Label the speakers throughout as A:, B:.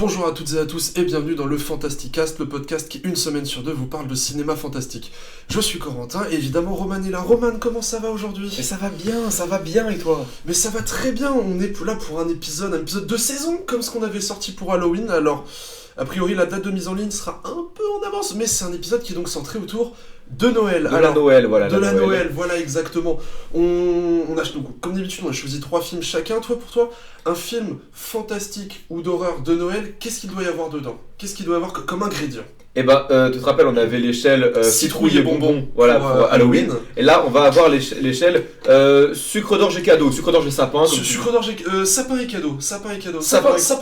A: Bonjour à toutes et à tous et bienvenue dans le Fantasticast, le podcast qui une semaine sur deux vous parle de cinéma fantastique. Je suis Corentin et évidemment Roman est là. Roman, comment ça va aujourd'hui ?
B: Mais ça va bien et toi ?
A: Mais ça va très bien, on est là pour un épisode de saison comme ce qu'on avait sorti pour Halloween. Alors, a priori la date de mise en ligne sera un peu en avance, mais c'est un épisode qui est donc centré autour de Noël.
B: De la Noël,
A: voilà exactement. On a donc, comme d'habitude, on a choisi 3 films chacun. Toi, pour toi, un film fantastique ou d'horreur de Noël, qu'est-ce qu'il doit y avoir dedans ? Qu'est-ce qu'il doit y avoir comme ingrédient ?
B: Eh ben, tu te rappelles, on avait l'échelle citrouille et bonbons, voilà, pour Halloween. Et là, on va avoir l'échelle sucre d'orge et cadeau, sucre d'orge et sapin.
A: Sucre d'orge et sapin et cadeau, sapin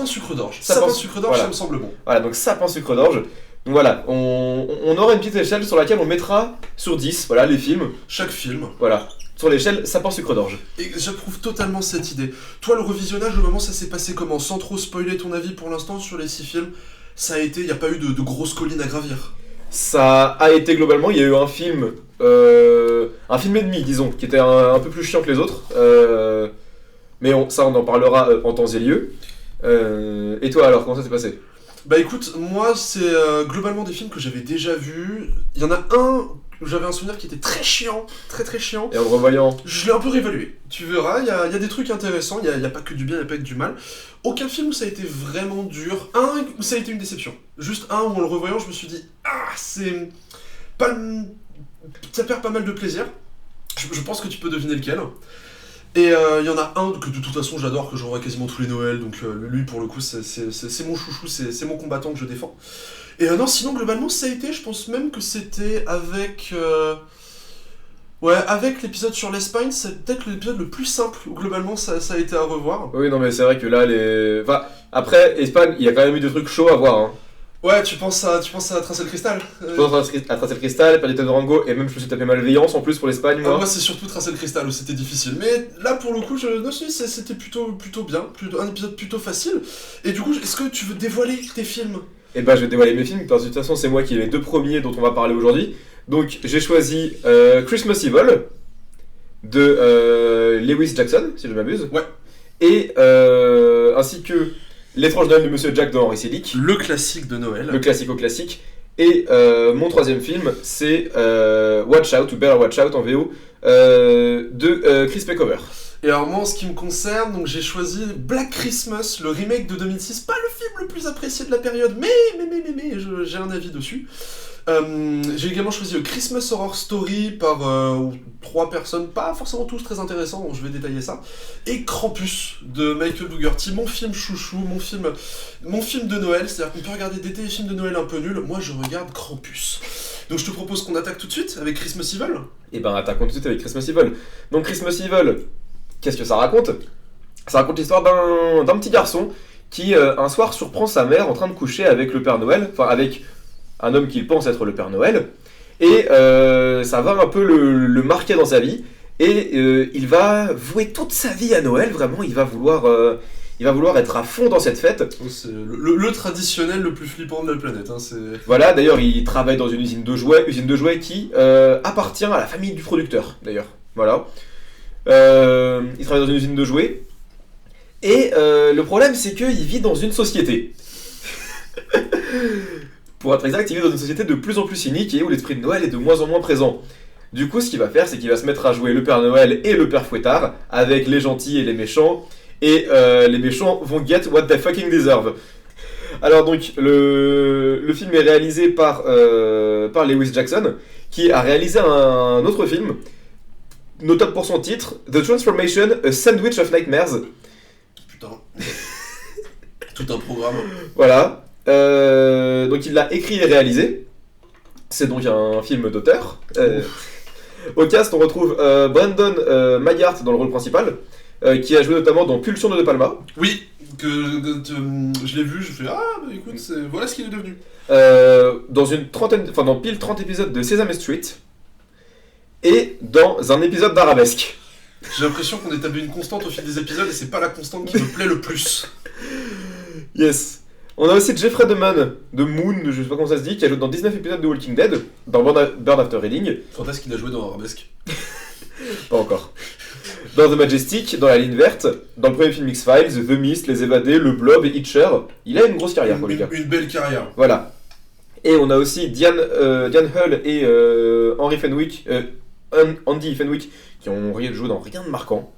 A: sucre d'orge.
B: Sapin
A: sucre d'orge,
B: voilà.
A: Ça me semble bon.
B: Voilà, donc sapin sucre d'orge. Donc voilà, on aura une petite échelle sur laquelle on mettra sur 10, voilà, les films.
A: Chaque film.
B: Voilà, sur l'échelle sapin sucre d'orge.
A: Et j'approuve totalement cette idée. Toi, le revisionnage, au moment, ça s'est passé comment ? Sans trop spoiler ton avis pour l'instant sur les 6 films, ça a été, il n'y a pas eu de grosses collines à gravir.
B: Ça a été globalement, il y a eu un film et demi, disons, qui était un peu plus chiant que les autres. Mais ça, on en parlera en temps et lieu. Et toi alors, comment ça s'est passé ?
A: Bah écoute, moi c'est globalement des films que j'avais déjà vus. Il y en a un où j'avais un souvenir qui était très chiant, très chiant.
B: Et en le revoyant,
A: je l'ai un peu réévalué. Tu verras, il y a des trucs intéressants, il y a pas que du bien, il n'y a pas que du mal. Aucun film où ça a été vraiment dur. Un où ça a été une déception. Juste un où en le revoyant je me suis dit, c'est pas... ça perd pas mal de plaisir. Je pense que tu peux deviner lequel. Et il y en a un que de toute façon j'adore, que je revois quasiment tous les Noëls, donc lui pour le coup c'est mon chouchou, c'est mon combattant que je défends. Et non, sinon globalement ça a été, je pense même que c'était avec... avec l'épisode sur l'Espagne, c'est peut-être l'épisode le plus simple, où globalement ça a été à revoir.
B: Oui, non mais c'est vrai que là, Enfin, après, Espagne, il y a quand même eu des trucs chauds à voir, hein.
A: Ouais, tu penses à Tracer le Cristal.
B: Je pense à Tracer le Cristal, Perdita de Rango, et même je me suis tapé Malveillance en plus pour l'Espagne, moi.
A: Moi c'est surtout Tracer le Cristal où c'était difficile, mais là pour le coup, c'était plutôt bien, un épisode plutôt facile. Et du coup, est-ce que tu veux dévoiler tes films ?
B: Et bah je vais dévoiler mes films, parce que de toute façon c'est moi qui ai les 2 premiers dont on va parler aujourd'hui. Donc j'ai choisi Christmas Evil de Lewis Jackson, si je m'abuse.
A: Ouais.
B: Et ainsi que L'étrange Noël de Monsieur Jack de Henry Selick.
A: Le classique de Noël.
B: Le classique. Et mon 3e film, c'est Watch Out, ou Better Watch Out en VO, de Chris Peckover.
A: Et alors moi en ce qui me concerne, donc j'ai choisi Black Christmas, le remake de 2006, pas le film le plus apprécié de la période, mais j'ai un avis dessus. J'ai également choisi Christmas Horror Story par 3 personnes, pas forcément tous très intéressants, donc je vais détailler ça. Et Krampus de Michael Dougherty, mon film chouchou, mon film de Noël, c'est-à-dire qu'on peut regarder des téléfilms de Noël un peu nuls, moi je regarde Krampus. Donc je te propose qu'on attaque tout de suite avec Christmas Evil.
B: Et ben attaquons tout de suite avec Christmas Evil. Donc Christmas Evil, qu'est-ce que ça raconte ? Ça raconte l'histoire d'un petit garçon qui un soir surprend sa mère en train de coucher avec le Père Noël, enfin avec un homme qu'il pense être le Père Noël, et ça va un peu le marquer dans sa vie, et il va vouer toute sa vie à Noël, vraiment, il va vouloir être à fond dans cette fête.
A: Oh, c'est le traditionnel le plus flippant de la planète, hein, c'est...
B: Voilà, d'ailleurs il travaille dans une usine de jouets qui appartient à la famille du producteur, d'ailleurs, voilà. Il travaille dans une usine de jouets, et le problème c'est qu'il vit dans une société. Pour être exact, il vit dans une société de plus en plus cynique et où l'esprit de Noël est de moins en moins présent. Du coup, ce qu'il va faire, c'est qu'il va se mettre à jouer le Père Noël et le Père Fouettard, avec les gentils et les méchants, et les méchants vont get what they fucking deserve. Alors donc, le film est réalisé par Lewis Jackson, qui a réalisé un autre film, notable pour son titre, The Transformation, A Sandwich of Nightmares.
A: Putain. Tout un programme.
B: Voilà. Donc il l'a écrit et réalisé. C'est donc un film d'auteur. Au cast, on retrouve Brandon Maggart dans le rôle principal, qui a joué notamment dans Pulsion de Palma.
A: Oui, je l'ai vu, je fais écoute, voilà ce qu'il est devenu.
B: Dans pile 30 épisodes de Sesame Street, et dans un épisode d'Arabesque.
A: J'ai l'impression qu'on établit une constante au fil des épisodes et c'est pas la constante qui me plaît le plus.
B: Yes. On a aussi Jeffrey Deman de Moon, je sais pas comment ça se dit, qui a joué dans 19 épisodes de Walking Dead, dans Burn After Reading.
A: Fantastique qu'il a joué dans Arabesque.
B: Pas encore. Dans The Majestic, dans La Ligne Verte, dans le premier film X-Files, The Mist, Les Évadés, Le Blob, Hitcher, il a une grosse carrière pour Lucas.
A: Une belle carrière.
B: Voilà. Et on a aussi Diane Hull et Andy Fenwick qui ont joué dans rien de marquant.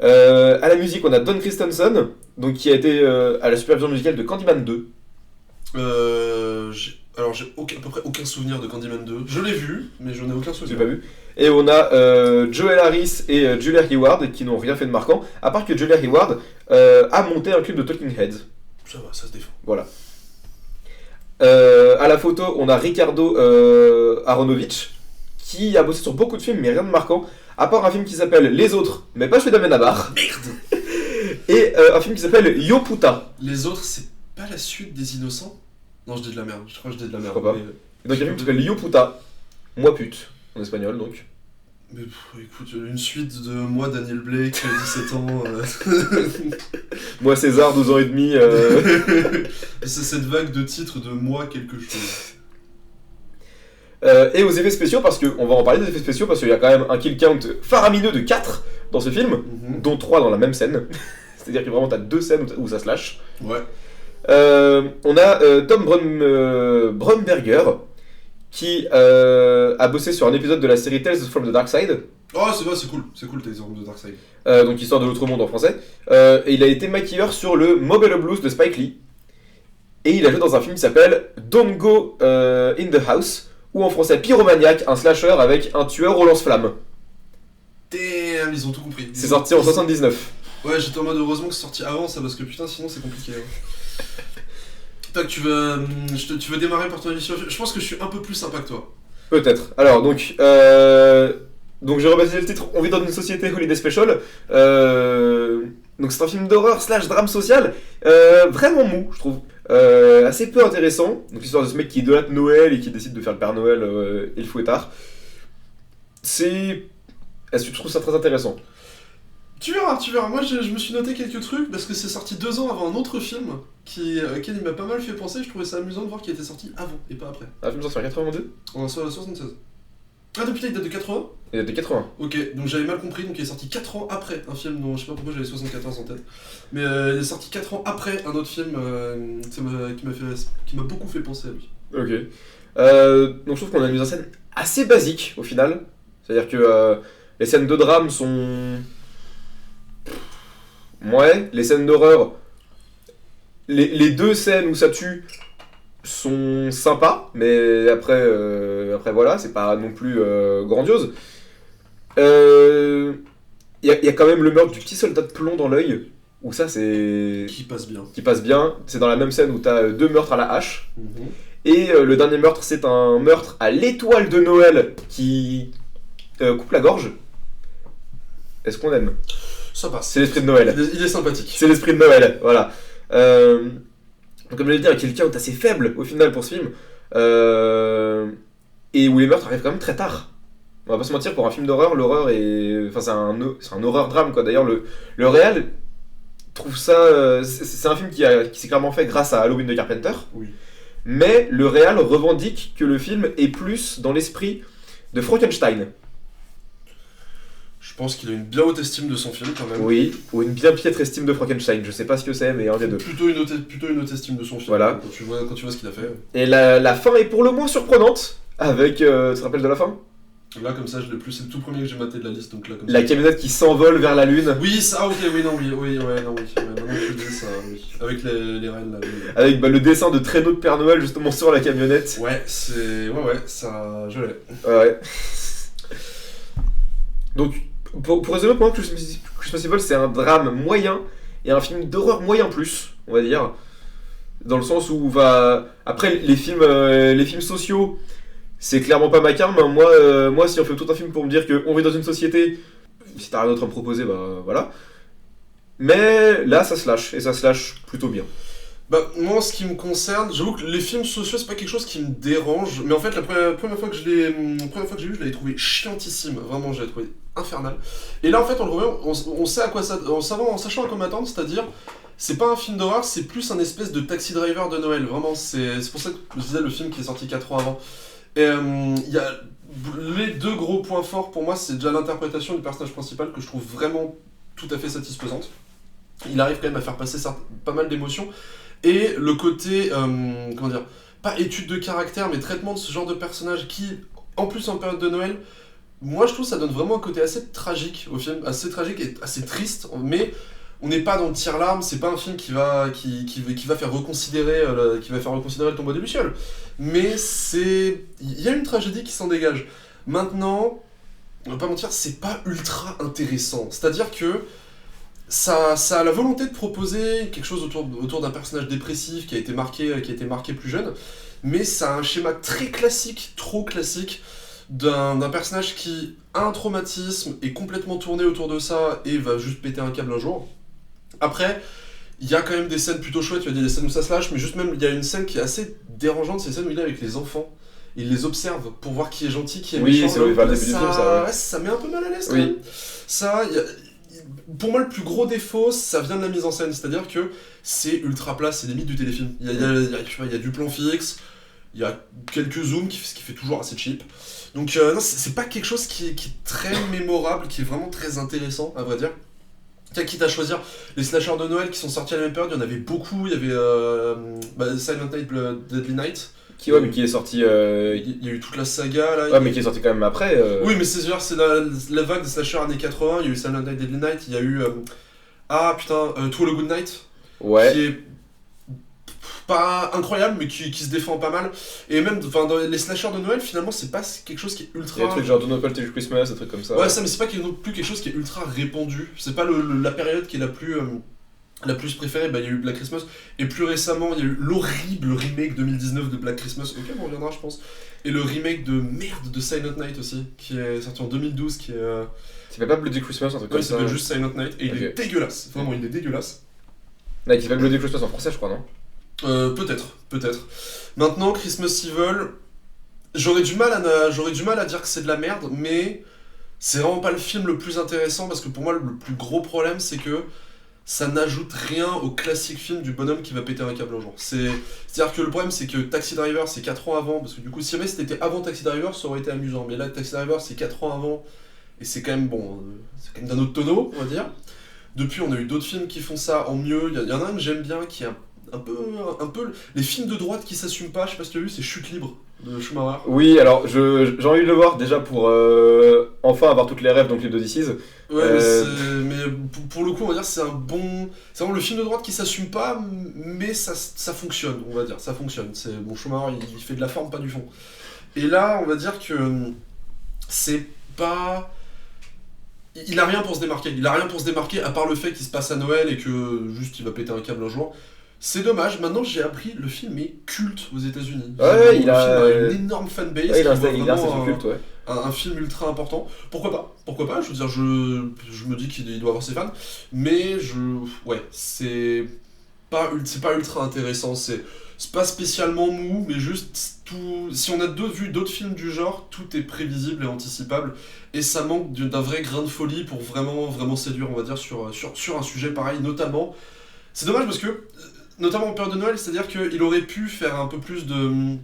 B: À la musique, on a Don Christensen, donc qui a été à la supervision musicale de Candyman 2.
A: J'ai à peu près aucun souvenir de Candyman 2. Je l'ai vu, mais je n'ai aucun
B: J'ai
A: souvenir.
B: pas vu. Et on a Joel Harris et Julia Hayward qui n'ont rien fait de marquant, à part que Julia Hayward a monté un club de Talking Heads.
A: Ça va, ça se défend.
B: Voilà. À la photo, on a Ricardo Aronovich qui a bossé sur beaucoup de films, mais rien de marquant, à part un film qui s'appelle Les Autres, mais pas celui d'Amenabar.
A: Merde.
B: Et un film qui s'appelle Yo Puta.
A: Les autres, c'est pas la suite des Innocents? Non, je dis de la merde. Je crois que je dis de la merde.
B: Je crois pas.
A: Mais,
B: Et donc il y a un film qui s'appelle Yo Puta, moi pute, en espagnol donc.
A: écoute, une suite de moi, Daniel Blake, 17 ans.
B: Moi César, 12 ans et demi.
A: C'est cette vague de titres de moi quelque chose.
B: Et aux effets spéciaux, parce qu'on va en parler des effets spéciaux, parce qu'il y a quand même un kill count faramineux de 4 dans ce film, dont 3 dans la même scène. C'est-à-dire que vraiment t'as 2 scènes où ça se lâche.
A: Ouais.
B: On a Tom Brumberger qui a bossé sur un épisode de la série Tales from the Dark Side.
A: Oh, c'est vrai, c'est cool tes exemples de Darkseid.
B: Donc Histoire de l'autre monde en français. Et il a été maquilleur sur le Mobile Blues de Spike Lee. Et il a joué dans un film qui s'appelle Don't Go in the House, ou en français Pyromaniac, un slasher avec un tueur au lance-flamme.
A: Damn, ils ont tout compris.
B: C'est sorti en 79.
A: Ouais, j'étais en mode heureusement que c'est sorti avant ça, parce que putain, sinon c'est compliqué. Tac, tu veux démarrer par ton avis sur... Je pense que je suis un peu plus sympa que toi.
B: Peut-être. Alors, donc je rebaptise le titre. On vit dans une société Holiday Special. Donc c'est un film d'horreur / drame social, vraiment mou, je trouve. Assez peu intéressant. Donc l'histoire de ce mec qui idolâtre Noël et qui décide de faire le Père Noël et le fouettard. Est-ce que tu trouves ça très intéressant?
A: Tu verras. Moi, je me suis noté quelques trucs parce que c'est sorti 2 ans avant un autre film auquel il m'a pas mal fait penser. Je trouvais ça amusant de voir qu'il était sorti avant et pas après.
B: Un film sorti en 82?
A: En 76. Ah, putain, il date de 80?
B: Il date de 80.
A: Ok, donc j'avais mal compris, donc il est sorti 4 ans après un film dont je sais pas pourquoi j'avais 74 en tête. Mais il est sorti 4 ans après un autre film qui m'a beaucoup fait penser à lui.
B: Ok. Donc je trouve qu'on a une mise en scène assez basique au final. C'est-à-dire que les scènes de drame sont... Ouais, les scènes d'horreur... Les 2 scènes où ça tue sont sympas, mais après voilà, c'est pas non plus grandiose. Il y a quand même le meurtre du petit soldat de plomb dans l'œil, où ça c'est...
A: Qui passe bien.
B: C'est dans la même scène où t'as 2 meurtres à la hache. Et le dernier meurtre, c'est un meurtre à l'étoile de Noël qui coupe la gorge. Est-ce qu'on aime?
A: Ça passe.
B: C'est l'esprit de Noël.
A: Il est sympathique.
B: C'est l'esprit de Noël, voilà. Donc comme je l'ai dit, il y a quelqu'un assez faible au final pour ce film. Et où les meurtres arrivent quand même très tard. On va pas se mentir, pour un film d'horreur, l'horreur est... Enfin, c'est un horreur-drame, quoi. D'ailleurs, le réal trouve ça... c'est un film qui s'est clairement fait grâce à Halloween de Carpenter.
A: Oui.
B: Mais le réal revendique que le film est plus dans l'esprit de Frankenstein.
A: Je pense qu'il a une bien haute estime de son film quand même.
B: Oui, ou une bien piètre estime de Frankenstein. Je sais pas ce que c'est, mais un des deux.
A: Plutôt une haute estime de son film.
B: Voilà.
A: Quand tu vois ce qu'il a fait.
B: Et la fin est pour le moins surprenante. Avec... tu te rappelles de la fin?
A: Là, comme ça, je l'ai plus. C'est le tout premier que j'ai maté de la liste. Donc là, comme
B: La
A: ça.
B: camionnette qui s'envole vers la lune.
A: Oui, ça, ok, oui, non, oui. Maintenant que tu le dis, ça, oui. Avec les rennes là. Oui.
B: Avec le dessin de traîneau de Père Noël justement sur la camionnette.
A: Ouais, ça. Je l'ai.
B: Ouais. Donc, pour résumer, pour moi, Christmas Evil, c'est un drame moyen et un film d'horreur moyen plus, on va dire. Dans le sens où après, les films sociaux, c'est clairement pas ma came. Moi, si on fait tout un film pour me dire qu'on vit dans une société, si t'as rien d'autre à me proposer, bah voilà. Mais là, ça se lâche, et ça se lâche plutôt bien.
A: Bah, moi, en ce qui me concerne, j'avoue que les films sociaux, c'est pas quelque chose qui me dérange. Mais en fait, la première fois que j'ai vu, je l'avais trouvé chiantissime. Vraiment, je l'avais trouvé infernal. Et là, en fait, on le revoit, on sait à quoi ça... En sachant à quoi m'attendre, c'est-à-dire... C'est pas un film d'horreur, c'est plus un espèce de taxi driver de Noël. Vraiment, c'est pour ça que je disais le film qui est sorti 4 ans avant. Et il y a les deux gros points forts pour moi, c'est déjà l'interprétation du personnage principal que je trouve vraiment tout à fait satisfaisante. Il arrive quand même à faire passer pas mal d'émotions. Et le côté, comment dire, pas étude de caractère, mais traitement de ce genre de personnage qui, en plus en période de Noël, moi je trouve ça donne vraiment un côté assez tragique au film, assez tragique et assez triste, mais on n'est pas dans le tire-larme, c'est pas un film qui va faire reconsidérer le tombeau des Lucioles. Mais il y a une tragédie qui s'en dégage. Maintenant, on va pas mentir, c'est pas ultra intéressant. C'est-à-dire que ça a la volonté de proposer quelque chose autour d'un personnage dépressif qui a été marqué plus jeune, mais ça a un schéma très classique, trop classique, d'un personnage qui a un traumatisme, est complètement tourné autour de ça et va juste péter un câble un jour. Après, il y a quand même des scènes plutôt chouettes, il y a des scènes où ça se lâche, mais juste même, il y a une scène qui est assez dérangeante, c'est celle où il est avec les enfants. Il les observe pour voir qui est gentil, qui est méchant.
B: Oui, c'est le début du film, ça.
A: Ouais, ça met un peu mal à l'aise quand même. Ça, pour moi, le plus gros défaut, ça vient de la mise en scène, c'est-à-dire que c'est ultra plat, c'est limite du téléfilm. Il y a du plan fixe, il y a quelques zooms, ce qui fait toujours assez cheap. Donc, non, c'est pas quelque chose qui est très mémorable, qui est vraiment très intéressant, à vrai dire. Quitte à choisir les slashers de Noël qui sont sortis à la même période, il y en avait beaucoup. Il y avait Silent Night, Deadly Night.
B: Mais qui est sorti.
A: Il y a eu toute la saga là.
B: Ouais, mais qui est sorti quand même après.
A: Oui, mais c'est la vague des slashers années 80. Il y a eu Silent Night, Deadly Night. Il y a eu. To All a Good Night.
B: Ouais.
A: Qui est pas incroyable, mais qui se défend pas mal. Et même dans les slashers de Noël, finalement, c'est pas quelque chose qui est ultra.
B: Il y a des trucs genre Don't Open Till Christmas, des trucs comme ça.
A: Ouais, ça, mais c'est pas non plus quelque chose qui est ultra répandu. C'est pas la période qui est la plus préférée. Bah, il y a eu Black Christmas. Et plus récemment, il y a eu l'horrible remake 2019 de Black Christmas, auquel on reviendra, je pense. Et le remake de merde de Silent Night aussi, qui est sorti en 2012, qui est.
B: Ça s'appelle pas Bloody Christmas, un truc comme ça.
A: Il s'appelle juste Silent Night. Et il est dégueulasse. Vraiment, il est dégueulasse.
B: Là, il s'appelle Bloody Christmas en français, je crois, non?
A: Peut-être. Maintenant, Christmas Evil, j'aurais du mal à dire que c'est de la merde, mais c'est vraiment pas le film le plus intéressant parce que pour moi, le plus gros problème, c'est que ça n'ajoute rien au classique film du bonhomme qui va péter un câble un jour. C'est-à-dire que le problème, c'est que Taxi Driver, c'est 4 ans avant, parce que du coup, si jamais c'était avant Taxi Driver, ça aurait été amusant, mais là, Taxi Driver, c'est 4 ans avant, et c'est quand même c'est quand même d'un autre tonneau, on va dire. Depuis, on a eu d'autres films qui font ça en mieux. Il y en a un que j'aime bien qui est un peu les films de droite qui s'assument pas. Je sais pas si tu as vu, c'est Chute libre de Schumacher.
B: Oui, alors j'ai envie de le voir déjà pour enfin avoir toutes les rêves dans le clip de This Is.
A: Ouais, mais pour le coup, on va dire c'est c'est vraiment le film de droite qui s'assume pas, mais ça fonctionne, on va dire, ça fonctionne. C'est bon, Schumacher, il fait de la forme, pas du fond. Et là, on va dire que c'est pas. Il a rien pour se démarquer. Il a rien pour se démarquer à part le fait qu'il se passe à Noël et que juste il va péter un câble un jour. C'est dommage. Maintenant, j'ai appris le film est culte aux États-Unis.
B: Ouais,
A: il a une énorme fanbase.
B: Ouais, il a un culte, ouais.
A: Un film ultra important. Pourquoi pas? Je veux dire, je me dis qu'il doit avoir ses fans, mais c'est pas ultra intéressant. C'est pas spécialement mou, mais juste tout. Si on a vu d'autres films du genre, tout est prévisible et anticipable, et ça manque d'un vrai grain de folie pour vraiment séduire, on va dire, sur un sujet pareil, notamment. C'est dommage parce que, notamment en période de Noël, c'est-à-dire qu'il aurait pu faire un peu plus de.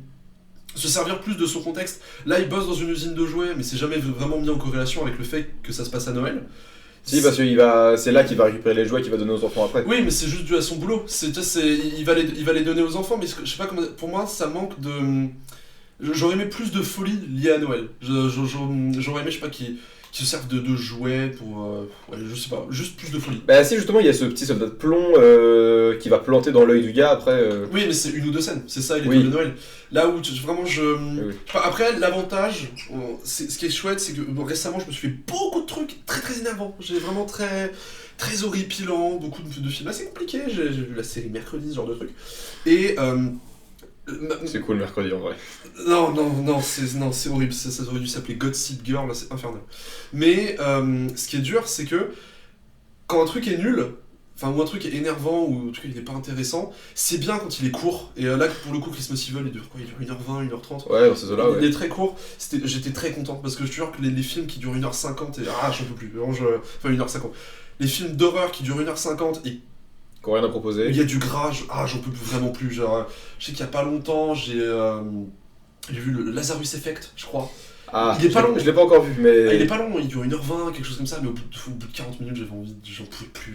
A: Se servir plus de son contexte. Là, il bosse dans une usine de jouets, mais c'est jamais vraiment mis en corrélation avec le fait que ça se passe à Noël.
B: Si, parce que c'est là qu'il va récupérer les jouets qu'il va donner aux enfants après.
A: Oui, mais c'est juste dû à son boulot. Il va les donner aux enfants, mais je sais pas comment. Pour moi, ça manque de. J'aurais aimé plus de folie liée à Noël. J'aurais aimé, je sais pas, qui se servent de jouets pour. Je sais pas, juste plus de folie.
B: Bah, si, justement, il y a ce petit soldat de plomb qui va planter dans l'œil du gars après.
A: Oui, mais c'est une ou deux scènes, c'est ça, il est de Noël. Là où vraiment
B: Oui.
A: Enfin, après, l'avantage, ce qui est chouette, c'est que récemment, je me suis fait beaucoup de trucs très très énervants. J'ai vraiment très horripilants, beaucoup de films assez compliqués. J'ai vu la série Mercredi, ce genre de truc. Et.
B: C'est cool mercredi en vrai.
A: Non, c'est horrible, ça aurait dû s'appeler Gossip Girl, là c'est infernal. Mais ce qui est dur, c'est que quand un truc est nul, ou un truc est énervant, ou en tout cas il n'est pas intéressant, c'est bien quand il est court. Et là, pour le coup, Christmas Evil, il dure quoi? Il dure 1h20, 1h30.
B: Ouais, dans ces eaux-là,
A: Il est très court. J'étais très content, parce que je te jure que les films qui durent 1h50, j'en peux plus. Vraiment, enfin, 1h50. Les films d'horreur qui durent 1h50 et
B: qui n'ont rien à proposer.
A: il y a du gras, j'en peux vraiment plus. Genre, je sais qu'il y a pas longtemps, j'ai vu le Lazarus Effect, je crois.
B: Ah,
A: Il est pas long.
B: je l'ai pas encore vu, mais.
A: Il est pas long, il dure 1h20, quelque chose comme ça, mais au bout de 40 minutes, j'avais envie, j'en pouvais plus.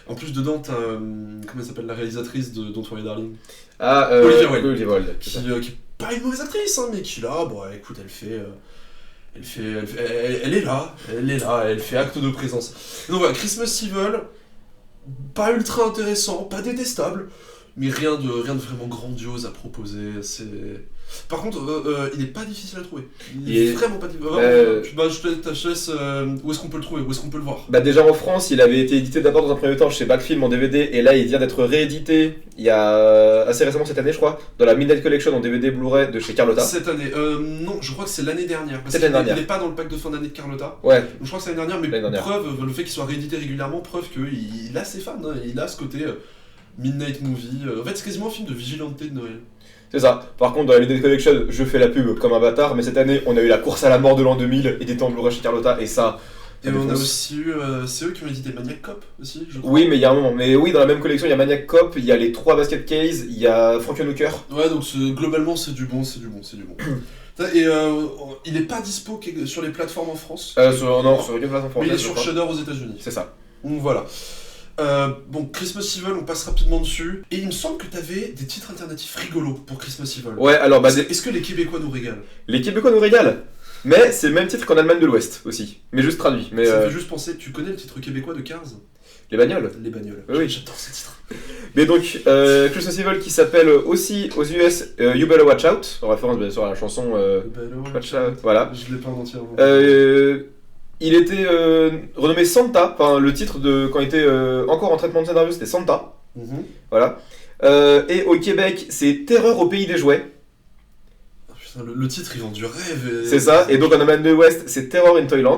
A: En plus, dedans, t'as, comment elle s'appelle, la réalisatrice de Don't Worry Darling,
B: Ah,
A: Olivia Wilde.
B: Olivia Wilde, c'est ça.
A: qui est pas une mauvaise actrice, hein, mais qui là, bon, écoute, elle est là, elle fait acte de présence. Donc voilà, Christmas Evil, pas ultra intéressant, pas détestable, mais rien de vraiment grandiose à proposer. Par contre, il est pas difficile à trouver. Il est vraiment pas difficile. Je te laisse. Où est-ce qu'on peut le trouver? Où est-ce qu'on peut le voir?
B: Bah déjà en France, il avait été édité d'abord dans un premier temps chez Backfilm en DVD, et là il vient d'être réédité il y a assez récemment cette année, je crois, dans la Midnight Collection en DVD Blu-ray de chez Carlotta.
A: Cette année. Non, je crois que c'est l'année dernière. Parce
B: C'est l'année
A: qu'il
B: dernière.
A: n'est pas dans le pack de fin d'année de Carlotta.
B: Ouais.
A: Donc je crois que c'est l'année dernière, mais
B: L'année dernière.
A: preuve, le fait qu'il soit réédité régulièrement, preuve qu'il a ses fans. Hein, il a ce côté Midnight Movie. En fait, c'est quasiment un film de vigilanté de Noël.
B: C'est ça. Par contre, dans la Midnight Collection, je fais la pub comme un bâtard, mais cette année, on a eu la course à la mort de l'an 2000 édité en Blu-ray chez Carlotta, et ça.
A: Et on a aussi eu. C'est eux qui ont édité Maniac Cop aussi, je crois.
B: Oui, mais il y a un moment. Mais oui, dans la même collection, il y a Maniac Cop, il y a les 3 basket case, il y a Frankenhooker.
A: Ouais, donc globalement, c'est du bon. Et il est pas dispo sur les plateformes en France.
B: Non, sur une plateforme
A: mais il est
B: française, je
A: sur
B: crois.
A: Shudder aux États-Unis.
B: C'est ça.
A: Donc voilà. Bon, Christmas Evil, on passe rapidement dessus. Et il me semble que t'avais des titres alternatifs rigolos pour Christmas Evil.
B: Ouais, alors, bah,
A: Est-ce que les Québécois nous régalent?
B: les Québécois nous régalent. Mais c'est le même titre qu'en Allemagne de l'Ouest aussi. Mais juste traduit. Mais
A: Ça me fait juste penser, tu connais le titre québécois de Cars?
B: les bagnoles.
A: Les bagnoles.
B: Oui.
A: J'adore ce titre.
B: Mais donc, Christmas Evil qui s'appelle aussi aux US You Better Watch Out, en référence bien sûr à la chanson Watch Out. Voilà.
A: Je l'ai pas en entier.
B: Il était renommé Santa, enfin le titre de quand il était encore en traitement de scénario c'était Santa.
A: Mhm.
B: Voilà. Et au Québec c'est Terreur au pays des jouets.
A: Ah, putain, le titre, il vend du rêve.
B: C'est ça. Et donc en Allemagne de l'Ouest c'est Terror in Toyland.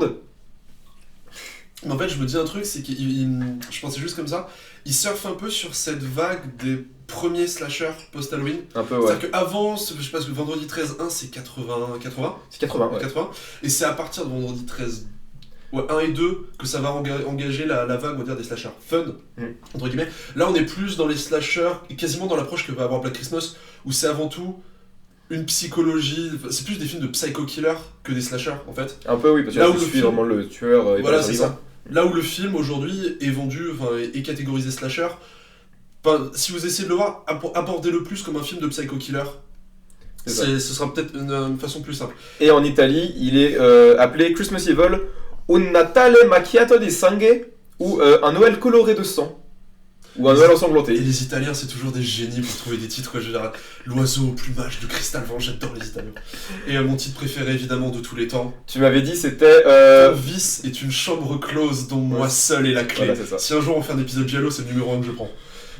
A: Mais en fait, je me dis un truc, c'est que je pensais juste comme ça, il surfe un peu sur cette vague des premiers slashers post-Halloween.
B: Un peu, ouais.
A: C'est-à-dire qu'avant, je sais pas, que Vendredi 13-1, c'est 80,
B: C'est 80, ouais.
A: 80, et c'est à partir de Vendredi 13 1 et 2 que ça va engager la vague, on va dire, des slashers fun, entre guillemets. Là, on est plus dans les slashers, et quasiment dans l'approche que va avoir Black Christmas, où c'est avant tout une psychologie, c'est plus des films de psycho-killer que des slashers, en fait.
B: Un peu, oui, parce que
A: Là
B: là
A: où
B: tu
A: le
B: suis
A: film-
B: vraiment le tueur et
A: Voilà,
B: pas le
A: c'est
B: survivant.
A: ça. Là où le film aujourd'hui est vendu, enfin est catégorisé slasher, si vous essayez de le voir, abordez-le plus comme un film de psycho killer.
B: C'est ça.
A: Ce sera peut-être une façon plus simple.
B: Et en Italie, il est appelé Christmas Evil, Un Natale macchiato di sangue, ou un Noël coloré de sang, ou un Noël
A: Et
B: ensanglanté.
A: les Italiens, c'est toujours des génies pour trouver des titres. Je veux dire, l'oiseau au plumage de cristal vent, j'adore les Italiens. Et mon titre préféré évidemment de tous les temps,
B: Tu m'avais dit c'était...
A: Vice est une chambre close dont moi seul est la clé.
B: Voilà, c'est ça.
A: Si un jour on fait un épisode Giallo, c'est le numéro 1 que je prends.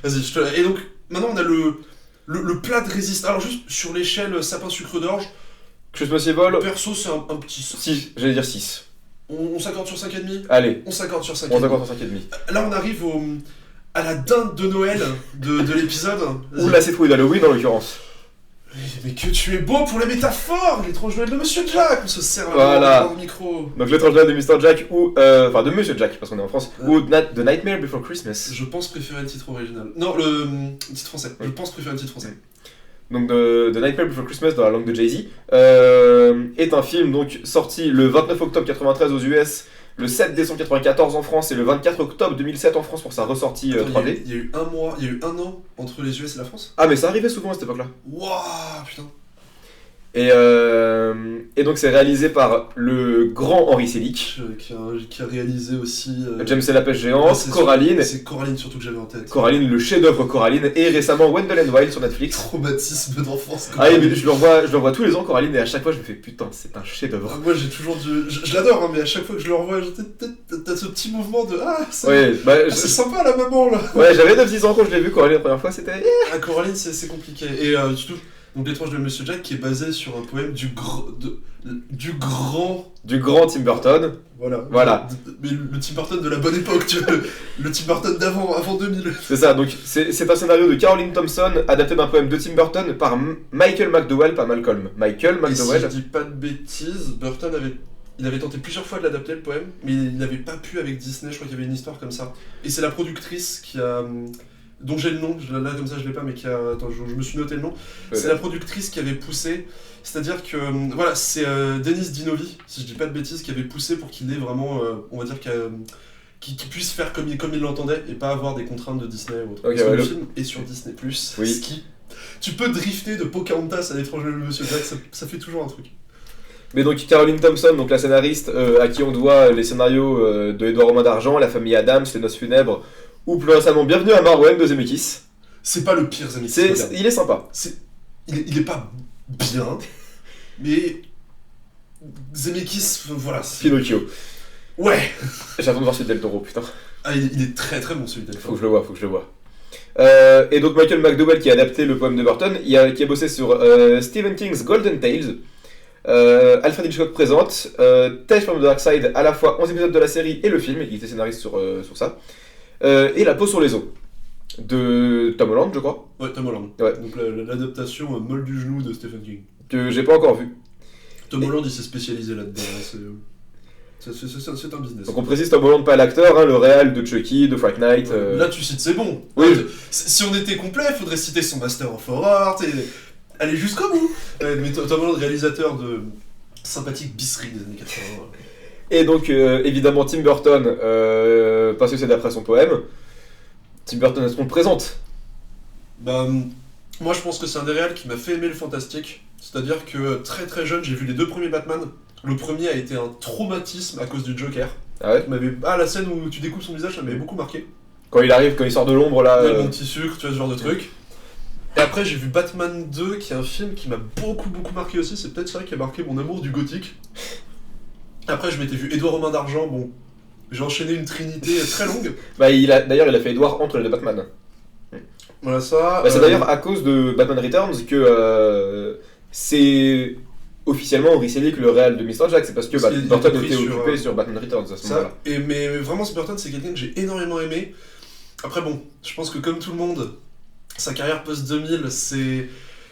A: Vas-y, et donc maintenant on a le plat de résistance. Alors juste sur l'échelle sapin sucre d'orge,
B: Christmas Evil,
A: perso c'est un petit 5.
B: 6, j'allais dire 6.
A: On s'accorde sur 5,5.
B: Allez,
A: On s'accorde sur 5,5.
B: on s'accorde sur 5,5.
A: Là on arrive à la dinde de Noël de l'épisode. Vas-y.
B: Ou la citrouille d'Halloween en l'occurrence.
A: Mais que tu es beau pour les métaphores. L'étrange Noël de Monsieur Jack. On se sert
B: Voilà.
A: dans le micro.
B: Donc l'étrange Noël de Mr. Jack, ou... Enfin de Monsieur Jack, parce qu'on est en France, ou The Nightmare Before Christmas.
A: Je pense préférer le titre original. Non, le titre français. Je pense préférer le titre français.
B: Donc The Nightmare Before Christmas dans la langue de Jay-Z, est un film donc sorti le 29 octobre 93 aux US, le 7 décembre 94 en France et le 24 octobre 2007 en France pour sa ressortie
A: Attends,
B: 3D.
A: Il y a eu un mois, il y a eu un an entre les US et la France.
B: Ah mais ça arrivait souvent à cette époque-là.
A: Waouh, putain.
B: Et donc c'est réalisé par le grand Henry Selick,
A: Qui a réalisé aussi.
B: James et la pêche géante,
A: c'est
B: Coraline,
A: C'est Coraline surtout que j'avais en tête.
B: Coraline, le chef-d'œuvre Coraline, et récemment Wendell and Wild sur Netflix.
A: Traumatisme d'enfance.
B: Ah oui, mais je le revois tous les ans Coraline et à chaque fois je me fais putain c'est un chef-d'œuvre.
A: Moi j'ai toujours du. Je l'adore, hein, mais à chaque fois que je le revois, t'as ce petit mouvement de. Ah, c'est
B: Ouais, bah,
A: c'est sympa la maman là.
B: ouais j'avais 9-10 ans quand je l'ai vu Coraline la première fois, c'était...
A: Ah, Coraline, c'est compliqué. Et surtout, donc l'étrange de Monsieur Jack qui est basé sur un poème du grand.
B: Tim Burton.
A: Voilà. Mais le Tim Burton de la bonne époque, tu vois. Le Tim Burton avant 2000.
B: C'est ça, donc c'est un scénario de Caroline Thompson adapté d'un poème de Tim Burton par Michael McDowell, pas Malcolm. Michael
A: Et si
B: McDowell.
A: je dis pas de bêtises, Burton avait tenté plusieurs fois de l'adapter le poème, mais il n'avait pas pu avec Disney, je crois qu'il y avait une histoire comme ça. Et c'est la productrice qui a dont j'ai le nom, là comme ça je l'ai pas, mais attends, je me suis noté le nom. C'est la productrice qui avait poussé, c'est-à-dire que, voilà, c'est Denis Dinovi, si je dis pas de bêtises, qui avait poussé pour qu'il ait vraiment, on va dire, qu'il puisse faire comme il l'entendait, et pas avoir des contraintes de Disney ou autre.
B: Ok,
A: Parce que
B: ouais,
A: le film est sur Disney+,
B: Oui.
A: ce qui... Tu peux drifter de Pocahontas à l'étranger de Monsieur Jack, ça fait toujours un truc.
B: Mais donc Caroline Thompson, donc la scénariste à qui on doit les scénarios de Édouard Romain d'Argent, La famille Adams, Les Noces funèbres, ou plus récemment Bienvenue à Marwen de Zemeckis.
A: C'est pas le pire Zemeckis.
B: Il est sympa.
A: Il est pas bien, mais Zemeckis, voilà.
B: Pinocchio.
A: Ouais.
B: J'attends de voir celui de Del Toro, putain.
A: Ah, il est très très bon celui de Del Toro.
B: Faut que je le vois. Et donc Michael McDowell qui a adapté le poème de Burton, qui a bossé sur Stephen King's Golden Tales, Alfred Hitchcock présente, Tales from the Dark Side, à la fois 11 épisodes de la série et le film, il était scénariste sur ça, et La peau sur les os, de Tom Holland je crois.
A: Ouais, Tom Holland.
B: Ouais.
A: Donc l'adaptation molle du genou de Stephen King.
B: Que j'ai pas encore vu.
A: Tom Holland il s'est spécialisé là-dedans, c'est un business.
B: Donc on précise Tom Holland pas l'acteur, hein, le réal de Chucky, de Fright Night.
A: Là tu cites c'est bon.
B: Oui.
A: Si on était complet, il faudrait citer son Master of Horror, aller jusqu'au bout. Mais Tom Holland, réalisateur de sympathique bisserie des années 80.
B: Et donc évidemment Tim Burton, parce que c'est d'après son poème. Tim Burton, est-ce qu'on le présente?
A: Bah, moi je pense que c'est un des réals qui m'a fait aimer le fantastique. C'est-à-dire que très très jeune, j'ai vu les 2 premiers Batman. Le premier a été un traumatisme à cause du Joker.
B: Ah ouais?
A: La scène où tu découpes son visage, ça m'avait beaucoup marqué.
B: Quand il sort de l'ombre là.
A: Le petit sucre, tu vois, ce genre de truc. Et après, j'ai vu Batman 2, qui est un film qui m'a beaucoup marqué aussi. C'est peut-être ça qui a marqué mon amour du gothique. Après, je m'étais vu Édouard Romain d'Argent. Bon, j'ai enchaîné une trinité très longue.
B: Bah, d'ailleurs, il a fait Edward entre les 2 Batman.
A: Voilà ça.
B: Bah, c'est d'ailleurs à cause de Batman Returns que c'est officiellement Henry Selick le réal de Mr. Jack. C'est parce que Burton était occupé sur Batman Returns à ce moment-là.
A: Mais vraiment, ce Burton, c'est quelqu'un que j'ai énormément aimé. Après, bon, je pense que comme tout le monde, sa carrière post-2000,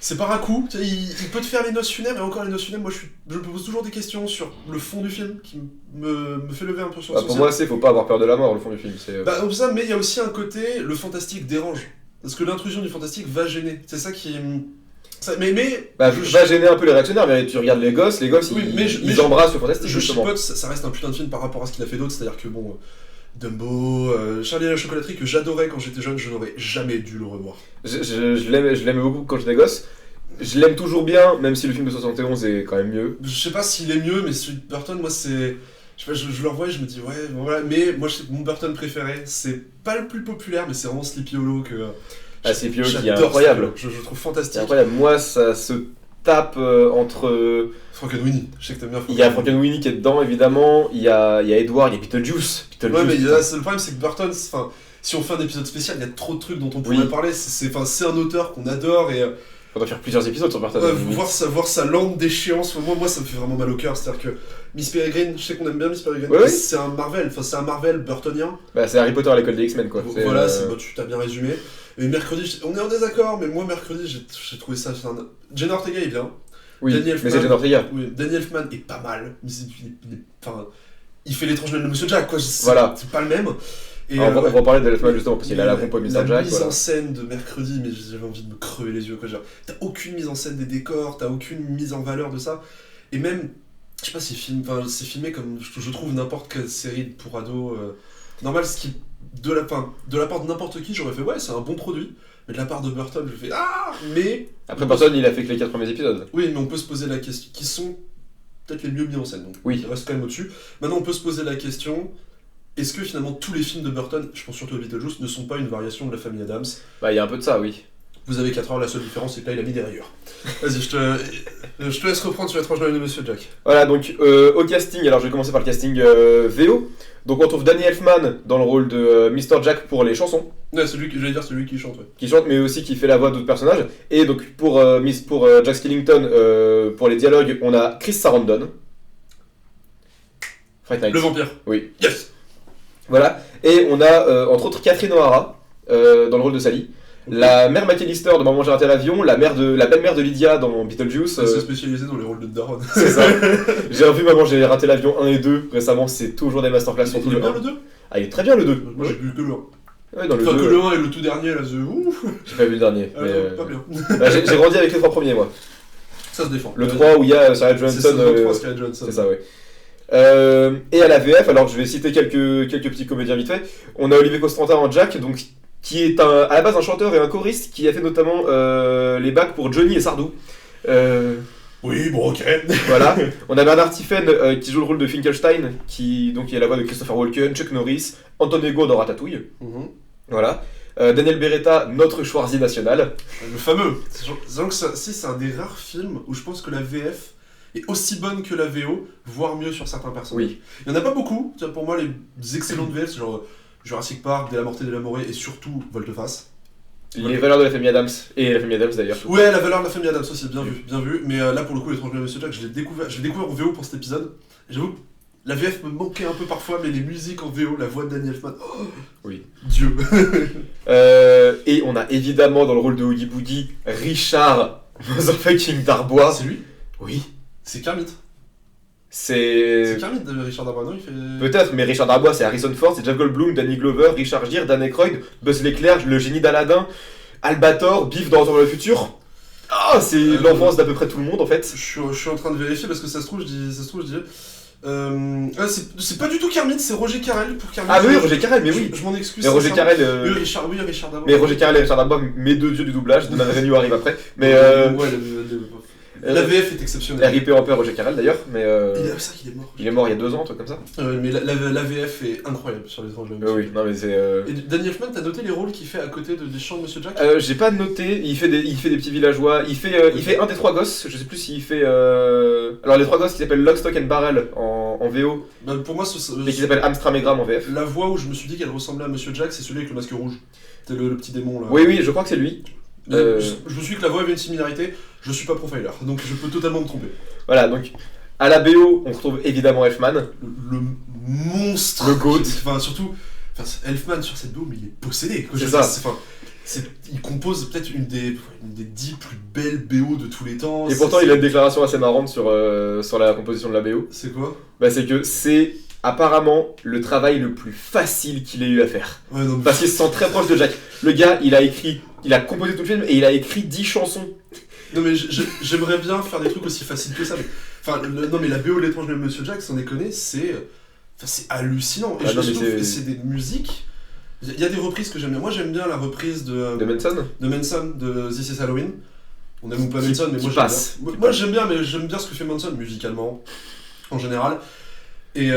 A: c'est par à coup. Il peut te faire les noces funèbres, et encore les noces funèbres, moi je me pose toujours des questions sur le fond du film qui me fait lever un peu sur
B: Bah, pour moi, faut pas avoir peur de la mort, le fond du film.
A: Bah, comme ça, mais il y a aussi un côté, le fantastique dérange. Parce que l'intrusion du fantastique va gêner. C'est ça qui.
B: Va gêner un peu les réactionnaires, mais tu regardes les gosses, ils embrassent le fantastique.
A: Je chipote, ça reste un putain de film par rapport à ce qu'il a fait d'autre, c'est-à-dire que bon. Dumbo, Charlie et la chocolaterie que j'adorais quand j'étais jeune, je n'aurais jamais dû le revoir.
B: Je l'aimais beaucoup quand j'étais gosse. Je l'aime toujours bien, même si le film de 71 est quand même mieux.
A: Je sais pas s'il est mieux, mais celui de Burton, moi c'est. Je le revois et je me dis ouais, voilà. Mais moi mon Burton préféré, c'est pas le plus populaire, mais c'est vraiment Sleepy Hollow que.
B: Sleepy Hollow qui est incroyable.
A: Je trouve fantastique.
B: Incroyable. Moi, ça se tape entre.
A: Frankenweenie, je sais que t'aimes bien
B: Frankenweenie. Il y a Frankenweenie qui est dedans, évidemment. Il y a Edward, il y a Beetlejuice.
A: Ouais, mais le problème, c'est que Burton, si on fait un épisode spécial, il y a trop de trucs dont on pourrait parler. C'est un auteur qu'on adore et.
B: Faudra faire plusieurs épisodes sur Burton.
A: Voir sa lente déchéance, moi ça me fait vraiment mal au cœur. C'est-à-dire que Miss Peregrine, je sais qu'on aime bien Miss Peregrine,
B: ouais,
A: c'est un Marvel, c'est un Marvel burtonien.
B: Bah, c'est Harry Potter à l'école des X-Men quoi.
A: Voilà, tu t'as bien résumé. Et mercredi, on est en désaccord, mais moi mercredi j'ai trouvé ça. Jenna Ortega est bien.
B: Oui, mais c'est Jenna Ortega.
A: Oui, Danny Elfman est pas mal, mais il fait l'étrange Noël de Monsieur Jack, quoi.
B: Voilà.
A: C'est pas le même. Et
B: on va en parler de Elfman justement, parce qu'il a la compo Mr. Jack.
A: La mise en scène de mercredi, mais j'avais envie de me crever les yeux, quoi. T'as aucune mise en scène des décors, t'as aucune mise en valeur de ça. Et même, je sais pas, c'est filmé comme je trouve n'importe quelle série pour ados. Normal, ce qui. De la part de n'importe qui, j'aurais fait ouais, c'est un bon produit. Mais de la part de Burton, je fais ah, mais.
B: Après, Burton, il a fait que les 4 premiers épisodes.
A: Oui, mais on peut se poser la question. Qui sont peut-être les mieux mis en scène, donc
B: oui.
A: Il reste quand même au-dessus. Maintenant, on peut se poser la question. Est-ce que finalement tous les films de Burton, je pense surtout à Beetlejuice, ne sont pas une variation de la famille Adams?
B: Bah, il y a un peu de ça, oui.
A: Vous avez 4 heures, la seule différence c'est que là il a mis des rayures. Vas-y, je te laisse reprendre sur l'étrange Noël de Monsieur Jack.
B: Voilà, donc au casting, alors je vais commencer par le casting VO. Donc on trouve Danny Elfman dans le rôle de Mr. Jack pour les chansons.
A: Ouais, celui qui chante, ouais.
B: Qui chante, mais aussi qui fait la voix d'autres personnages. Et donc pour Jack Skellington, pour les dialogues, on a Chris Sarandon. Fright Night.
A: Le vampire.
B: Oui.
A: Yes.
B: Voilà, et on a entre autres Catherine O'Hara dans le rôle de Sally, la mère McAllister dans Maman j'ai raté l'avion, la belle-mère de Lydia dans Beetlejuice.
A: Elle s'est spécialisée dans les rôles de Daron.
B: C'est ça. J'ai revu Maman j'ai raté l'avion 1 et 2 récemment, c'est toujours des masterclass.
A: Il est bien le 2 ?
B: Ah, il est très bien le 2.
A: Moi j'ai vu que le 1.
B: Ouais, dans le
A: Enfin, que
B: 2,
A: le 1 et le tout dernier, là, c'est ouf.
B: j'ai pas vu le dernier.
A: Pas bien.
B: Bah, j'ai grandi avec les 3 premiers, moi.
A: Ça se défend.
B: Le 3 où il y a Scarlett
A: C'est
B: Johansson.
A: ça, le 3, Scarlett Johansson.
B: C'est ça, ouais. Et à la VF, alors je vais citer quelques petits comédiens vite fait. On a Olivier Costantin en Jack, donc, qui est à la base un chanteur et un choriste qui a fait notamment les bacs pour Johnny et Sardou.
A: Oui, bon, ok.
B: Voilà. On a Bernard Tiffen qui joue le rôle de Finkelstein, qui est la voix de Christopher Walken, Chuck Norris, Anton Ego dans Ratatouille. Voilà. Daniel Beretta, notre Schwarzy national.
A: Le fameux. Disons que c'est un des rares films où je pense que la VF est aussi bonne que la VO, voire mieux sur certains personnages.
B: Oui.
A: Il n'y en a pas beaucoup. Pour moi, les excellentes VF, c'est genre Jurassic Park, De la Morte et de la Morée, et surtout Volte-Face.
B: Les valeurs de la famille Adams, et la famille Adams d'ailleurs.
A: Ouais, la valeur de la famille Adams aussi, bien vu, bien vu. Mais là, pour le coup, L'étrange de Monsieur Jack, je l'ai découvert en VO pour cet épisode. J'avoue que la VF me manquait un peu parfois, mais les musiques en VO, la voix de Danny Elfman, oh,
B: oui.
A: Dieu.
B: Et on a évidemment dans le rôle de Oogie Boogie, Richard Motherfucking Darbois.
A: C'est lui?
B: Oui.
A: C'est Kermit.
B: C'est
A: C'est Kermit de Richard Darbois, non? Il fait...
B: Peut-être, mais Richard Darbois, c'est Harrison Ford, c'est Jeff Goldblum, Danny Glover, Richard Gere, Dan Aykroyd, Buzz l'éclair, le génie d'Aladin, Albator, Biff dans Retour vers le futur. Ah, c'est l'enfance d'à peu près tout le monde en fait.
A: Je suis en train de vérifier parce que ça se trouve, je dis. C'est pas du tout Kermit, c'est Roger Carrel pour Kermit.
B: Ah oui, Roger Carrel, mais oui.
A: Je m'en excuse.
B: Mais Roger Carrel.
A: Oui, Richard Darbois.
B: Mais Roger Carrel et Richard Darbois, mes deux dieux du doublage, de Renew arrive après. Mais
A: Ouais, la VF est exceptionnelle.
B: RIP en peur Roger Carrel d'ailleurs, mais
A: C'est ça qu'il est mort.
B: il est mort il y a 2 ans, un truc comme ça.
A: Mais la VF est incroyable sur L'étrange de Monsieur.
B: Oui, non mais c'est.
A: Et Danny Elfman, t'as noté les rôles qu'il fait à côté des chants de Monsieur Jack?
B: J'ai pas noté, il fait des petits villageois, il fait un des 3 gosses, je sais plus s'il fait. Alors les 3 gosses qui s'appellent Lock, Stock and Barrel en VO,
A: Bah, pour moi,
B: et qui s'appellent Amstram et Graham en VF.
A: la voix où je me suis dit qu'elle ressemblait à Monsieur Jack, c'est celui avec le masque rouge. C'était le petit démon là.
B: Oui, je crois que c'est lui.
A: Mais je me suis dit que la voix avait une similarité, je suis pas profiler, donc je peux totalement me tromper.
B: Voilà, donc à la BO, on retrouve évidemment Elfman.
A: Le monstre.
B: Le GOAT.
A: Enfin, surtout, Elfman sur cette BO, mais il est possédé.
B: C'est ça.
A: Il compose peut-être une des 10 plus belles BO de tous les temps.
B: Et pourtant, il a une déclaration assez marrante sur la composition de la BO.
A: C'est quoi?
B: Bah, c'est que c'est apparemment le travail le plus facile qu'il ait eu à faire.
A: Ouais, non, mais...
B: Parce qu'il se sent très proche de Jack. Le gars, il a composé tout le film et il a écrit 10 chansons.
A: Non mais j'aimerais bien faire des trucs aussi faciles que ça. Non mais la BO de L'étrange de Monsieur Jack, sans déconner, c'est hallucinant. Et je trouve que c'est des musiques... Il y a des reprises que j'aime bien. Moi j'aime bien la reprise de Manson, de This Is Halloween. On aime ou pas Manson, mais moi j'aime bien. Mais j'aime bien ce que fait Manson musicalement, en général. Et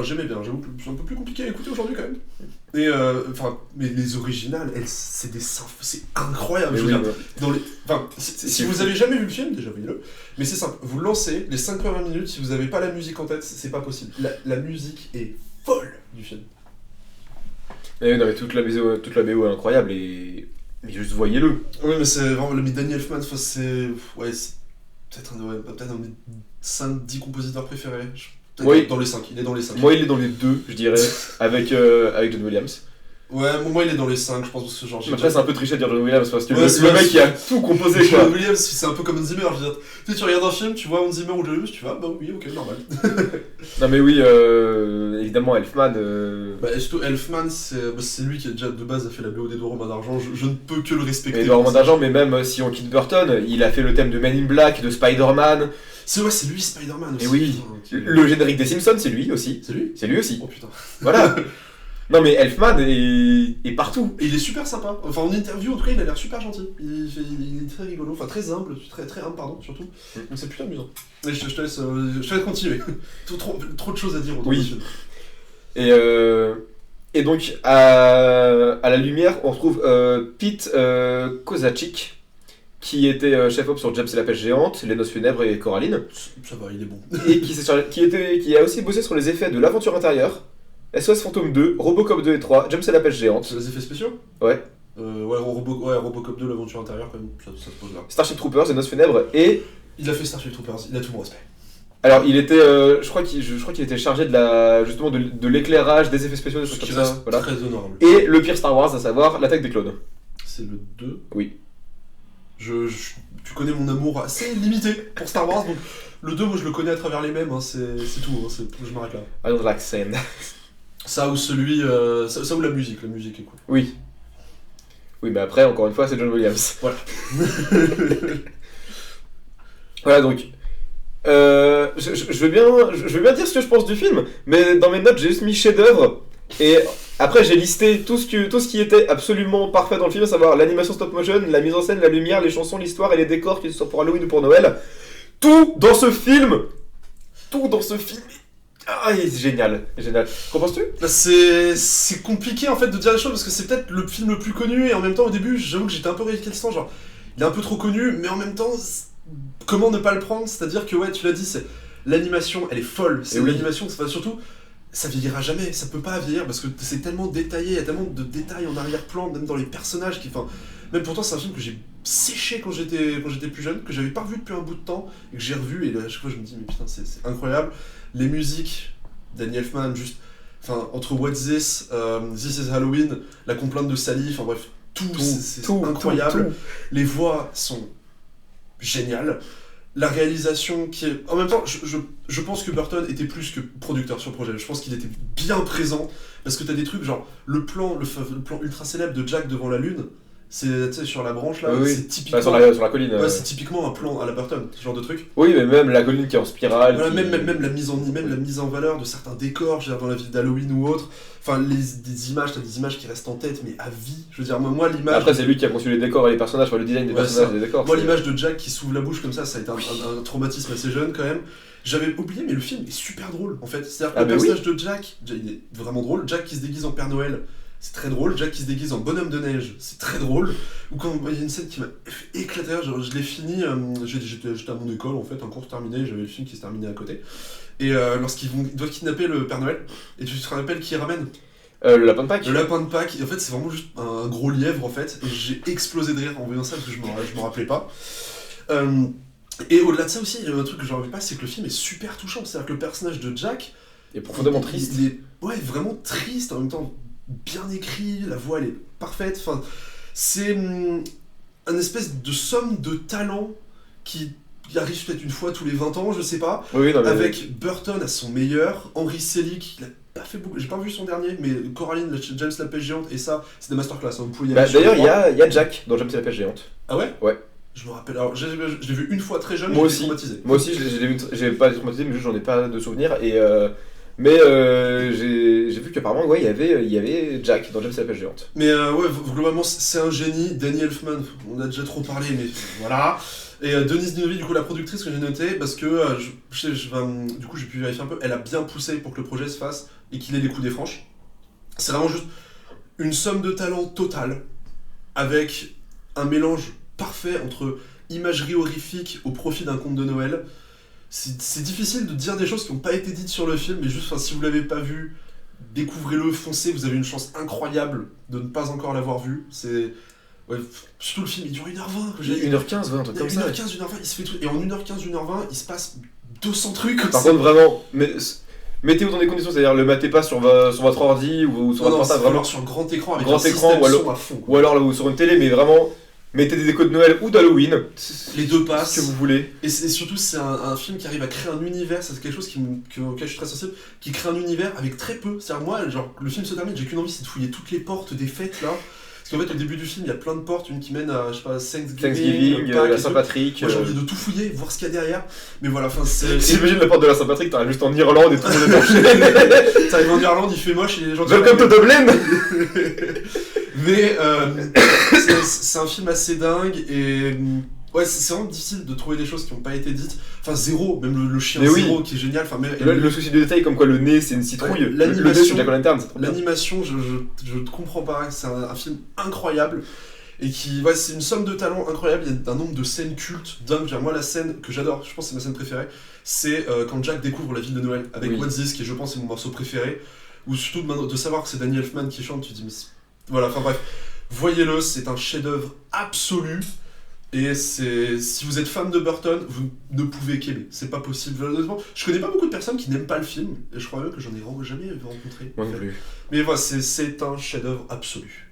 A: j'aimais bien, j'avoue que c'est un peu plus compliqué à écouter aujourd'hui quand même. Et mais les originales, c'est des c'est incroyable. Je veux dire, si vous avez jamais vu le film, déjà voyez-le. Mais c'est simple, vous lancez les 5 premières minutes, si vous avez pas la musique en tête, c'est pas possible. La musique est folle du film.
B: Mais non, mais toute la BO est incroyable mais juste voyez-le.
A: Oui, mais c'est vraiment le Danny Elfman, c'est peut-être un de mes 5-10 compositeurs préférés.
B: Oui.
A: Dans les 5, il est dans les 5.
B: Moi, il est dans les 2, je dirais, avec John Williams.
A: Ouais, moi, il est dans les 5, je pense, parce que genre...
B: Après, c'est un peu triché de dire John Williams, parce que le mec, il a tout composé, quoi.
A: John Williams, c'est un peu comme Hans Zimmer, je veux dire. Tu regardes un film, tu vois Hans Zimmer ou John Williams, tu vas, bah oui, ok, normal.
B: Non mais oui, évidemment, Elfman...
A: surtout, Elfman, c'est lui qui, déjà, de base, a fait la BO d'Edouard Romain d'Argent, je ne peux que le respecter.
B: Edouard Romain d'Argent, mais même si on quitte Burton, il a fait le thème de Men in Black, de Spider-Man...
A: C'est lui Spider-Man aussi.
B: Et oui, le générique des Simpsons, c'est lui aussi.
A: C'est lui
B: aussi.
A: Oh putain.
B: Voilà. Non mais Elfman est partout.
A: Et il est super sympa. Enfin, en interview, en tout cas, il a l'air super gentil. Il est très rigolo, enfin très humble, très humble, pardon, surtout. Donc c'est plutôt amusant. Mais je te laisse continuer. trop de choses à dire autour du film.
B: Et donc, à la lumière, on retrouve Pete Kozaczik, qui était chef-op sur James et la pêche géante, Les Noces funèbres et Coraline.
A: Ça va, il est bon.
B: Et qui a aussi bossé sur les effets de L'Aventure intérieure, SOS Fantôme 2, Robocop 2 et 3, James et la pêche géante.
A: C'est les effets spéciaux?
B: Ouais.
A: Robocop 2, L'Aventure intérieure, quand même, ça se pose là.
B: Starship Troopers, Les Noces funèbres et...
A: Il a fait Starship Troopers, il a tout mon respect.
B: Alors, il était, je crois qu'il était chargé de l'éclairage, des effets spéciaux, des choses comme ça. Voilà.
A: Très honorable.
B: Et le pire Star Wars, à savoir l'Attaque des clones.
A: C'est le 2?
B: Oui.
A: Tu connais mon amour assez limité pour Star Wars, donc le 2, moi je le connais à travers les mêmes, hein, c'est tout, hein, je m'arrête là.
B: I don't like sand.
A: Ça ou celui, ça ou la musique est cool.
B: Oui. Oui, mais après, encore une fois, c'est John Williams.
A: Voilà.
B: Voilà, donc. Je veux bien dire ce que je pense du film, mais dans mes notes, j'ai juste mis chef-d'œuvre. Et après, j'ai listé tout ce qui était absolument parfait dans le film, à savoir l'animation stop motion, la mise en scène, la lumière, les chansons, l'histoire et les décors, qu'ils soient pour Halloween ou pour Noël. Tout dans ce film. Ah, c'est génial. Qu'en penses-tu?
A: Bah, c'est compliqué en fait de dire les choses parce que c'est peut-être le film le plus connu et en même temps au début j'avoue que j'étais un peu réticent, genre il est un peu trop connu mais en même temps comment ne pas le prendre, c'est-à-dire que ouais tu l'as dit, c'est l'animation elle est folle, c'est
B: oui.
A: l'animation, enfin, surtout ça vieillira jamais, ça peut pas vieillir parce que c'est tellement détaillé, il y a tellement de détails en arrière-plan, même dans les personnages qui, enfin, même pourtant c'est un film que j'ai séché quand j'étais plus jeune, que j'avais pas revu depuis un bout de temps et que j'ai revu et à chaque fois je me dis mais putain c'est incroyable. Les musiques, Danny Elfman, juste, enfin, entre What's This, This is Halloween, la complainte de Sally, enfin bref, c'est incroyable. Tout. Les voix sont géniales. La réalisation qui est... En même temps, je pense que Burton était plus que producteur sur le projet. Je pense qu'il était bien présent, parce que t'as des trucs genre, le plan ultra célèbre de Jack devant la lune, c'est sur la branche là,
B: oui.
A: C'est typiquement...
B: sur la colline.
A: Ouais, c'est typiquement un plan à la Burton, ce genre de truc.
B: Oui, mais même la colline qui est en spirale.
A: Voilà, même la mise en valeur de certains décors, je veux dire, dans la ville d'Halloween ou autre. Enfin, des images, t'as des images qui restent en tête, mais à vie. Je veux dire, moi l'image...
B: Après, c'est lui qui a conçu les décors et les personnages, le design des personnages et des décors.
A: Moi, l'image de Jack qui s'ouvre la bouche comme ça a été un traumatisme assez jeune quand même. J'avais oublié, mais le film est super drôle en fait. C'est-à-dire que le personnage de Jack, il est vraiment drôle. Jack qui se déguise en Père Noël, c'est très drôle. Jack qui se déguise en bonhomme de neige, c'est très drôle. Ou quand il y a une scène qui m'a fait éclater, genre, je l'ai fini, j'étais à mon école en fait, un cours terminé, j'avais le film qui se terminait à côté. Et lorsqu'ils doivent kidnapper le Père Noël, et tu te rappelles qui ramène
B: le lapin de Pâques.
A: Le lapin de Pâques, et en fait c'est vraiment juste un gros lièvre en fait, et j'ai explosé de rire en voyant ça parce que je m'en rappelais pas. Et au-delà de ça aussi, il y a un truc que je ne rappelle pas, c'est que le film est super touchant, c'est-à-dire que le personnage de Jack
B: est profondément triste.
A: Il est vraiment triste, en même temps bien écrit, la voix elle est parfaite, enfin c'est un espèce de somme de talents qui arrive peut-être une fois tous les 20 ans, je sais pas, avec Burton à son meilleur, Henry Selick, il a pas fait beaucoup, j'ai pas vu son dernier, mais Coraline, James la pêche géante, et ça, c'est des masterclass, hein, vous pouvez y aller.
B: D'ailleurs, il y a Jack dans James la pêche géante.
A: Ah ouais?
B: Ouais.
A: Je me rappelle, alors je l'ai vu une fois très jeune,
B: moi
A: et j'ai été traumatisé.
B: Moi aussi, je l'ai vu, j'ai pas été traumatisé, mais juste j'en ai pas de souvenirs, et j'ai vu qu'apparemment, ouais, il y avait Jack dans James la pêche géante.
A: Mais ouais, globalement, c'est un génie. Danny Elfman, on a déjà trop parlé, mais voilà. Et Denise Dinovi, du coup, la productrice que j'ai notée, parce que du coup, j'ai pu vérifier un peu, elle a bien poussé pour que le projet se fasse et qu'il ait les coups des franches. C'est vraiment juste une somme de talent totale, avec un mélange parfait entre imagerie horrifique au profit d'un conte de Noël. C'est difficile de dire des choses qui n'ont pas été dites sur le film, mais juste, si vous l'avez pas vu, découvrez-le, foncez, vous avez une chance incroyable de ne pas encore l'avoir vu. C'est... Ouais, surtout le film, il dure 1h20.
B: 1h15, un truc comme ça.
A: 1h15, 1h20, il se fait tout. Et en 1h15, 1h20, il se passe 200 trucs comme
B: ça.
A: Par
B: contre, vraiment, mettez-vous dans des conditions, c'est-à-dire le matez pas sur votre ordi ou sur votre portable, vraiment
A: sur grand écran avec
B: grand
A: un
B: écran
A: son à fond.
B: Ou alors sur une télé, mais vraiment mettez des décos de Noël ou d'Halloween.
A: Les deux passent.
B: Ce que vous voulez.
A: Et surtout, c'est un film qui arrive à créer un univers, c'est quelque chose auquel je suis très sensible, qui crée un univers avec très peu. C'est-à-dire, moi, genre, le film se termine, j'ai qu'une envie, c'est de fouiller toutes les portes des fêtes là. Parce qu'en fait, au début du film, il y a plein de portes, une qui mène à, je sais pas, Thanksgiving,
B: la Saint-Patrick.
A: Moi, j'ai envie de tout fouiller, voir ce qu'il y a derrière. Mais voilà, enfin, c'est.
B: J'imagine la porte de la Saint-Patrick, t'arrives juste en Irlande et tout le monde est torché.
A: T'arrives en Irlande, il fait moche et les gens.
B: Welcome to Dublin.
A: Mais c'est un film assez dingue et. Ouais, c'est vraiment difficile de trouver des choses qui n'ont pas été dites. Enfin, Zéro, même le chien Zéro qui est génial. Enfin,
B: le souci de détail, comme quoi le nez c'est une citrouille.
A: L'animation,
B: l'animation,
A: je ne comprends pas. C'est un film incroyable et c'est une somme de talents incroyable. Il y a un nombre de scènes cultes dingues. Moi, la scène que j'adore, je pense que c'est ma scène préférée, c'est quand Jack découvre la ville de Noël avec What's This, qui je pense est mon morceau préféré. Ou surtout de savoir que c'est Danny Elfman qui chante, tu te dis, mais voilà, enfin bref, voyez-le, c'est un chef-d'œuvre absolu. Et si vous êtes fan de Burton, vous ne pouvez qu'aimer. C'est pas possible. Honnêtement, je connais pas beaucoup de personnes qui n'aiment pas le film, et je crois même que j'en ai jamais rencontré.
B: Moi non plus.
A: Mais voilà, c'est un chef-d'œuvre absolu.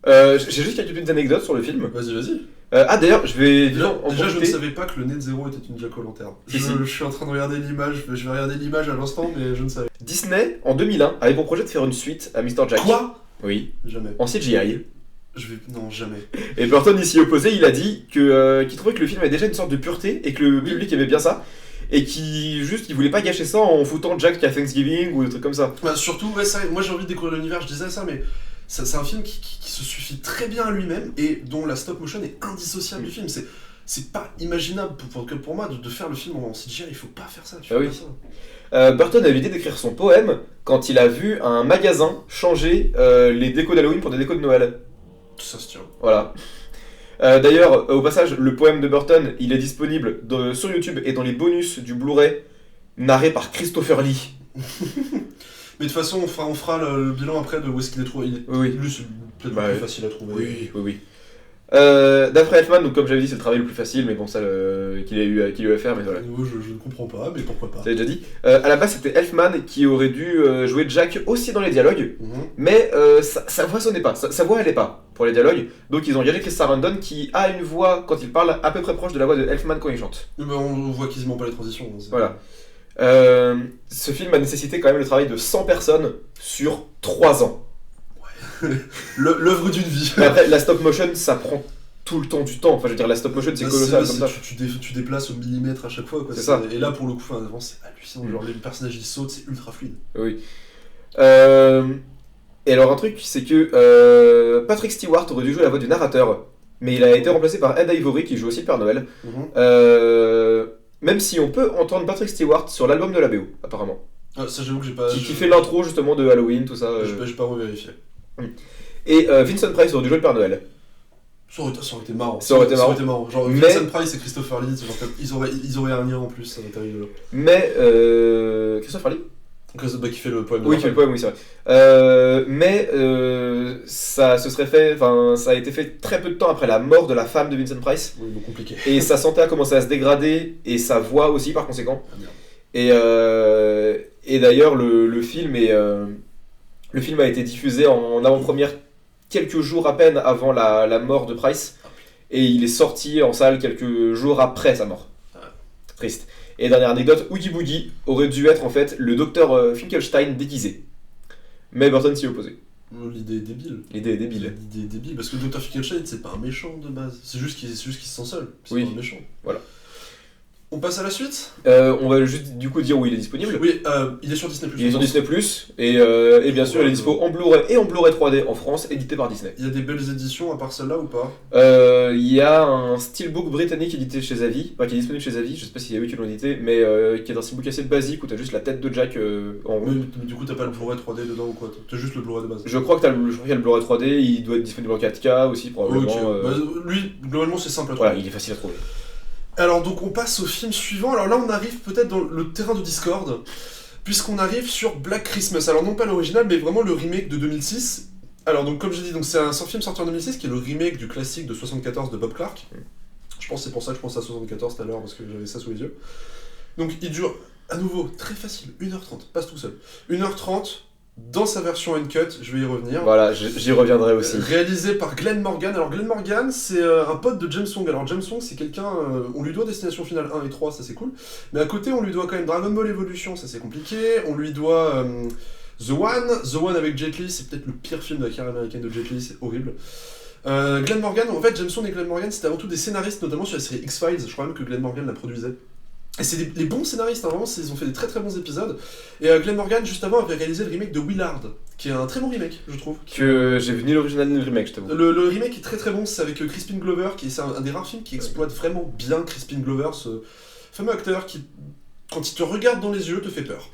B: J'ai juste quelques petites anecdotes sur le film.
A: Vas-y.
B: D'ailleurs, je vais
A: Déjà,
B: en
A: je ne
B: profiter.
A: savais pas que le Net Zero était une Jack-O-Lantern.
B: Si, si.
A: Je suis en train de regarder l'image, je vais regarder l'image à l'instant, mais je ne savais
B: Disney, en 2001, avait pour projet de faire une suite à Mr. Jack.
A: Quoi?
B: Oui,
A: Jamais.
B: en CGI.
A: Non, jamais.
B: Et Burton, ici opposé, il a dit qu'il trouvait que le film avait déjà une sorte de pureté et que le public aimait bien ça. Et qu'il voulait pas gâcher ça en foutant Jack à Thanksgiving ou des trucs comme ça.
A: Bah, surtout, ouais, moi j'ai envie de découvrir l'univers, je disais ça, mais c'est un film qui se suffit très bien à lui-même et dont la stop motion est indissociable du film. C'est pas imaginable pour moi de faire le film en CGI, il faut pas faire ça. Tu
B: Ah
A: fais
B: oui.
A: pas ça.
B: Burton a eu l'idée d'écrire son poème quand il a vu un magasin changer les décos d'Halloween pour des décos de Noël.
A: Tout ça se tient.
B: Voilà. D'ailleurs, au passage, le poème de Burton, il est disponible sur YouTube et dans les bonus du Blu-ray, narré par Christopher Lee.
A: Mais de toute façon, on fera le bilan après de où est-ce qu'il est trouvé.
B: Oui.
A: Lui, c'est peut-être
B: Bah,
A: plus facile à trouver.
B: Oui. D'après Elfman, donc comme j'avais dit, c'est le travail le plus facile, mais bon, ça qu'il a eu à faire, mais voilà.
A: Je ne comprends pas, mais pourquoi pas.
B: Ça déjà dit. À la base, c'était Elfman qui aurait dû jouer Jack aussi dans les dialogues,
A: Mhm.
B: mais sa voix sonnait pas, sa voix allait pas pour les dialogues, donc ils ont engagé Chris Sarandon qui a une voix, quand il parle, à peu près proche de la voix de Elfman quand il chante.
A: Mais on voit quasiment pas les transitions. Hein,
B: Voilà. Ce film a nécessité quand même le travail de 100 personnes sur 3 ans.
A: L'œuvre d'une vie.
B: Mais après, la stop motion, ça prend tout le temps du temps. Enfin, je veux dire, la stop motion, c'est
A: Bah,
B: colossal comme ça.
A: tu déplaces au millimètre à chaque fois. Quoi.
B: C'est ça.
A: Et là, pour le coup, vraiment, c'est hallucinant. Genre, les personnages ils sautent, c'est ultra fluide.
B: Oui. Et alors, un truc, c'est que Patrick Stewart aurait dû jouer la voix du narrateur, mais il a été remplacé par Ed Ivory qui joue aussi le Père Noël. Même si on peut entendre Patrick Stewart sur l'album de la BO, apparemment.
A: Ah, ça, j'avoue que j'ai pas.
B: Qui fait l'intro justement de Halloween, tout ça.
A: J'ai pas revérifié.
B: Et Vincent Price aurait dû jouer le Père Noël.
A: Ça aurait été marrant.
B: Ça aurait été marrant.
A: Genre,
B: Mais-
A: Vincent Price et Christopher Lee, genre, ils auraient un lien en plus, ça aurait été rigolo.
B: Mais Christopher Lee.
A: Qui fait le poème de
B: Oui,
A: la
B: qui fait le
A: femme.
B: poème, oui, c'est vrai. Mais ça se serait fait, enfin, ça a été fait très peu de temps après la mort de la femme de Vincent Price,
A: Oui, bon, compliqué.
B: et sa santé a commencé à se dégrader et sa voix aussi par conséquent.
A: Ah, merde.
B: Et d'ailleurs, le film a été diffusé en avant-première quelques jours à peine avant la mort de Price, et il est sorti en salle quelques jours après sa mort. Triste. Et dernière anecdote, Oogie Boogie aurait dû être en fait le docteur Finkelstein déguisé. Mais Burton s'y opposait.
A: L'idée est débile.
B: L'idée est débile.
A: L'idée est débile, parce que Dr. Finkelstein, c'est pas un méchant de base. C'est juste qu'il se sent seul. C'est
B: Oui.
A: pas un méchant.
B: Voilà.
A: On passe à la suite.
B: On va juste du coup dire où il est disponible.
A: Oui, il est sur Disney+.
B: Il est sur Disney+, et bien sûr il est dispo en Blu-ray et en Blu-ray 3D en France, édité par Disney.
A: Il y a des belles éditions à part celle-là ou pas?
B: Il y a un steelbook britannique édité chez Zavi, enfin qui est disponible chez Zavi, je sais pas s'il y a eux qui l'ont édité, mais qui est un steelbook assez basique où t'as juste la tête de Jack en rond.
A: Mais du coup, t'as pas le Blu-ray 3D dedans ou quoi? T'as juste le Blu-ray de base.
B: Je crois qu'il y a le Blu-ray 3D, il doit être disponible en 4K aussi probablement.
A: Ok. Bah, lui, globalement, c'est simple à trouver.
B: Voilà, il est facile à trouver.
A: Alors donc on passe au film suivant. Alors là on arrive peut-être dans le terrain de Discord, puisqu'on arrive sur Black Christmas. Alors non pas l'original, mais vraiment le remake de 2006. Alors donc comme j'ai dit, donc c'est un film sorti en 2006 qui est le remake du classique de 74 de Bob Clark. Je pense que c'est pour ça que je pense à 74 tout à l'heure parce que j'avais ça sous les yeux. Donc il dure à nouveau très facile, 1h30, passe tout seul. 1h30 dans sa version uncut, je vais y revenir.
B: Voilà, j'y reviendrai aussi.
A: Réalisé par Glenn Morgan. Alors Glenn Morgan, c'est un pote de James Wong. Alors James Wong, c'est quelqu'un, on lui doit Destination Finale 1 et 3, ça c'est cool. Mais à côté, on lui doit quand même Dragon Ball Evolution, ça c'est compliqué. On lui doit The One avec Jet Li, c'est peut-être le pire film de la carrière américaine de Jet Li, c'est horrible. Glenn Morgan, en fait, James Wong et Glenn Morgan, c'était avant tout des scénaristes, notamment sur la série X-Files. Je crois même que Glenn Morgan la produisait. Et c'est les bons scénaristes, hein, vraiment, ils ont fait des très très bons épisodes. Et Glenn Morgan, juste avant, avait réalisé le remake de Willard, qui est un très bon remake, je trouve.
B: Que j'ai vu ni l'original ni le remake, je t'avoue.
A: Le remake est très très bon, c'est avec Crispin Glover, c'est un des rares films qui exploite vraiment bien Crispin Glover, ce fameux acteur qui, quand il te regarde dans les yeux, te fait peur.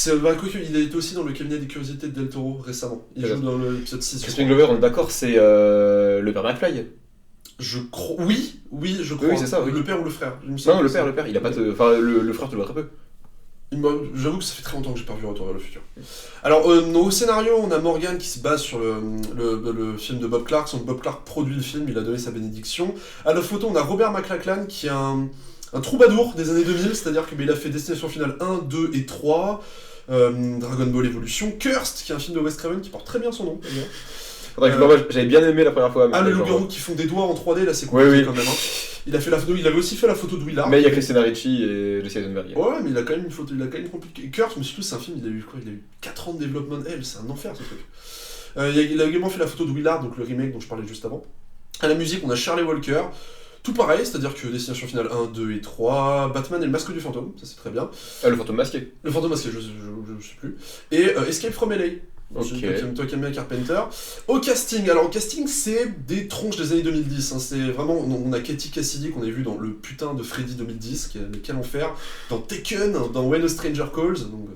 A: Il a été aussi dans le cabinet des curiosités de Del Toro récemment. Il joue dans l'épisode 6.
B: Crispin Glover, on est d'accord, c'est le père McFly.
A: Je crois. Oui, je crois.
B: Oui, c'est ça, oui.
A: Le père ou le frère il me
B: Non,
A: semble
B: le
A: que
B: père,
A: c'est-
B: il a pas de... Enfin, le frère, tu le vois très peu.
A: J'avoue que ça fait très longtemps que j'ai pas vu Retour vers le futur. Alors, au scénario, on a Morgan qui se base sur le film de Bob Clark. Donc, Bob Clark produit le film, il a donné sa bénédiction. À la photo, on a Robert McLachlan qui est un troubadour des années 2000, c'est-à-dire qu'il a fait Destination Finale 1, 2 et 3, Dragon Ball Evolution, Cursed, qui est un film de Wes Craven qui porte très bien son nom, d'ailleurs.
B: Faudrait que je le revoie, j'avais bien aimé la première fois. Mais
A: Ah, les
B: genre,
A: loups-garous qui font des doigts en 3D, là, c'est compliqué
B: oui.
A: quand même. Hein. Il avait aussi fait la photo de Willard.
B: Mais il y a Christina Ricci et Jesse Eisenberg.
A: Ouais, mais il a quand même une photo, il a quand même compliqué. Kurt, mais surtout, c'est un film, il a eu quoi? Il a eu 4 ans de développement Hell, c'est un enfer ce truc. Il a également fait la photo de Willard, donc le remake dont je parlais juste avant. À la musique, on a Shirley Walker. Tout pareil, c'est-à-dire que Destination Finale 1, 2 et 3, Batman et le masque du fantôme, ça c'est très bien.
B: Le fantôme masqué.
A: Le fantôme masqué, je sais plus. Et Escape from LA.
B: Ok.
A: Toi qui aimes bien Carpenter. Au casting, alors au casting, c'est des tronches des années 2010. Hein. C'est vraiment, on a Katie Cassidy qu'on a vu dans le putain de Freddy 2010, quel enfer, dans Taken, dans When a Stranger Calls, donc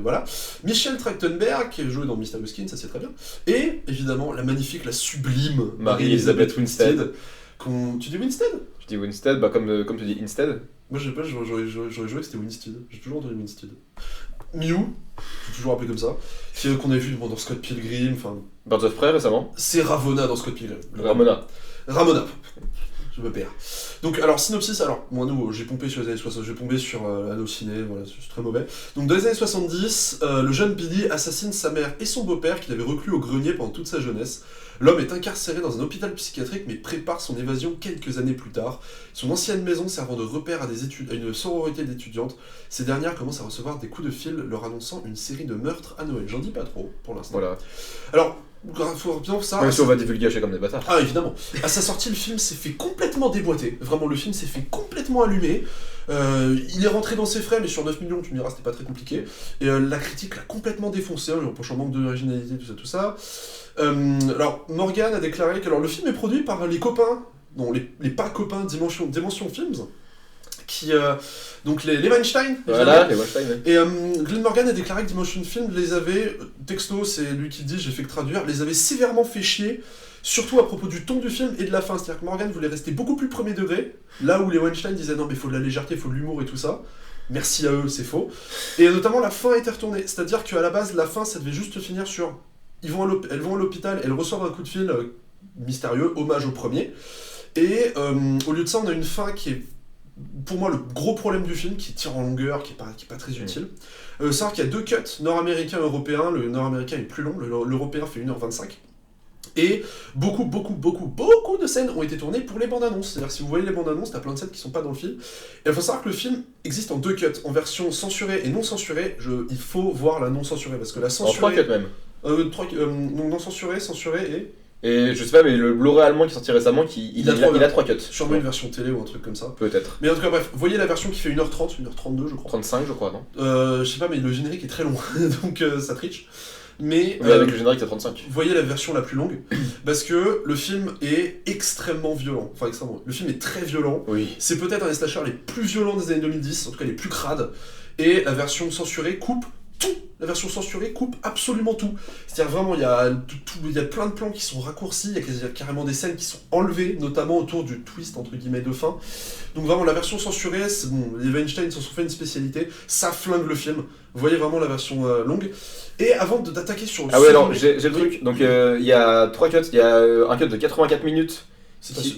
A: voilà. Michelle Trachtenberg, qui est jouée dans Mysterious Skin, ça c'est très bien. Et évidemment, la magnifique, la sublime
B: Marie-Elisabeth Winstead.
A: Tu dis Winstead?
B: Je dis Winstead, bah comme tu dis Instead.
A: Moi je sais pas, j'aurais joué que c'était Winstead. J'ai toujours entendu Winstead. Mew, j'ai toujours appelé comme ça, qu'on a vu dans Scott Pilgrim, enfin...
B: Birds of Prey récemment.
A: C'est Ravonna dans Scott Pilgrim.
B: Ramona.
A: Je me perds. Donc, alors, synopsis, moi, j'ai pompé sur les années 60, j'ai pompé sur Allociné, voilà, c'est très mauvais. Donc, dans les années 70, le jeune Billy assassine sa mère et son beau-père qu'il avait reclus au grenier pendant toute sa jeunesse. L'homme est incarcéré dans un hôpital psychiatrique mais prépare son évasion quelques années plus tard. Son ancienne maison servant de repère à une sororité d'étudiantes, ces dernières commencent à recevoir des coups de fil leur annonçant une série de meurtres à Noël. J'en dis pas trop pour l'instant.
B: Voilà.
A: Alors, faut bien ça.
B: Même si on va divulgacher comme des bâtards.
A: Ah évidemment. À sa sortie, le film s'est fait complètement déboîter. Vraiment, le film s'est fait complètement allumer. Il est rentré dans ses frais, mais sur 9 millions, tu me diras, c'était pas très compliqué. Et la critique l'a complètement défoncé, en reprochant manque d'originalité, tout ça. Alors, Morgan a déclaré que le film est produit par les copains, non, les pas copains Dimension Films, qui, donc les Weinstein.
B: Voilà, les Weinstein.
A: Et Glenn Morgan a déclaré que Dimension Films les avait, texto, c'est lui qui dit, j'ai fait que traduire, les avait sévèrement fait chier, surtout à propos du ton du film et de la fin. C'est-à-dire que Morgan voulait rester beaucoup plus premier degré, là où les Weinstein disaient non mais il faut de la légèreté, il faut de l'humour et tout ça. Merci à eux, c'est faux. Et notamment la fin a été retournée, c'est-à-dire qu'à la base la fin ça devait juste finir sur elles vont à l'hôpital, elles reçoivent un coup de fil mystérieux, hommage au premier. Et au lieu de ça on a une fin qui est pour moi le gros problème du film, qui tire en longueur, qui est pas très utile. Savoir qu'il y a 2 cuts, nord-américain et européen, le nord-américain est plus long, l'européen fait 1h25. Et beaucoup de scènes ont été tournées pour les bandes annonces. C'est-à-dire que si vous voyez les bandes annonces, t'as plein de scènes qui sont pas dans le film. Et il faut savoir que le film existe en 2 cuts, en version censurée et non censurée. Il faut voir la non censurée parce que la censurée.
B: En 3 cuts même.
A: Donc non censurée
B: Et je sais pas, mais le Blu-ray allemand qui est sorti récemment, il a 3 cuts.
A: Sûrement une version télé ou un truc comme ça.
B: Peut-être.
A: Mais en tout cas, bref, voyez la version qui fait 1h30, 1h32 je crois.
B: 35 je crois, non?
A: Je sais pas, mais le générique est très long, donc ça triche. Mais
B: avec le générique c'est 35.
A: Voyez la version la plus longue, parce que le film est extrêmement violent. Enfin, extrêmement. Le film est très violent.
B: Oui.
A: C'est peut-être un des slashers les plus violents des années 2010, en tout cas les plus crades. Et la version censurée coupe tout. La version censurée coupe absolument tout. C'est-à-dire vraiment, il y a plein de plans qui sont raccourcis, il y a carrément des scènes qui sont enlevées, notamment autour du twist entre guillemets de fin. Donc vraiment, la version censurée, c'est bon, les Weinstein s'en sont fait une spécialité, ça flingue le film. Vous voyez vraiment la version longue. Et avant d'attaquer sur le
B: Ah ouais, alors j'ai le truc. Donc il y a 3 cuts. Il y a un cut de 84 minutes.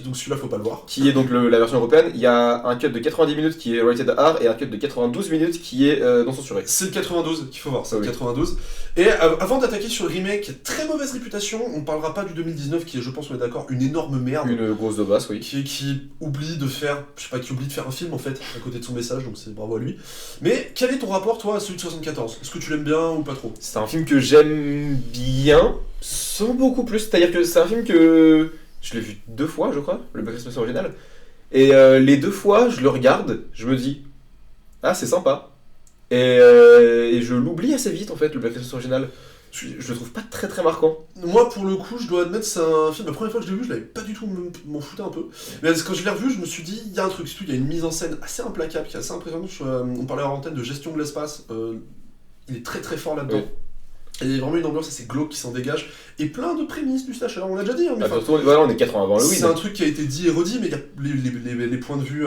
A: Donc celui-là, faut pas le voir.
B: Qui est donc la version européenne. Il y a un cut de 90 minutes qui est rated R et un cut de 92 minutes qui est non censuré.
A: C'est le 92 qu'il faut voir, c'est le 92. Et avant d'attaquer sur le remake, qui a très mauvaise réputation, on parlera pas du 2019 qui est, je pense, on est d'accord, une énorme merde.
B: Une grosse de basse, oui.
A: Qui oublie de faire, qui oublie de faire un film en fait, à côté de son message, donc c'est bravo à lui. Mais quel est ton rapport, toi, à celui de 74 ? Est-ce que tu l'aimes bien ou pas trop ?
B: C'est un film que j'aime bien, sans beaucoup plus. C'est-à-dire que c'est un film que je l'ai vu 2 fois, je crois, le Black Christmas original. Et les 2 fois, je le regarde, je me dis, ah, c'est sympa. Et je l'oublie assez vite, en fait, le Black Christmas original. Je le trouve pas très très marquant.
A: Moi, pour le coup, je dois admettre, c'est un film. La première fois que je l'ai vu, je l'avais pas du tout, m'en foutais un peu. Mais quand je l'ai revu, je me suis dit, il y a un truc, surtout, il y a une mise en scène assez implacable, qui est assez impressionnante. On parlait en antenne de gestion de l'espace. Il est très très fort là-dedans. Oui. Et il y a vraiment une ambiance assez glauque qui s'en dégage. Et plein de prémices du slasher, on l'a déjà dit. Hein, mais
B: voilà, on est 4 ans avant Halloween.
A: C'est un truc qui a été dit et redit, mais il y a les points de vue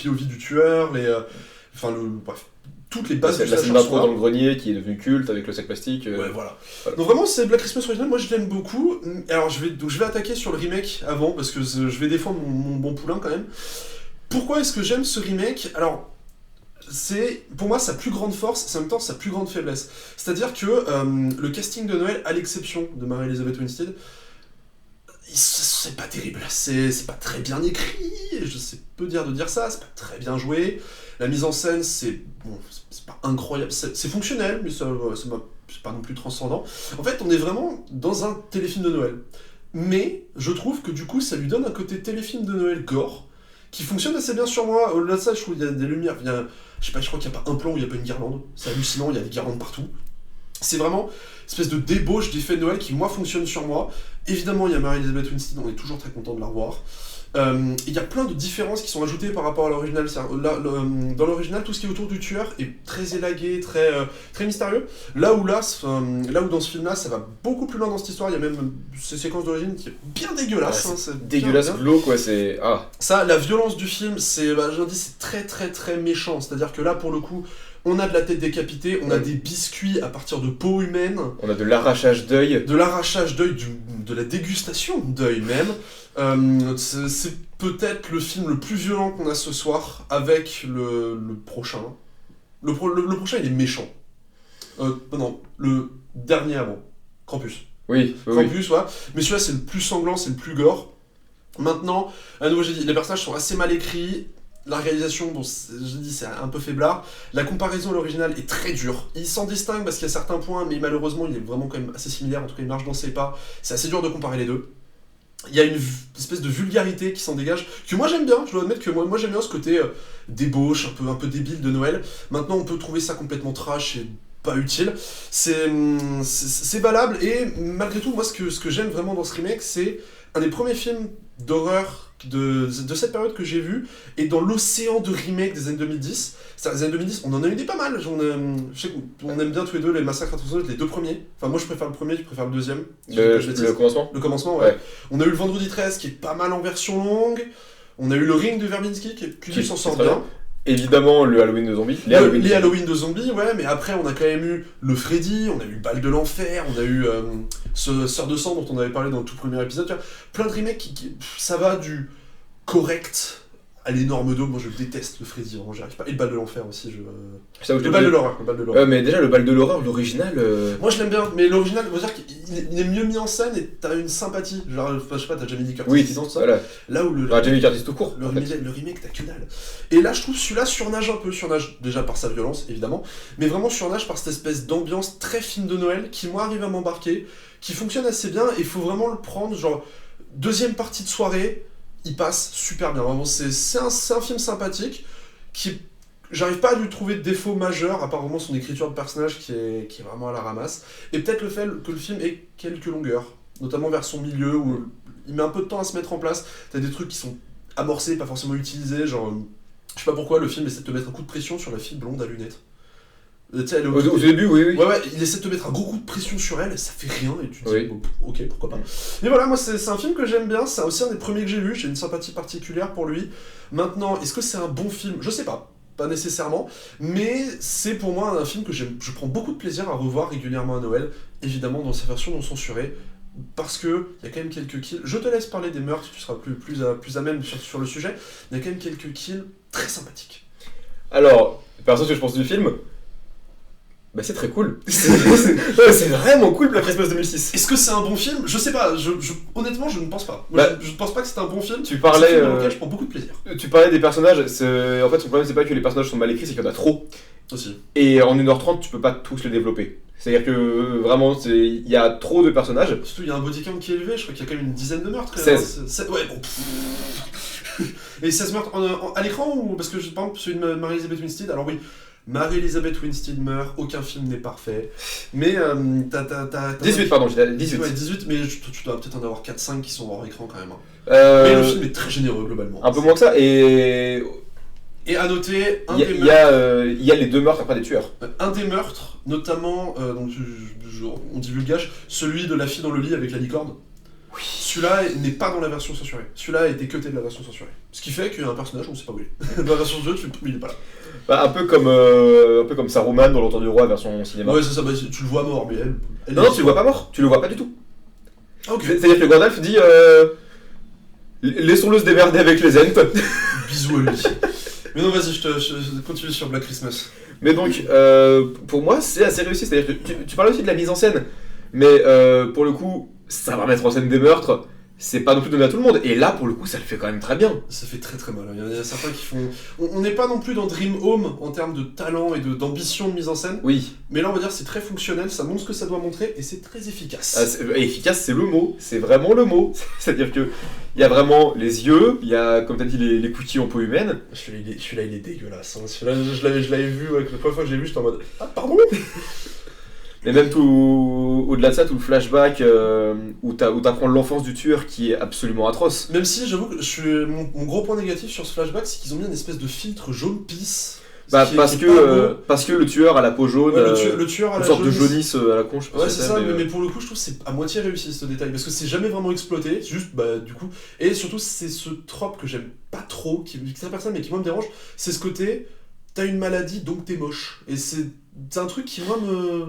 A: POV du tueur, bref. Toutes les bases
B: la scène d'intro dans le grenier qui est devenue culte avec le sac plastique.
A: Ouais, voilà. Donc vraiment, c'est Black Christmas original, moi je l'aime beaucoup. Alors je vais attaquer sur le remake avant, parce que je vais défendre mon bon poulain quand même. Pourquoi est-ce que j'aime ce remake ? Alors, c'est pour moi sa plus grande force, c'est en même temps sa plus grande faiblesse. C'est-à-dire que le casting de Noël, à l'exception de Marie-Elisabeth Winstead, c'est pas terrible, c'est pas très bien écrit, je sais peu dire de dire ça, c'est pas très bien joué. La mise en scène, c'est pas incroyable, c'est fonctionnel, mais c'est pas non plus transcendant. En fait, on est vraiment dans un téléfilm de Noël. Mais je trouve que du coup, ça lui donne un côté téléfilm de Noël gore, qui fonctionne assez bien sur moi. Au-delà de ça, je trouve qu'il y a des lumières, je sais pas, je crois qu'il n'y a pas un plan où il n'y a pas une guirlande. C'est hallucinant, il y a des guirlandes partout. C'est vraiment une espèce de débauche d'effet de Noël qui, moi, fonctionne sur moi. Évidemment, il y a Mary-Elizabeth Winstead, on est toujours très content de la revoir. Il y a plein de différences qui sont ajoutées par rapport à l'original. Dans l'original, tout ce qui est autour du tueur est très élagué, très mystérieux. Là où dans ce film-là, ça va beaucoup plus loin dans cette histoire. Il y a même ces séquences d'origine qui est bien dégueulasse.
B: Ouais,
A: c'est
B: dégueulasse,
A: bien.
B: glauque, quoi, c'est... Ah.
A: Ça, la violence du film, c'est très très très méchant. C'est-à-dire que là, pour le coup, on a de la tête décapitée, on a des biscuits à partir de peau humaine.
B: On a de l'arrachage d'œil.
A: De l'arrachage d'œil, de la dégustation d'œil même. C'est peut-être le film le plus violent qu'on a ce soir, avec le prochain. Le prochain, il est méchant. Non, le dernier avant. Krampus.
B: Oui.
A: Krampus, ouais. Mais celui-là, c'est le plus sanglant, c'est le plus gore. Maintenant, à nouveau, j'ai dit, les personnages sont assez mal écrits. La réalisation, bon, j'ai dit, c'est un peu faiblard. La comparaison à l'original est très dure. Il s'en distingue parce qu'il y a certains points, mais malheureusement, il est vraiment quand même assez similaire. En tout cas, il marche dans ses pas. C'est assez dur de comparer les deux. Il y a une espèce de vulgarité qui s'en dégage, que moi j'aime bien. Je dois admettre que moi j'aime bien ce côté débauche, un peu débile de Noël. Maintenant, on peut trouver ça complètement trash et pas utile. C'est valable, et malgré tout, moi, ce que j'aime vraiment dans ce remake, c'est un des premiers films d'horreur de cette période que j'ai vu, et dans l'océan de remake des années 2010. Les années 2010, on en a eu des pas mal. Je sais qu'on aime bien tous les deux les Massacres à tronçonneuse, les deux premiers. Enfin, moi je préfère le premier, tu préfères le deuxième.
B: Le commencement.
A: Le commencement, ouais. On a eu le Vendredi 13 qui est pas mal en version longue. On a eu le Ring de Verbinski qui s'en sort bien.
B: Évidemment, le Halloween de zombies.
A: Les Halloween de zombies, ouais, mais après on a quand même eu le Freddy, on a eu le Bal de l'Enfer, on a eu ce Sœur de Sang dont on avait parlé dans le tout premier épisode. Tu vois, plein de remakes ça va du correct à l'énorme dose. Moi je déteste le Freddy, vraiment, j'y arrive pas. Et le Bal de l'Enfer aussi, le Bal de l'horreur.
B: Mais déjà, le Bal de l'horreur, l'original...
A: Moi je l'aime bien, mais l'original, on va dire qu'il est mieux mis en scène et t'as une sympathie. Genre, je sais pas, t'as Jamie Lee Curtis
B: oui,
A: qui dans ça.
B: Voilà.
A: Là où
B: Jamie Lee Curtis tout court.
A: Le remake, t'as que dalle. Et là, je trouve celui-là surnage un peu. Surnage déjà par sa violence, évidemment, mais vraiment surnage par cette espèce d'ambiance très film de Noël qui, moi, arrive à m'embarquer, qui fonctionne assez bien, et il faut vraiment le prendre, genre, deuxième partie de soirée, il passe super bien. Vraiment, c'est un film sympathique qui... J'arrive pas à lui trouver de défaut majeur, à part vraiment son écriture de personnage qui est vraiment à la ramasse. Et peut-être le fait que le film ait quelques longueurs, notamment vers son milieu, où il met un peu de temps à se mettre en place. T'as des trucs qui sont amorcés, pas forcément utilisés, genre... Je sais pas pourquoi le film essaie de te mettre un coup de pression sur la fille blonde à lunettes.
B: Au début, oui.
A: Ouais, il essaie de te mettre un gros coup de pression sur elle, et ça fait rien, et tu te dis, bon, ok, pourquoi pas. Mais voilà, moi c'est un film que j'aime bien, c'est aussi un des premiers que j'ai vu, j'ai une sympathie particulière pour lui. Maintenant, est-ce que c'est un bon film ? Je sais pas nécessairement, mais c'est pour moi un film que je prends beaucoup de plaisir à revoir régulièrement à Noël, évidemment dans sa version non censurée, parce que il y a quand même quelques kills. Je te laisse parler des meurtres, tu seras plus à même sur le sujet. Il y a quand même quelques kills très sympathiques.
B: Alors, perso, ce que je pense du film, bah c'est très cool. C'est vraiment cool Black Christmas 2006.
A: Est-ce que c'est un bon film ? Je sais pas, honnêtement je ne pense pas. Je ne pense pas que c'est un bon film.
B: Tu parlais,
A: c'est un film dans lequel je prends beaucoup de plaisir.
B: Tu parlais des personnages, en fait son problème c'est pas que les personnages sont mal écrits, c'est qu'il y en a trop.
A: Aussi.
B: Et en 1h30 tu peux pas tous les développer. C'est-à-dire que vraiment il y a trop de personnages.
A: Surtout il y a un body count qui est élevé, je crois qu'il y a quand même une dizaine de meurtres.
B: 16.
A: Ouais, bon. Et 16 meurtres à l'écran, ou parce que par exemple celui de Mary-Elizabeth Winstead, alors oui, Mary-Elizabeth Winstead meurt, aucun film n'est parfait, mais t'as
B: 18, pardon, j'ai dit 18.
A: Ouais, 18, mais tu dois peut-être en avoir 4-5 qui sont hors écran quand même. Mais le film est très généreux globalement.
B: Un peu moins que ça, et
A: à noter,
B: il y a les deux meurtres après des tueurs.
A: Un des meurtres, notamment, donc on divulgage, celui de la fille dans le lit avec la licorne. Oui. Celui-là n'est pas dans la version censurée. Celui-là a été cuté de la version censurée. Ce qui fait qu'il y a un personnage, on ne sait pas où il est. Dans la version censurée, il n'est pas là.
B: Bah, un peu comme Saruman dans l'Auteur du Roi version cinéma.
A: Ouais, c'est ça, bah, tu le vois mort, mais elle
B: non, tu le vois pas mort, tu le vois pas du tout.
A: Ok.
B: C'est-à-dire que Gandalf dit laissons-le se démerder avec les Ents.
A: Bisous à lui. Mais non, vas-y, je continue sur Black Christmas.
B: Mais donc, pour moi, c'est assez réussi. C'est-à-dire que tu parles aussi de la mise en scène, mais pour le coup, ça va mettre en scène des meurtres. c'est pas non plus donné à tout le monde. Et là, pour le coup, ça le fait quand même très bien.
A: Ça fait très très mal. Il y a certains qui font. On n'est pas non plus dans Dream Home en termes de talent et d'ambition de mise en scène.
B: Oui.
A: Mais là, on va dire c'est très fonctionnel, ça montre ce que ça doit montrer et c'est très efficace.
B: Efficace, c'est le mot. C'est vraiment le mot. C'est-à-dire que il y a vraiment les yeux, il y a, comme t'as dit, les coutilles en peau humaine.
A: Celui-là, il est dégueulasse. Hein. Celui-là, je l'avais vu, la première fois que je l'ai vu, j'étais en mode ah, pardon.
B: Mais même tout au-delà de ça, tout le flashback où t'apprends l'enfance du tueur qui est absolument atroce.
A: Même si j'avoue que mon gros point négatif sur ce flashback, c'est qu'ils ont mis une espèce de filtre jaune pisse.
B: Parce que le tueur a la peau jaune,
A: ouais, le tueur a
B: une
A: la
B: sorte de
A: jaunisse.
B: jaunisse à la con, je sais pas
A: Ouais,
B: si
A: c'est ça,
B: mais,
A: mais pour le coup, je trouve que c'est à moitié réussi ce détail parce que c'est jamais vraiment exploité, c'est juste du coup. Et surtout, c'est ce trope que j'aime pas trop, qui est très personnel mais qui moi me dérange, c'est ce côté t'as une maladie donc t'es moche. Et c'est un truc qui moi me.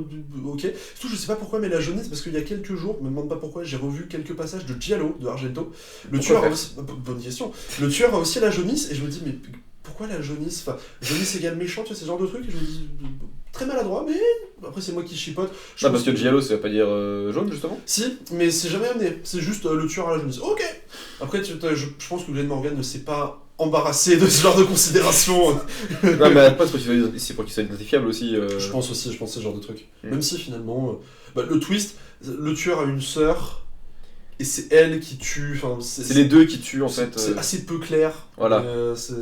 A: Ok. Surtout, je sais pas pourquoi, mais la jaunisse, parce qu'il y a quelques jours, me demande pas pourquoi, j'ai revu quelques passages de Giallo, de Argento. Le tueur a aussi. Bonne question. Le tueur a aussi la jaunisse, et je me dis, mais pourquoi la jaunisse? Enfin, jaunisse égale méchant, tu vois, c'est ce genre de truc, et je me dis. Très maladroit, mais après c'est moi qui chipote.
B: Parce que Giallo, ça veut pas dire jaune, justement.
A: Si, mais c'est jamais amené. C'est juste le tueur à la jaunisse. Ok. Après, je pense que Glenn Morgan ne s'est pas embarrassé de ce genre de considération.
B: Non, mais après, c'est pour qu'il soit identifiable aussi.
A: Je pense ce genre de truc. Même si finalement, le twist, le tueur a une sœur. Et c'est elle qui tue.
B: C'est les deux qui tuent en fait.
A: C'est assez peu clair.
B: Voilà.
A: C'est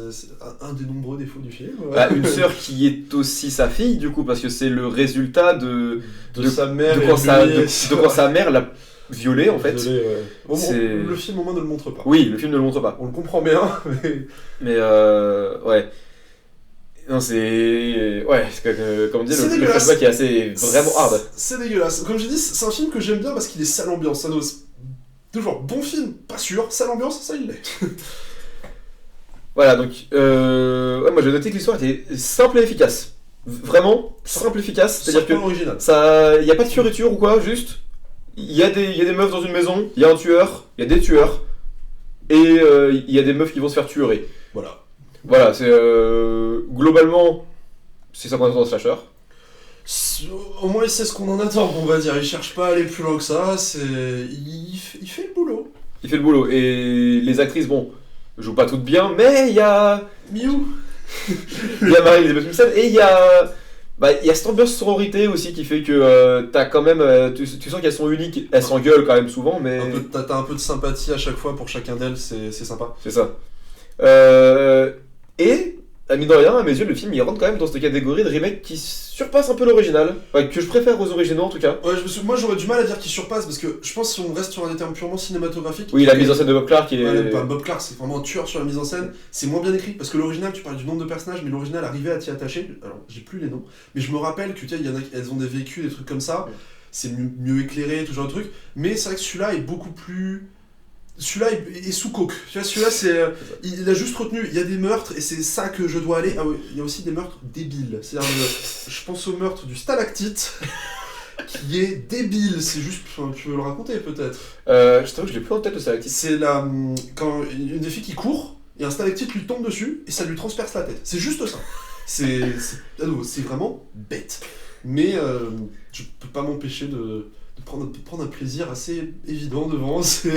A: un des nombreux défauts du film. Ouais.
B: Une sœur qui est aussi sa fille, du coup, parce que c'est le résultat de
A: sa mère.
B: De quand sa mère l'a violée en fait.
A: Violée, ouais. Le film au moins ne le montre pas.
B: Oui, le film ne le montre pas.
A: On le comprend bien,
B: mais ouais. Non, c'est. Ouais, comme on dit, le flashback est assez. Vraiment hard.
A: C'est dégueulasse. Comme j'ai dit, c'est un film que j'aime bien parce qu'il est sale ambiance. Ça n'ose. Toujours, bon film, pas sûr, sale ambiance, ça il l'est.
B: Voilà, donc, moi j'ai noté que l'histoire était simple et efficace. Vraiment, simple et efficace. C'est-à-dire que il n'y a pas de fioriture ou quoi, juste, il y a des meufs dans une maison, il y a un tueur, il y a des tueurs, et il y a des meufs qui vont se faire tuer.
A: Voilà.
B: Voilà, c'est globalement, c'est 50% de slasher.
A: Au moins il sait ce qu'on en attend, on va dire. Il cherche pas à aller plus loin que ça. Il fait le boulot.
B: Il fait le boulot. Et les actrices, bon, jouent pas toutes bien, mais il y a.
A: Miou.
B: Il y a Marie-Elisabeth Olsen et il y a. Il y a cette ambiance sororité aussi qui fait que t'as quand même. Tu sens qu'elles sont uniques, elles s'engueulent quand même souvent, mais.
A: T'as un peu de sympathie à chaque fois pour chacun d'elles, c'est sympa.
B: C'est ça. Et. Mine de rien, à mes yeux, le film il rentre quand même dans cette catégorie de remake qui surpasse un peu l'original. Enfin, que je préfère aux originaux en tout cas.
A: Ouais, moi j'aurais du mal à dire qu'il surpasse parce que je pense que si on reste sur un terme purement cinématographique.
B: Oui, la mise en scène de Bob Clark est.
A: Ouais, Bob Clark c'est vraiment un tueur sur la mise en scène. C'est moins bien écrit parce que l'original, tu parles du nombre de personnages, mais l'original arrivait à t'y attacher. Alors, j'ai plus les noms, mais je me rappelle que tu sais, elles ont des vécus, des trucs comme ça. C'est mieux éclairé, tout genre de trucs. Mais c'est vrai que celui-là est beaucoup plus. Celui-là est sous coke. Tu vois, celui-là, il a juste retenu. Il y a des meurtres et c'est ça que je dois aller. Ah oui, il y a aussi des meurtres débiles. C'est-à-dire, je pense au meurtre du stalactite, qui est débile. C'est juste. Tu veux le raconter peut-être
B: Je t'avoue que je l'ai plus en tête le stalactite.
A: C'est quand une des filles qui court et un stalactite lui tombe dessus et ça lui transperce la tête. C'est juste ça. C'est vraiment bête. Mais je peux pas m'empêcher de prendre un plaisir assez évident devant. C'est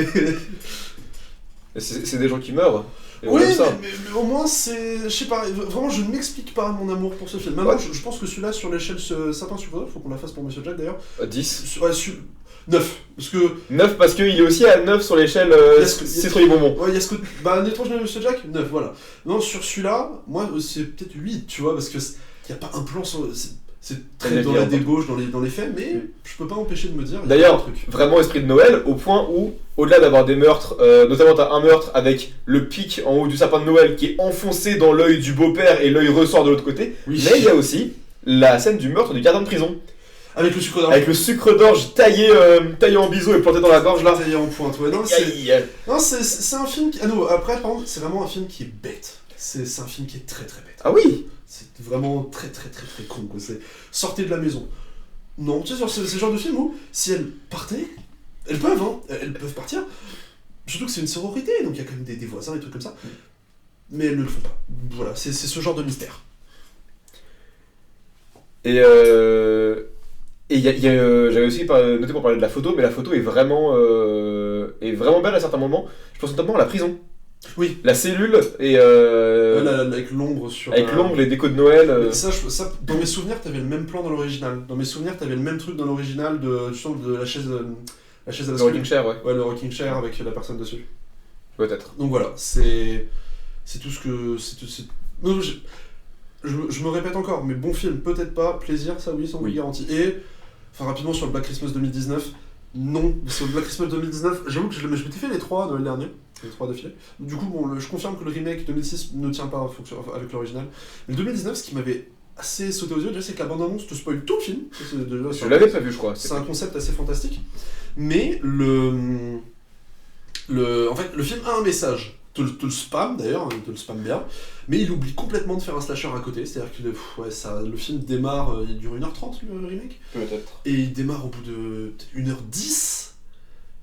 B: des gens qui meurent.
A: Oui, mais au moins c'est. Je sais pas, vraiment je ne m'explique pas mon amour pour ce film. Maintenant, je pense que celui-là sur l'échelle sapin sur faut qu'on la fasse pour Monsieur Jack d'ailleurs.
B: 10
A: 9. Parce que.
B: 9 parce qu'il est aussi à 9 sur l'échelle citrouille bonbon.
A: Ouais, il y a ce que. L'étrange de Monsieur Jack, 9, voilà. Non, sur celui-là, moi c'est peut-être 8, tu vois, parce que il n'y a pas un plan sur. C'est très dans la débauche, dans les faits, mais je peux pas m'empêcher de me dire.
B: D'ailleurs, vraiment esprit de Noël, au point où, au-delà d'avoir des meurtres, notamment t'as un meurtre avec le pic en haut du sapin de Noël qui est enfoncé dans l'œil du beau-père et l'œil ressort de l'autre côté, mais il y a aussi la scène du meurtre du gardien de prison.
A: Avec le sucre d'orge.
B: Avec le sucre d'orge taillé en biseau et planté dans la gorge là.
A: Taillé en pointe, ouais. Non, c'est un film qui. Ah non, après, par contre, c'est vraiment un film qui est bête. C'est un film qui est très très bête.
B: Ah oui.
A: C'est vraiment très très très très con, quoi. C'est sortez de la maison. Non, tu sais, c'est ce genre de film où, si elles partaient, elles peuvent partir. Surtout que c'est une sororité, donc il y a quand même des voisins et des trucs comme ça. Mais elles ne le font pas. Voilà, c'est ce genre de mystère.
B: Et j'avais aussi noté pour parler de la photo, mais la photo est vraiment est vraiment belle à certains moments. Je pense notamment à la prison.
A: Oui.
B: La cellule et
A: Avec l'ombre sur...
B: avec l'ombre, les décos de Noël.
A: Mais ça, dans mes souvenirs, t'avais le même plan dans l'original. Dans mes souvenirs, t'avais le même truc dans l'original justement, de la chaise à la
B: Le rocking chair, ouais.
A: Ouais, le rocking chair avec la personne dessus.
B: Peut-être.
A: Donc voilà, c'est tout ce que... Non, je me répète encore, mais bon film, peut-être pas, plaisir, ça oui, sans vous garantie. Et, enfin rapidement sur le Black Christmas 2019, non, sur le Black Christmas 2019, j'avoue que je m'étais fait les 3 Noël dernier, les 3 d'affilée. Du coup, bon, je confirme que le remake 2006 ne tient pas avec l'original. Mais le 2019, ce qui m'avait assez sauté aux yeux, déjà, c'est que la bande-annonce te spoil tout le film.
B: Je l'avais pas vu, je crois.
A: C'est un concept assez fantastique. Mais en fait, le film a un message. Te le spam d'ailleurs, il te le spam bien, mais il oublie complètement de faire un slasher à côté, c'est-à-dire que le film démarre, il dure 1h30 le remake,
B: peut-être,
A: et il démarre au bout de peut-être 1h10,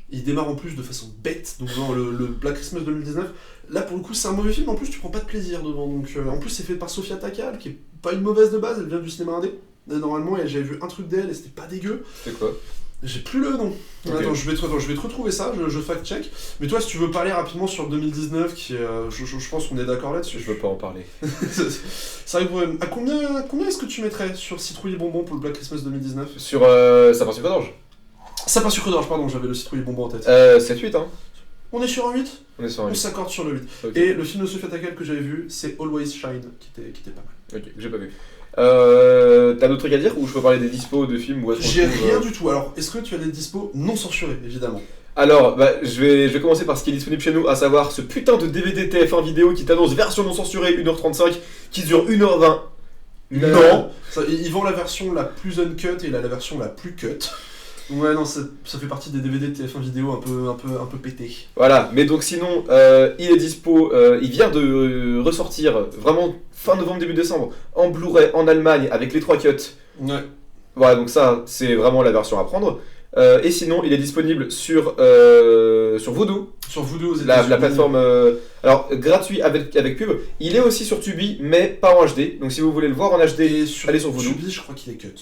A: il démarre en plus de façon bête, donc dans le Black Christmas 2019, là pour le coup c'est un mauvais film, en plus tu prends pas de plaisir devant, donc en plus c'est fait par Sofia Takal, qui est pas une mauvaise de base, elle vient du cinéma indé, normalement j'avais vu un truc d'elle et c'était pas dégueu.
B: C'est quoi?
A: J'ai plus le nom. Okay. Attends, je vais te retrouver ça, je fact-check. Mais toi, si tu veux parler rapidement sur 2019, qui est, je pense qu'on est d'accord là-dessus.
B: Je veux pas en parler.
A: C'est vrai que, à combien est-ce que tu mettrais sur Citrouille et Bonbon pour le Black Christmas 2019?
B: Sur Sapin Sucre d'Orge.
A: Sapin Sucre d'Orge, pardon, j'avais le Citrouille et Bonbon en tête.
B: 7-8, hein.
A: On est sur un 8?
B: On est sur un 8.
A: On s'accorde sur le 8. Okay. Et le film de Sofia Takal que j'avais vu, c'est Always Shine, qui était pas mal.
B: Ok, j'ai pas vu. T'as d'autres trucs à dire ou je peux parler des dispos de films ou
A: J'ai rien du tout. Alors, est-ce que tu as des dispos non censurés, évidemment?
B: Alors, je vais commencer par ce qui est disponible chez nous, à savoir ce putain de DVD TF1 vidéo qui t'annonce version non censurée 1h35 qui dure 1h20. Non.
A: Ils vendent la version la plus uncut et la version la plus cut. Ouais, non, ça fait partie des DVD de TF1 vidéo un peu pété.
B: Voilà, mais donc sinon, il est dispo, il vient de ressortir vraiment fin novembre, début décembre, en Blu-ray en Allemagne avec les 3 cuts.
A: Ouais.
B: Voilà, donc ça, c'est vraiment la version à prendre. Et sinon, il est disponible sur Vudu.
A: Sur Vudu aux
B: la plateforme alors gratuit avec pub. Il est aussi sur Tubi, mais pas en HD. Donc si vous voulez le voir en HD, allez sur Vudu.
A: Tubi, je crois qu'il est cut.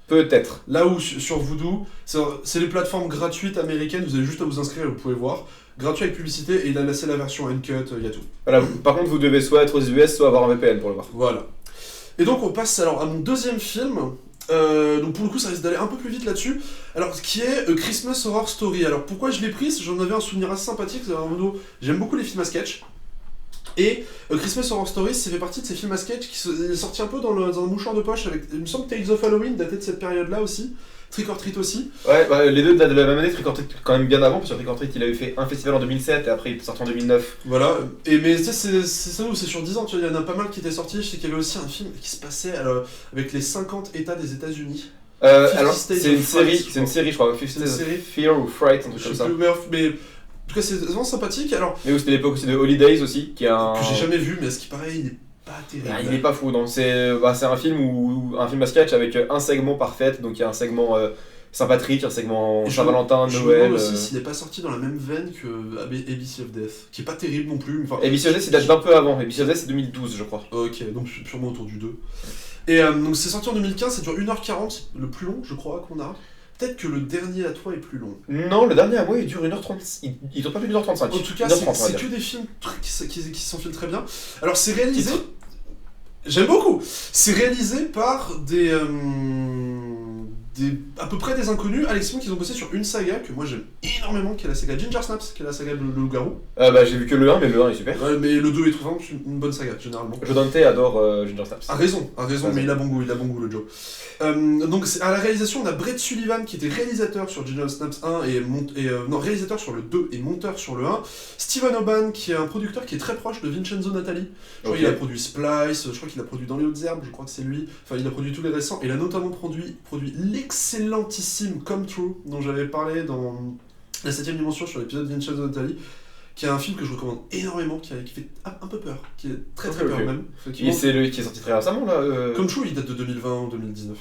B: Peut-être.
A: Là où sur Vudu, c'est les plateformes gratuites américaines, vous avez juste à vous inscrire et vous pouvez voir. Gratuit avec publicité et il a laissé la version uncut, il y a tout.
B: Voilà, par contre vous devez soit être aux US, soit avoir un VPN pour le voir.
A: Voilà. Et donc on passe alors à mon deuxième film. Donc pour le coup ça risque d'aller un peu plus vite là-dessus. Alors ce qui est Christmas Horror Story. Alors pourquoi je l'ai pris? J'en avais un souvenir assez sympathique. J'aime beaucoup les films à sketch. Et Christmas Horror Story, ça fait partie de ces films à sketch qui est sorti un peu dans un mouchoir de poche avec, il me semble, Tales of Halloween daté de cette période-là aussi, Trick or Treat aussi.
B: Ouais, bah, les deux de la même année, Trick or Treat quand même bien avant, parce que Trick or Treat il avait fait un festival en 2007 et après il est sorti en 2009.
A: Voilà, mais tu sais, c'est ça où c'est sur 10 ans, tu vois, il y en a pas mal qui étaient sortis. Je sais qu'il y avait aussi un film qui se passait avec les 50 États des États-Unis.
B: Alors c'est une série, je crois, 50 Fear ou Fright, un truc comme ça.
A: Mais en tout cas, c'est vraiment sympathique. Alors,
B: mais c'était l'époque aussi de Holidays aussi, qui est un...
A: que j'ai jamais vu, mais à ce qui paraît, il est pas terrible.
B: Ah, il est pas fou, donc c'est un film à sketch avec un segment par fête, donc il y a un segment sympathique, un segment Saint-Valentin, Noël. Je me demande
A: aussi s'il n'est pas sorti dans la même veine que ABC of Death, qui est pas terrible non plus. Enfin,
B: ABC of Death, il date d'un peu avant. ABC of Death, c'est 2012, je crois.
A: Ok, donc sûrement autour du 2. Et donc c'est sorti en 2015, ça dure 1h40, le plus long, je crois, qu'on a. Peut-être que le dernier à toi est plus long.
B: Non, le dernier à moi il dure 1h30. Il dure pas plus d'1h35.
A: En tout cas, c'est que des films qui s'enfilent très bien. Alors, c'est réalisé. J'aime beaucoup. C'est réalisé par des à peu près des inconnus. Alex Moon, qui ont bossé sur une saga que moi j'aime énormément, qui est la saga Ginger Snaps, qui est la saga de le loup-garou.
B: J'ai vu que le 1, mais le 1 est super.
A: Ouais, mais le 2 est vraiment une bonne saga, généralement.
B: Joe Dante adore Ginger Snaps.
A: A raison, mais il a bon goût le Joe. Donc à la réalisation, on a Brett Sullivan, qui était réalisateur sur Ginger Snaps 1 réalisateur sur le 2 et monteur sur le 1. Steven Oban, qui est un producteur qui est très proche de Vincenzo Natali. Je crois qu'il a produit Splice, je crois qu'il a produit Dans les hautes herbes, je crois que c'est lui. Enfin, il a produit tous les récents, et il a notamment produit l'excellentissime Come True, dont j'avais parlé dans la 7ème dimension sur l'épisode de Vincenzo Natali, qui est un film que je recommande énormément, qui fait un peu peur, qui est très peur même.
B: Et c'est lui qui est sorti très récemment là
A: Come True, il date de 2020 ou 2019.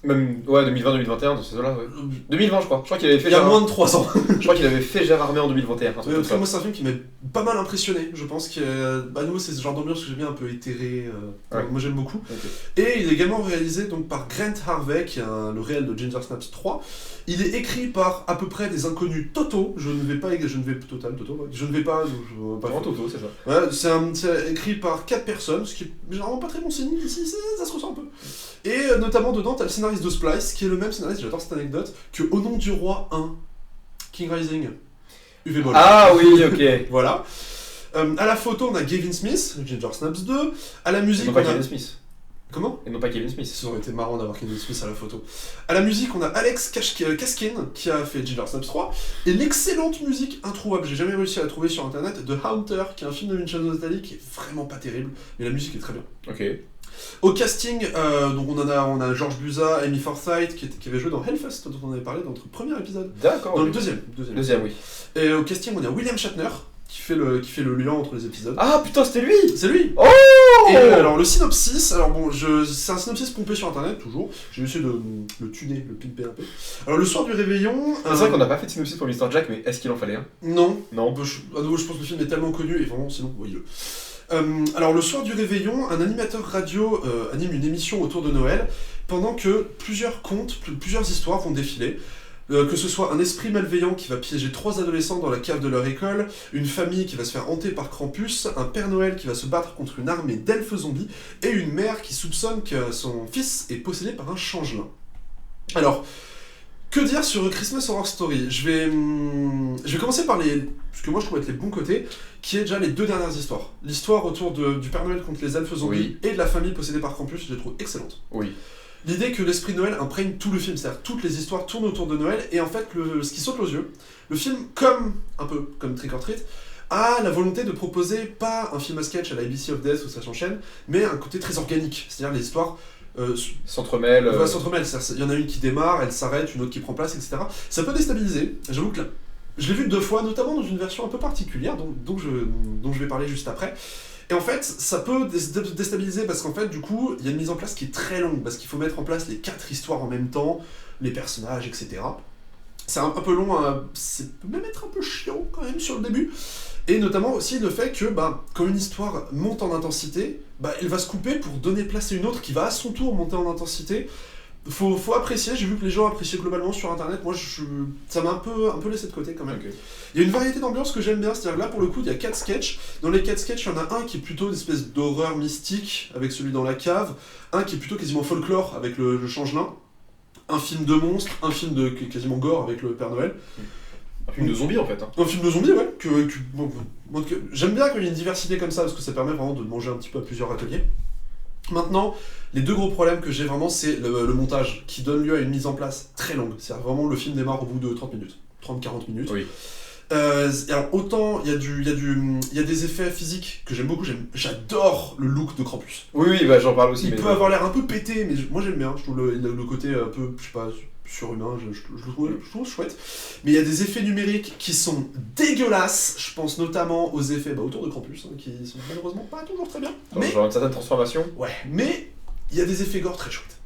B: Même, ouais, 2020-2021, dans ces eaux-là, ouais. 2020, je crois. Je crois qu'il avait fait
A: Il y a
B: Gérard...
A: moins de 3 ans.
B: Je crois qu'il avait fait Gérard Armé en 2021. Un truc
A: Ouais, en
B: comme
A: tout
B: ça.
A: cas, moi, c'est un film qui m'a pas mal impressionné. Je pense que, bah, nous, c'est ce genre d'ambiance que j'aime bien, un peu éthéré.
B: Ouais.
A: Moi, j'aime beaucoup.
B: Ok.
A: Et il est également réalisé donc, par Grant Harvey, qui est le réel de Ginger Snaps 3. Il est écrit par à peu près des inconnus totaux. Je ne vais pas. Je ne vais pas.
B: Vraiment Toto, c'est ça.
A: Ouais, c'est écrit par 4 personnes, ce qui est généralement pas très bon signe. Ici, ça se ressent un peu. Et notamment dedans, t'as le scénariste de Splice, qui est le même scénariste, j'adore cette anecdote, que Au nom du roi 1, King Rising, UV Ball.
B: Ah oui, ok.
A: Voilà. À la photo, on a Gavin Smith, Ginger Snaps 2. À la
B: Et
A: musique,
B: non
A: on
B: pas
A: a...
B: Kevin Smith.
A: Comment ?
B: Et non pas Kevin Smith.
A: Ça aurait été marrant d'avoir Kevin Smith à la photo. À la musique, on a Alex Kaskin, qui a fait Ginger Snaps 3, et l'excellente musique introuvable, j'ai jamais réussi à la trouver sur internet, de Haunter, qui est un film de Vincenzo Natali qui est vraiment pas terrible, mais la musique est très bien.
B: Ok.
A: Au casting, donc on a George Buza, Amy Forsyth, qui avait joué dans Hellfest, dont on avait parlé dans notre premier épisode.
B: D'accord.
A: Dans
B: ok.
A: le deuxième.
B: Deuxième, oui.
A: Et au casting, on a William Shatner, qui fait le lien entre les épisodes.
B: Ah putain, c'était lui.
A: C'est lui.
B: Oh.
A: Et alors le synopsis, alors bon, c'est un synopsis pompé sur internet toujours. J'ai essayé de le tuner, le pimper un peu. Alors le soir du réveillon.
B: C'est vrai qu'on n'a pas fait de synopsis pour Mr. Jack, mais est-ce qu'il en fallait un?
A: Non.
B: Non.
A: À nouveau, je pense que le film est tellement connu et vraiment, sinon, voyez-le. Alors le soir du réveillon, un animateur radio anime une émission autour de Noël, pendant que plusieurs contes, plusieurs histoires vont défiler. Que ce soit un esprit malveillant qui va piéger 3 adolescents dans la cave de leur école, une famille qui va se faire hanter par Krampus, un Père Noël qui va se battre contre une armée d'elfes zombies, et une mère qui soupçonne que son fils est possédé par un changelin. Alors, que dire sur Christmas Horror Story ? Je vais commencer par ce que moi je trouve être les bons côtés, qui est déjà les 2 dernières histoires. L'histoire autour du Père Noël contre les elfes zombies et de la famille possédée par Krampus, je les trouve excellentes.
B: Oui.
A: L'idée que l'esprit de Noël imprègne tout le film, c'est-à-dire toutes les histoires tournent autour de Noël, et en fait, ce qui saute aux yeux, le film, un peu comme Trick or Treat, a la volonté de proposer pas un film à sketch à la ABC of Death où ça s'enchaîne, mais un côté très organique, c'est-à-dire les histoires
B: S'entremêlent.
A: s'entremêlent, il y en a une qui démarre, elle s'arrête, une autre qui prend place, etc. Ça peut déstabiliser, j'avoue que là, je l'ai vu 2 fois, notamment dans une version un peu particulière, dont je vais parler juste après. Et en fait, ça peut déstabiliser parce qu'en fait, du coup, il y a une mise en place qui est très longue, parce qu'il faut mettre en place les 4 histoires en même temps, les personnages, etc. C'est un peu long, ça peut même être un peu chiant quand même sur le début. Et notamment aussi le fait que quand une histoire monte en intensité, elle va se couper pour donner place à une autre qui va à son tour monter en intensité. Faut apprécier, j'ai vu que les gens appréciaient globalement sur internet, moi ça m'a un peu laissé de côté quand même.
B: Ok.
A: Il y a une variété d'ambiances que j'aime bien, c'est-à-dire que là pour le coup il y a 4 sketchs. Dans les 4 sketchs, il y en a un qui est plutôt une espèce d'horreur mystique avec celui dans la cave, un qui est plutôt quasiment folklore avec le changelin, un film de monstre, un film de quasiment gore avec le Père Noël.
B: Un film de zombies en fait. Hein.
A: Un film de zombies, ouais. J'aime bien quand il y a une diversité comme ça parce que ça permet vraiment de manger un petit peu à plusieurs ateliers. Maintenant, les 2 gros problèmes que j'ai vraiment, c'est le montage qui donne lieu à une mise en place très longue. C'est-à-dire vraiment le film démarre au bout de 30 minutes, 30-40 minutes.
B: Oui.
A: Alors autant il y a des effets physiques que j'aime beaucoup, j'adore le look de Krampus.
B: Oui, j'en parle aussi.
A: Il
B: mais
A: peut avoir l'air un peu pété, mais moi j'aime bien, je trouve le côté un peu, je sais pas, surhumain, je le trouve chouette. Mais il y a des effets numériques qui sont dégueulasses, je pense notamment aux effets autour de Krampus, qui sont malheureusement pas toujours très bien.
B: Genre une certaine transformation.
A: Ouais, mais il y a des effets gore très chouettes.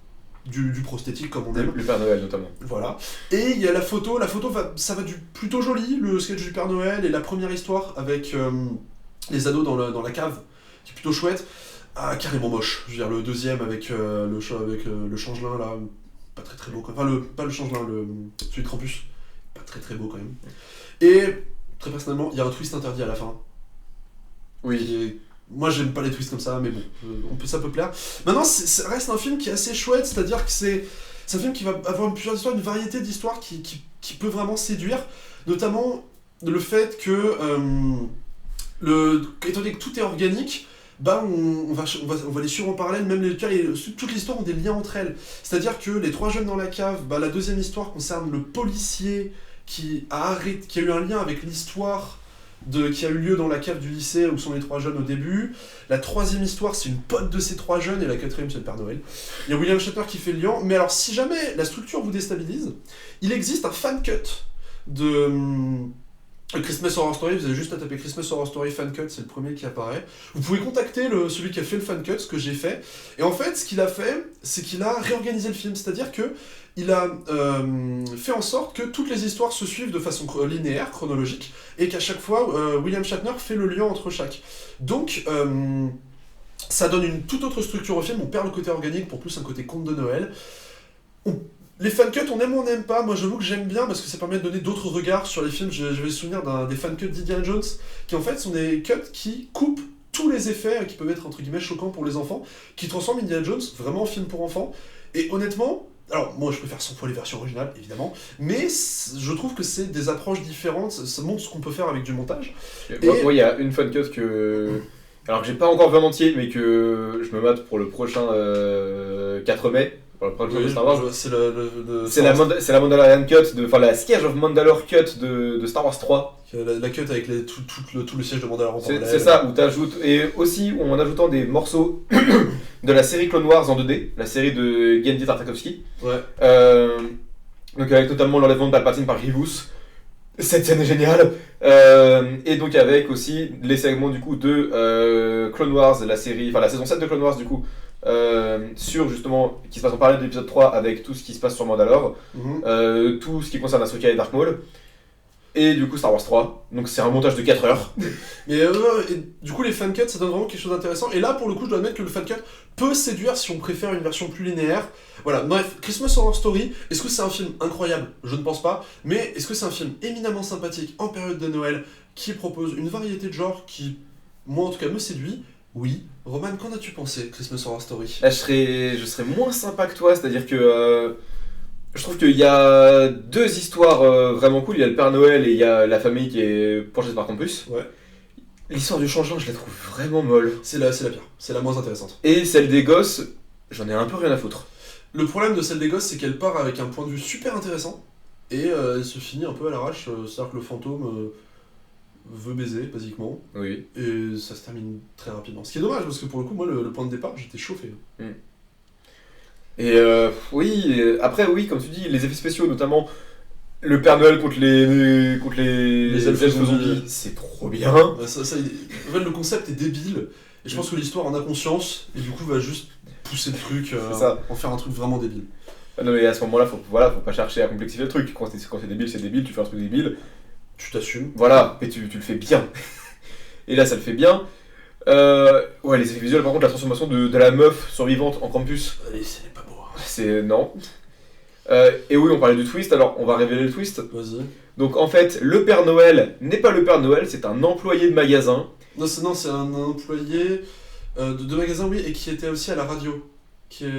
A: Du prosthétique comme on aime.
B: Le Père Noël notamment.
A: Voilà. Et il y a la photo ça va du plutôt joli, le sketch du Père Noël et la première histoire avec les ados dans la cave, qui est plutôt chouette. Ah, carrément moche. Je veux dire, le deuxième avec le changelin là, pas très très beau quand même. Enfin, pas le changelin, celui de Krampus, pas très très beau quand même. Et très personnellement, il y a un twist interdit à la fin.
B: Oui.
A: Moi j'aime pas les twists comme ça, mais bon, ça peut plaire. Maintenant, ça reste un film qui est assez chouette, c'est-à-dire que c'est un film qui va avoir plusieurs histoires, une variété d'histoires qui peut vraiment séduire, notamment le fait que, étant donné que tout est organique, on va les suivre en parallèle, même toutes les histoires ont des liens entre elles. C'est-à-dire que les 3 jeunes dans la cave, la deuxième histoire concerne le policier qui a eu un lien avec l'histoire qui a eu lieu dans la cave du lycée où sont les 3 jeunes au début. La 3e histoire, c'est une pote de ces 3 jeunes, et la 4e, c'est le Père Noël. Il y a William Shatner qui fait le lien, mais alors si jamais la structure vous déstabilise, il existe un fan cut Christmas Horror Story, vous avez juste à taper Christmas Horror Story Fan Cut, c'est le premier qui apparaît. Vous pouvez contacter celui qui a fait le fan cut, ce que j'ai fait. Et en fait, ce qu'il a fait, c'est qu'il a réorganisé le film. C'est-à-dire que il a fait en sorte que toutes les histoires se suivent de façon linéaire, chronologique, et qu'à chaque fois, William Shatner fait le lien entre chaque. Donc, ça donne une toute autre structure au film. On perd le côté organique pour plus un côté conte de Noël. Les fan cuts, on aime ou on n'aime pas. Moi, j'avoue que j'aime bien parce que ça permet de donner d'autres regards sur les films. Je vais me souvenir des fan cuts d'Indiana Jones, qui en fait sont des cuts qui coupent tous les effets qui peuvent être entre guillemets choquants pour les enfants, qui transforment Indiana Jones vraiment en film pour enfants. Et honnêtement, alors moi je préfère 100 fois les versions originales évidemment, mais je trouve que c'est des approches différentes. Ça montre ce qu'on peut faire avec du montage.
B: Moi, il y a une fan cut alors que j'ai pas encore vu en entier, mais que je me mate pour le prochain 4 mai.
A: Oui,
B: Star Wars.
A: C'est
B: la Mandalorian Cut, enfin la Siege of Mandalore Cut de Star Wars 3.
A: La cut avec tout le siège de Mandalore en parallèle.
B: C'est ça, où t'ajoutes, et aussi en ajoutant des morceaux de la série Clone Wars en 2D, la série de Genndy Tartakovsky.
A: Ouais.
B: Donc avec notamment l'enlèvement de Palpatine par Grievous. Cette scène est géniale. Et donc avec aussi les segments du coup de Clone Wars, la saison 7 de Clone Wars du coup. Sur justement qui se passe en parallèle de l'épisode 3 avec tout ce qui se passe sur Mandalore, tout ce qui concerne Ahsoka et Dark Maul, et du coup Star Wars 3. Donc c'est un montage de 4 heures.
A: Mais et du coup les fan cuts ça donne vraiment quelque chose d'intéressant. Et là pour le coup je dois admettre que le fan cut peut séduire si on préfère une version plus linéaire. Voilà, bref, Christmas Horror Story, est-ce que c'est un film incroyable? Je ne pense pas. Mais est-ce que c'est un film éminemment sympathique en période de Noël qui propose une variété de genres qui, moi en tout cas, me séduit? Oui. Roman, qu'en as-tu pensé, Christmas Horror Story?
B: Là, je serais moins sympa que toi, c'est-à-dire que je trouve qu'il y a deux histoires vraiment cool. Il y a le Père Noël et il y a la famille qui est pourchassée par Krampus.
A: Ouais.
B: L'histoire du changement, je la trouve vraiment molle.
A: C'est la pire, c'est la moins intéressante.
B: Et celle des gosses, j'en ai un peu rien à foutre.
A: Le problème de celle des gosses, c'est qu'elle part avec un point de vue super intéressant et elle se finit un peu à l'arrache. C'est-à-dire que le fantôme veut baiser, basiquement.
B: Oui.
A: Et ça se termine très rapidement. Ce qui est dommage, parce que pour le coup, moi, le point de départ, j'étais chauffé.
B: Et oui, après, oui, comme tu dis, les effets spéciaux, notamment le Père Noël contre les elfes zombies, c'est trop bien.
A: En fait, le concept est débile, et je pense que l'histoire en a conscience, et du coup, va juste pousser le truc, en faire un truc vraiment débile.
B: Ah non, mais à ce moment-là, faut pas chercher à complexifier le truc. Quand c'est débile, c'est débile, tu fais un truc débile.
A: Tu t'assumes.
B: Voilà, et tu le fais bien. Et là, ça le fait bien. Ouais, les effets visuels, par contre, la transformation de la meuf survivante en Krampus.
A: Allez, c'est pas beau.
B: C'est. Non. Et oui, on parlait du twist, alors on va révéler le twist.
A: Vas-y.
B: Donc en fait, le Père Noël n'est pas le Père Noël, c'est un employé de magasin.
A: Non, c'est un employé de magasin, oui, et qui était aussi à la radio. Qui est,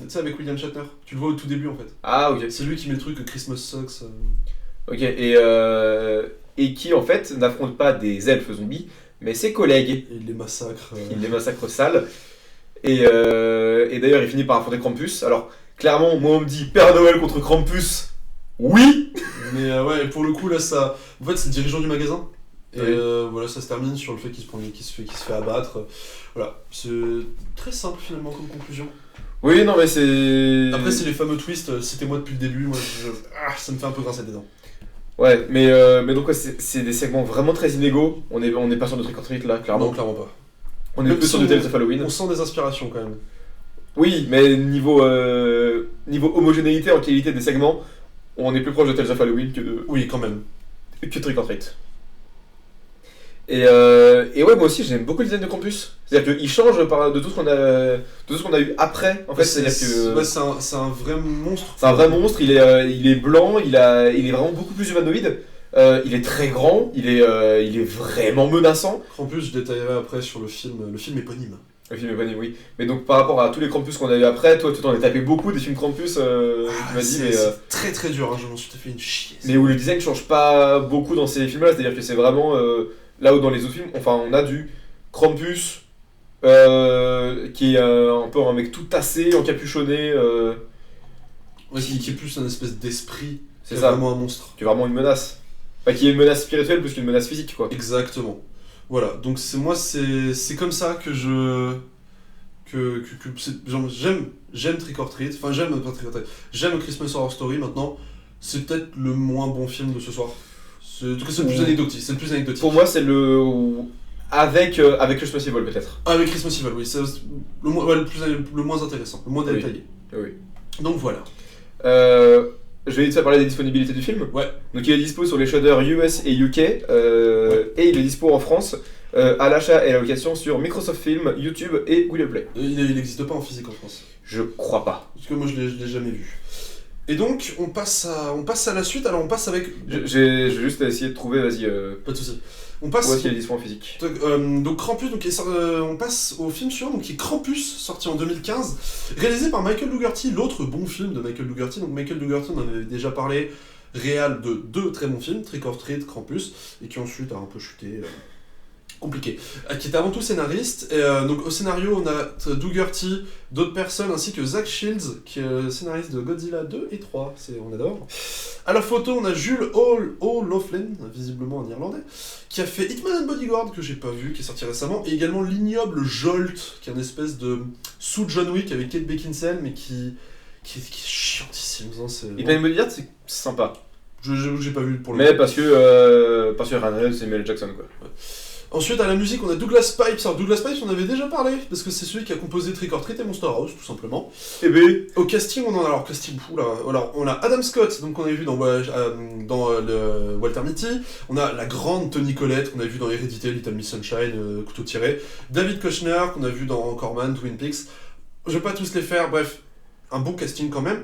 A: tu sais, avec William Shatner. Tu le vois au tout début, en fait.
B: Ah, ok.
A: C'est lui qui met le truc Christmas Sucks.
B: Ok, et qui en fait n'affronte pas des elfes zombies, mais ses collègues.
A: Et il les massacre.
B: Il les massacre sales. Et d'ailleurs, il finit par affronter Krampus. Alors, clairement, moi on me dit Père Noël contre Krampus. Oui.
A: Mais ouais, pour le coup, là, ça. En fait, c'est le dirigeant du magasin. Et
B: oui.
A: Voilà, ça se termine sur le fait qu'il se fait abattre. Voilà, c'est très simple finalement comme conclusion.
B: Oui, non, mais c'est.
A: Après, c'est les fameux twists, c'était moi depuis le début, moi ça me fait un peu grincer des dents.
B: Ouais, mais donc ouais, c'est des segments vraiment très inégaux. On est pas sur de Trick or Treat là, clairement.
A: Non, clairement pas.
B: On est plus sur de Tales of Halloween.
A: On sent des inspirations quand même.
B: Oui, mais niveau homogénéité en qualité des segments, on est plus proche de Tales of Halloween
A: Oui, quand même.
B: que Trick or Treat. Et ouais, moi aussi j'aime beaucoup le design de Krampus. C'est-à-dire qu'il change de tout ce qu'on a eu après. En fait, c'est-à-dire que
A: c'est un vrai monstre.
B: C'est un vrai monstre. Il est blanc. Il est vraiment beaucoup plus humanoïde. Il est très grand. Il est vraiment menaçant.
A: Krampus, je détaillerai après sur le film éponyme.
B: Le film éponyme, oui. Mais donc par rapport à tous les Krampus qu'on a eu après, toi tu t'en es tapé beaucoup des films Krampus. Tu m'as dit, mais
A: c'est très très dur. Hein, je m'en suis fait une chier.
B: Mais où le design change pas beaucoup dans ces films-là. C'est-à-dire que c'est vraiment là où dans les autres films, enfin on a du Krampus qui est un peu un mec tout tassé, encapuchonné.
A: Ouais, qui est plus un espèce d'esprit.
B: C'est ça.
A: Vraiment un monstre.
B: Qui est vraiment une menace. Enfin, qui est une menace spirituelle plus qu'une menace physique, quoi.
A: Exactement. Voilà, donc c'est comme ça que j'aime Trick or Treat, enfin j'aime pas Trick or Treat, j'aime Christmas Horror Story maintenant, c'est peut-être le moins bon film de ce soir. En tout cas, c'est le plus anecdotique. C'est le plus anecdotique.
B: Pour moi, c'est le. Avec Christmas Evil, peut-être.
A: Avec Christmas Evil, oui. C'est le moins intéressant, le moins détaillé.
B: Oui.
A: Donc voilà.
B: Je vais vite parler des disponibilités du film.
A: Ouais.
B: Donc il est dispo sur les shaders US et UK, et il est dispo en France à l'achat et à la location sur Microsoft Film, YouTube et Google Play.
A: Il n'existe pas en physique en France.
B: Je crois pas.
A: Parce que moi je l'ai jamais vu. Et donc on passe à la suite. Alors on passe avec.
B: J'ai juste essayé de trouver, vas-y.
A: Pas de soucis. On passe.
B: Où est-ce qu'il est dispo en physique?
A: Donc Krampus, on passe au film suivant, donc qui est Krampus, sorti en 2015, réalisé par Michael Dougherty, l'autre bon film de Michael Dougherty. Donc Michael Dougherty, on en avait déjà parlé, réal de deux très bons films, Trick or Treat, Krampus, et qui ensuite a un peu chuté. Compliqué, qui était avant tout scénariste. Et, donc au scénario, on a Dougherty, d'autres personnes, ainsi que Zach Shields, qui est scénariste de Godzilla 2 et 3, on adore. À la photo, on a Jules O'Loughlin, visiblement un Irlandais, qui a fait Hitman and Bodyguard, que j'ai pas vu, qui est sorti récemment, et également l'ignoble Jolt, qui est une espèce de sous John Wick avec Kate Beckinsale, mais qui est chiantissime.
B: Hitman and Bodyguard, c'est sympa.
A: J'ai pas vu pour le
B: Mais parce que Ryan Reynolds et Samuel Jackson, quoi.
A: Ouais. Ensuite, à la musique, on a Douglas Pipes. Alors, Douglas Pipes, on avait déjà parlé, parce que c'est celui qui a composé Trick or Treat et Monster House, tout simplement.
B: Et ben.
A: Au casting, on a on a Adam Scott, donc on avait vu dans le Walter Mitty. On a la grande Toni Collette, qu'on a vu dans Hérédité, Little Miss Sunshine, Couteau tiré. David Koechner, qu'on a vu dans Corman, Twin Peaks. Je vais pas tous les faire, bref, un bon casting quand même.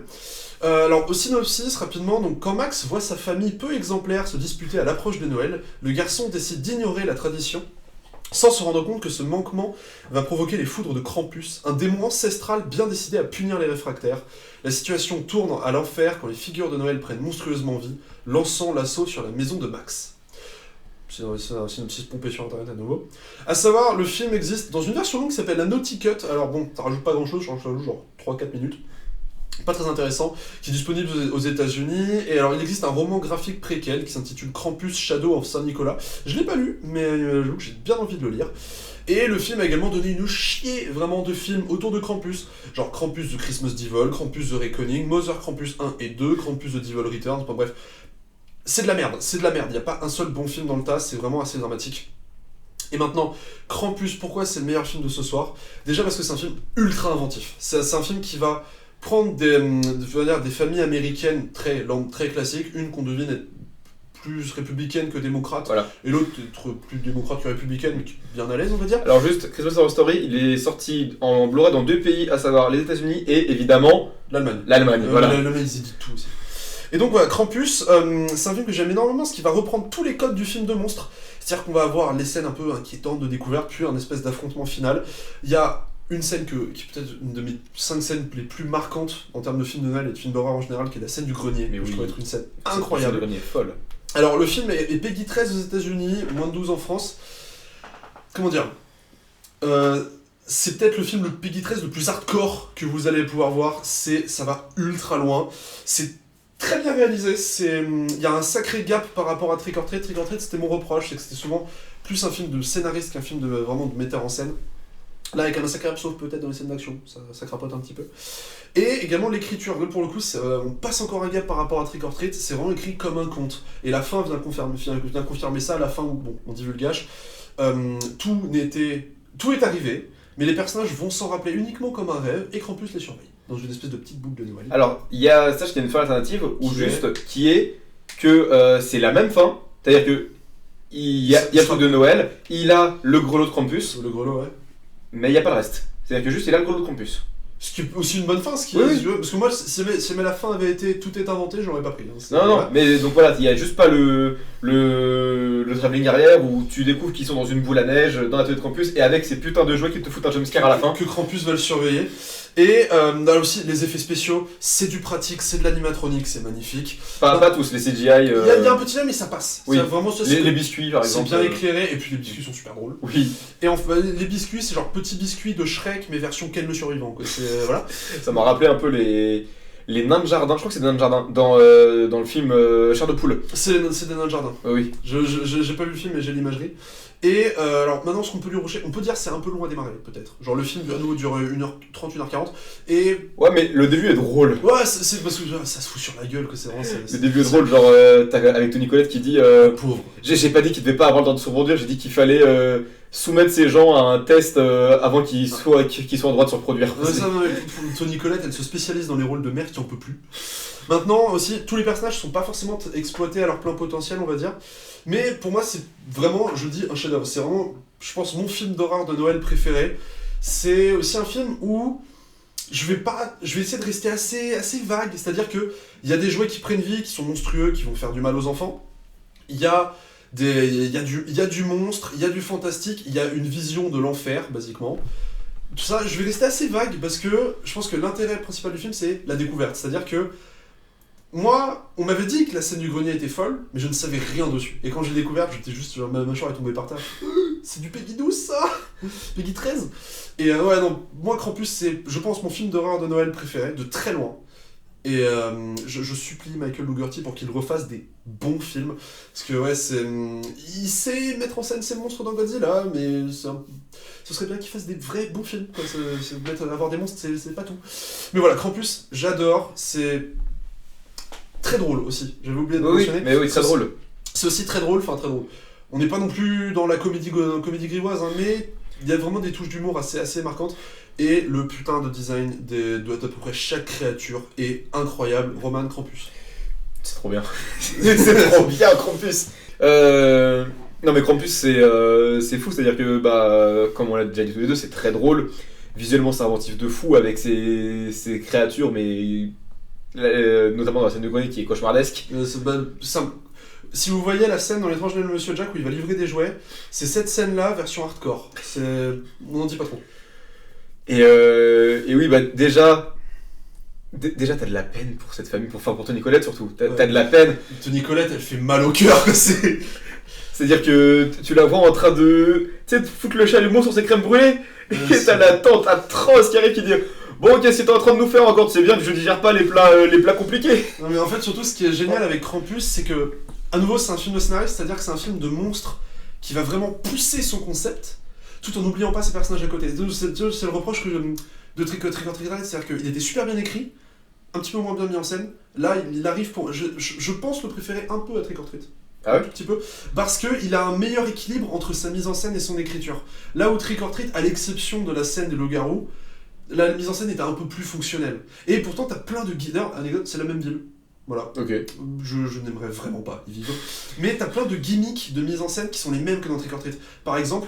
A: Alors, au synopsis, rapidement, donc, quand Max voit sa famille peu exemplaire se disputer à l'approche de Noël, le garçon décide d'ignorer la tradition, sans se rendre compte que ce manquement va provoquer les foudres de Krampus, un démon ancestral bien décidé à punir les réfractaires. La situation tourne à l'enfer quand les figures de Noël prennent monstrueusement vie, lançant l'assaut sur la maison de Max. C'est un synopsis pompé sur internet à nouveau. A savoir, le film existe dans une version longue qui s'appelle la Naughty Cut, alors bon, ça rajoute pas grand chose, ça rajoute genre 3-4 minutes. Pas très intéressant, qui est disponible aux États-Unis. Et alors, il existe un roman graphique préquel qui s'intitule Krampus Shadow of Saint-Nicolas. Je l'ai pas lu, mais j'avoue que j'ai bien envie de le lire. Et le film a également donné une chier vraiment de films autour de Krampus. Genre Krampus The Christmas Devil, Krampus The Reckoning, Mother Krampus 1 et 2, Krampus The Devil Returns, enfin bref. C'est de la merde, il n'y a pas un seul bon film dans le tas, c'est vraiment assez dramatique. Et maintenant, Krampus, pourquoi c'est le meilleur film de ce soir? Déjà parce que c'est un film ultra inventif. C'est un film qui va prendre des familles américaines très classiques, une qu'on devine être plus républicaine que démocrate,
B: voilà.
A: Et l'autre être plus démocrate que républicaine, mais bien à l'aise, on va dire.
B: Alors juste, Christmas Horror Story, il est sorti en Blu-ray dans 2 pays, à savoir les États-Unis et évidemment
A: l'Allemagne.
B: Voilà.
A: L'Allemagne, ils éditent tout aussi. Et donc voilà, Krampus, c'est un film que j'aime énormément, parce qu'il va reprendre tous les codes du film de monstre. C'est-à-dire qu'on va avoir les scènes un peu inquiétantes de découverte, puis un espèce d'affrontement final. Il y a une scène qui est peut-être une de mes 5 scènes les plus marquantes en termes de film de Noël et de film d'horreur en général, qui est la scène du grenier. Mais oui, je trouve être une scène incroyable.
B: Le grenier est folle.
A: Alors le film est Peggy 13 aux États-Unis, moins de 12 en France. Comment dire, c'est peut-être le film le Peggy 13 le plus hardcore que vous allez pouvoir voir. Ça va ultra loin. C'est très bien réalisé. Il y a un sacré gap par rapport à Trick or Treat. Trick or Treat, c'était mon reproche, c'est que c'était souvent plus un film de scénariste qu'un film vraiment de metteur en scène. Là, avec un sacré gap, sauf peut-être dans les scènes d'action, ça crapote un petit peu. Et également l'écriture, là pour le coup, on passe encore un gap par rapport à Trick or Treat, c'est vraiment écrit comme un conte. Et la fin vient confirmer ça, à la fin où, bon, on divulgage, tout est arrivé, mais les personnages vont s'en rappeler uniquement comme un rêve, et Krampus les surveille, dans une espèce de petite boucle de Noël.
B: Alors, sache qu'il y a une fin alternative, qui est que c'est la même fin, c'est-à-dire que il y a le truc de Noël, il a le grelot de Krampus.
A: Le grelot, ouais.
B: Mais il n'y a pas le reste. C'est-à-dire que juste il a le grelot de Krampus.
A: Ce qui est aussi une bonne fin, parce que moi, si la fin avait été tout est inventé, j'aurais pas pris. Hein.
B: Non, mais donc voilà, il n'y a juste pas le travelling arrière où tu découvres qu'ils sont dans une boule à neige dans la tête de Krampus et avec ces putains de jouets qui te foutent un jumpscare à la fin.
A: Que Krampus va le surveiller. Et là aussi, les effets spéciaux, c'est du pratique, c'est de l'animatronique, c'est magnifique.
B: Pas tous, les CGI.
A: Il y a un petit là, mais ça passe.
B: Oui.
A: Vraiment,
B: les biscuits, par exemple.
A: C'est bien éclairé, et puis les biscuits sont super drôles.
B: Oui.
A: Et enfin, les biscuits, c'est genre petits biscuits de Shrek, mais version Ken le survivant. Quoi. Voilà.
B: Ça m'a rappelé un peu les les nains de jardin, je crois que c'est des nains de jardin, dans le film Chair de poule.
A: C'est des nains de jardin.
B: Oui.
A: J'ai pas vu le film, mais j'ai l'imagerie. Et alors maintenant, ce qu'on peut lui reprocher, on peut dire c'est un peu long à démarrer, peut-être. Genre le film à nouveau dure 1h30, 1h40. Et.
B: Ouais, mais le début est drôle.
A: Ouais, c'est parce que ça se fout sur la gueule que c'est vraiment.
B: Le début est drôle, genre avec Toni Collette qui dit
A: pauvre.
B: J'ai pas dit qu'il devait pas avoir le temps de se rebondir, j'ai dit qu'il fallait soumettre ces gens à un test avant qu'ils soient en droit de se reproduire.
A: Ouais, ça, Toni Collette, elle se spécialise dans les rôles de mère qui en peut plus. Maintenant aussi, tous les personnages sont pas forcément exploités à leur plein potentiel, on va dire. Mais pour moi, c'est vraiment, je dis, un chef-d'œuvre. C'est vraiment, je pense, mon film d'horreur de Noël préféré. C'est aussi un film où je vais essayer de rester assez vague. C'est-à-dire que il y a des jouets qui prennent vie, qui sont monstrueux, qui vont faire du mal aux enfants. Il y a du monstre, il y a du fantastique, il y a une vision de l'enfer, basiquement. Tout ça, je vais rester assez vague parce que je pense que l'intérêt principal du film, c'est la découverte. C'est-à-dire que moi, on m'avait dit que la scène du grenier était folle, mais je ne savais rien dessus. Et quand j'ai découvert, j'étais juste, ma mâchoire est tombée par terre. C'est du Peggy 12 ça Peggy 13. Et ouais, non, moi Krampus, c'est, je pense, mon film d'horreur de Noël préféré, de très loin. Et je supplie Michael Dougherty pour qu'il refasse des bons films. Parce que ouais, il sait mettre en scène ses monstres dans Godzilla, mais ce serait bien qu'il fasse des vrais bons films. Quoi. Avoir des monstres, c'est pas tout. Mais voilà, Krampus, j'adore. C'est très drôle aussi. J'avais oublié de mentionner.
B: Mais oui, très drôle.
A: C'est aussi très drôle, enfin très drôle. On n'est pas non plus dans la comédie grivoise, hein, mais il y a vraiment des touches d'humour assez marquantes. Et le putain de design de à peu près chaque créature est incroyable. Roman, Krampus.
B: C'est trop bien. C'est trop bien, Krampus. Non mais Krampus c'est fou, c'est-à-dire que comme on l'a déjà dit tous les deux, c'est très drôle. Visuellement c'est inventif de fou avec ces créatures, mais notamment dans la scène de grenier qui est cauchemardesque.
A: Si vous voyez la scène dans L'étrange Noël de Monsieur Jack où il va livrer des jouets, c'est cette scène-là, version hardcore. On n'en dit pas trop.
B: Et oui, déjà t'as de la peine pour cette famille, pour Toni Collette surtout. T'as de la peine.
A: Toni Collette, elle fait mal au cœur.
B: C'est-à-dire que tu la vois en train de foutre le chalumeau sur ses crèmes brûlées. Et t'as la tante atroce qui arrive qui dit bon, qu'est-ce que t'es en train de nous faire encore? Tu sais bien que je digère pas les plats compliqués.
A: Non, mais en fait, surtout, ce qui est génial avec Krampus, c'est que, à nouveau, c'est un film de scénariste, c'est-à-dire que c'est un film de monstre qui va vraiment pousser son concept, tout en n'oubliant pas ses personnages à côté. C'est le reproche de Trick or Treat, c'est-à-dire qu'il était super bien écrit, un petit peu moins bien mis en scène. Là, il arrive pour. Je pense le préférer un peu à Trick or Treat.
B: Ah ouais?
A: Un tout petit peu. Parce qu'il a un meilleur équilibre entre sa mise en scène et son écriture. Là où Trick or Treat, à l'exception de la scène des loups-garous, la mise en scène était un peu plus fonctionnelle. Et pourtant, t'as plein de guides. Anecdote, c'est la même ville. Voilà.
B: Ok.
A: Je n'aimerais vraiment pas y vivre. Mais t'as plein de gimmicks de mise en scène qui sont les mêmes que dans Trick or Treat. Par exemple,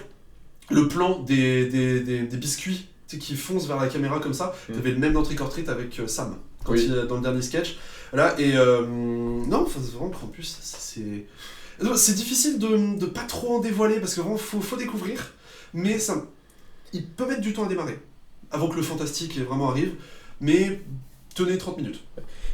A: le plan des biscuits qui foncent vers la caméra comme ça, t'avais le même dans Trick or Treat avec Sam, dans le dernier sketch. Voilà, et non, c'est vraiment Krampus, c'est difficile de pas trop en dévoiler parce que vraiment faut découvrir, mais il peut mettre du temps à démarrer avant que le fantastique vraiment arrive, mais tenez 30 minutes.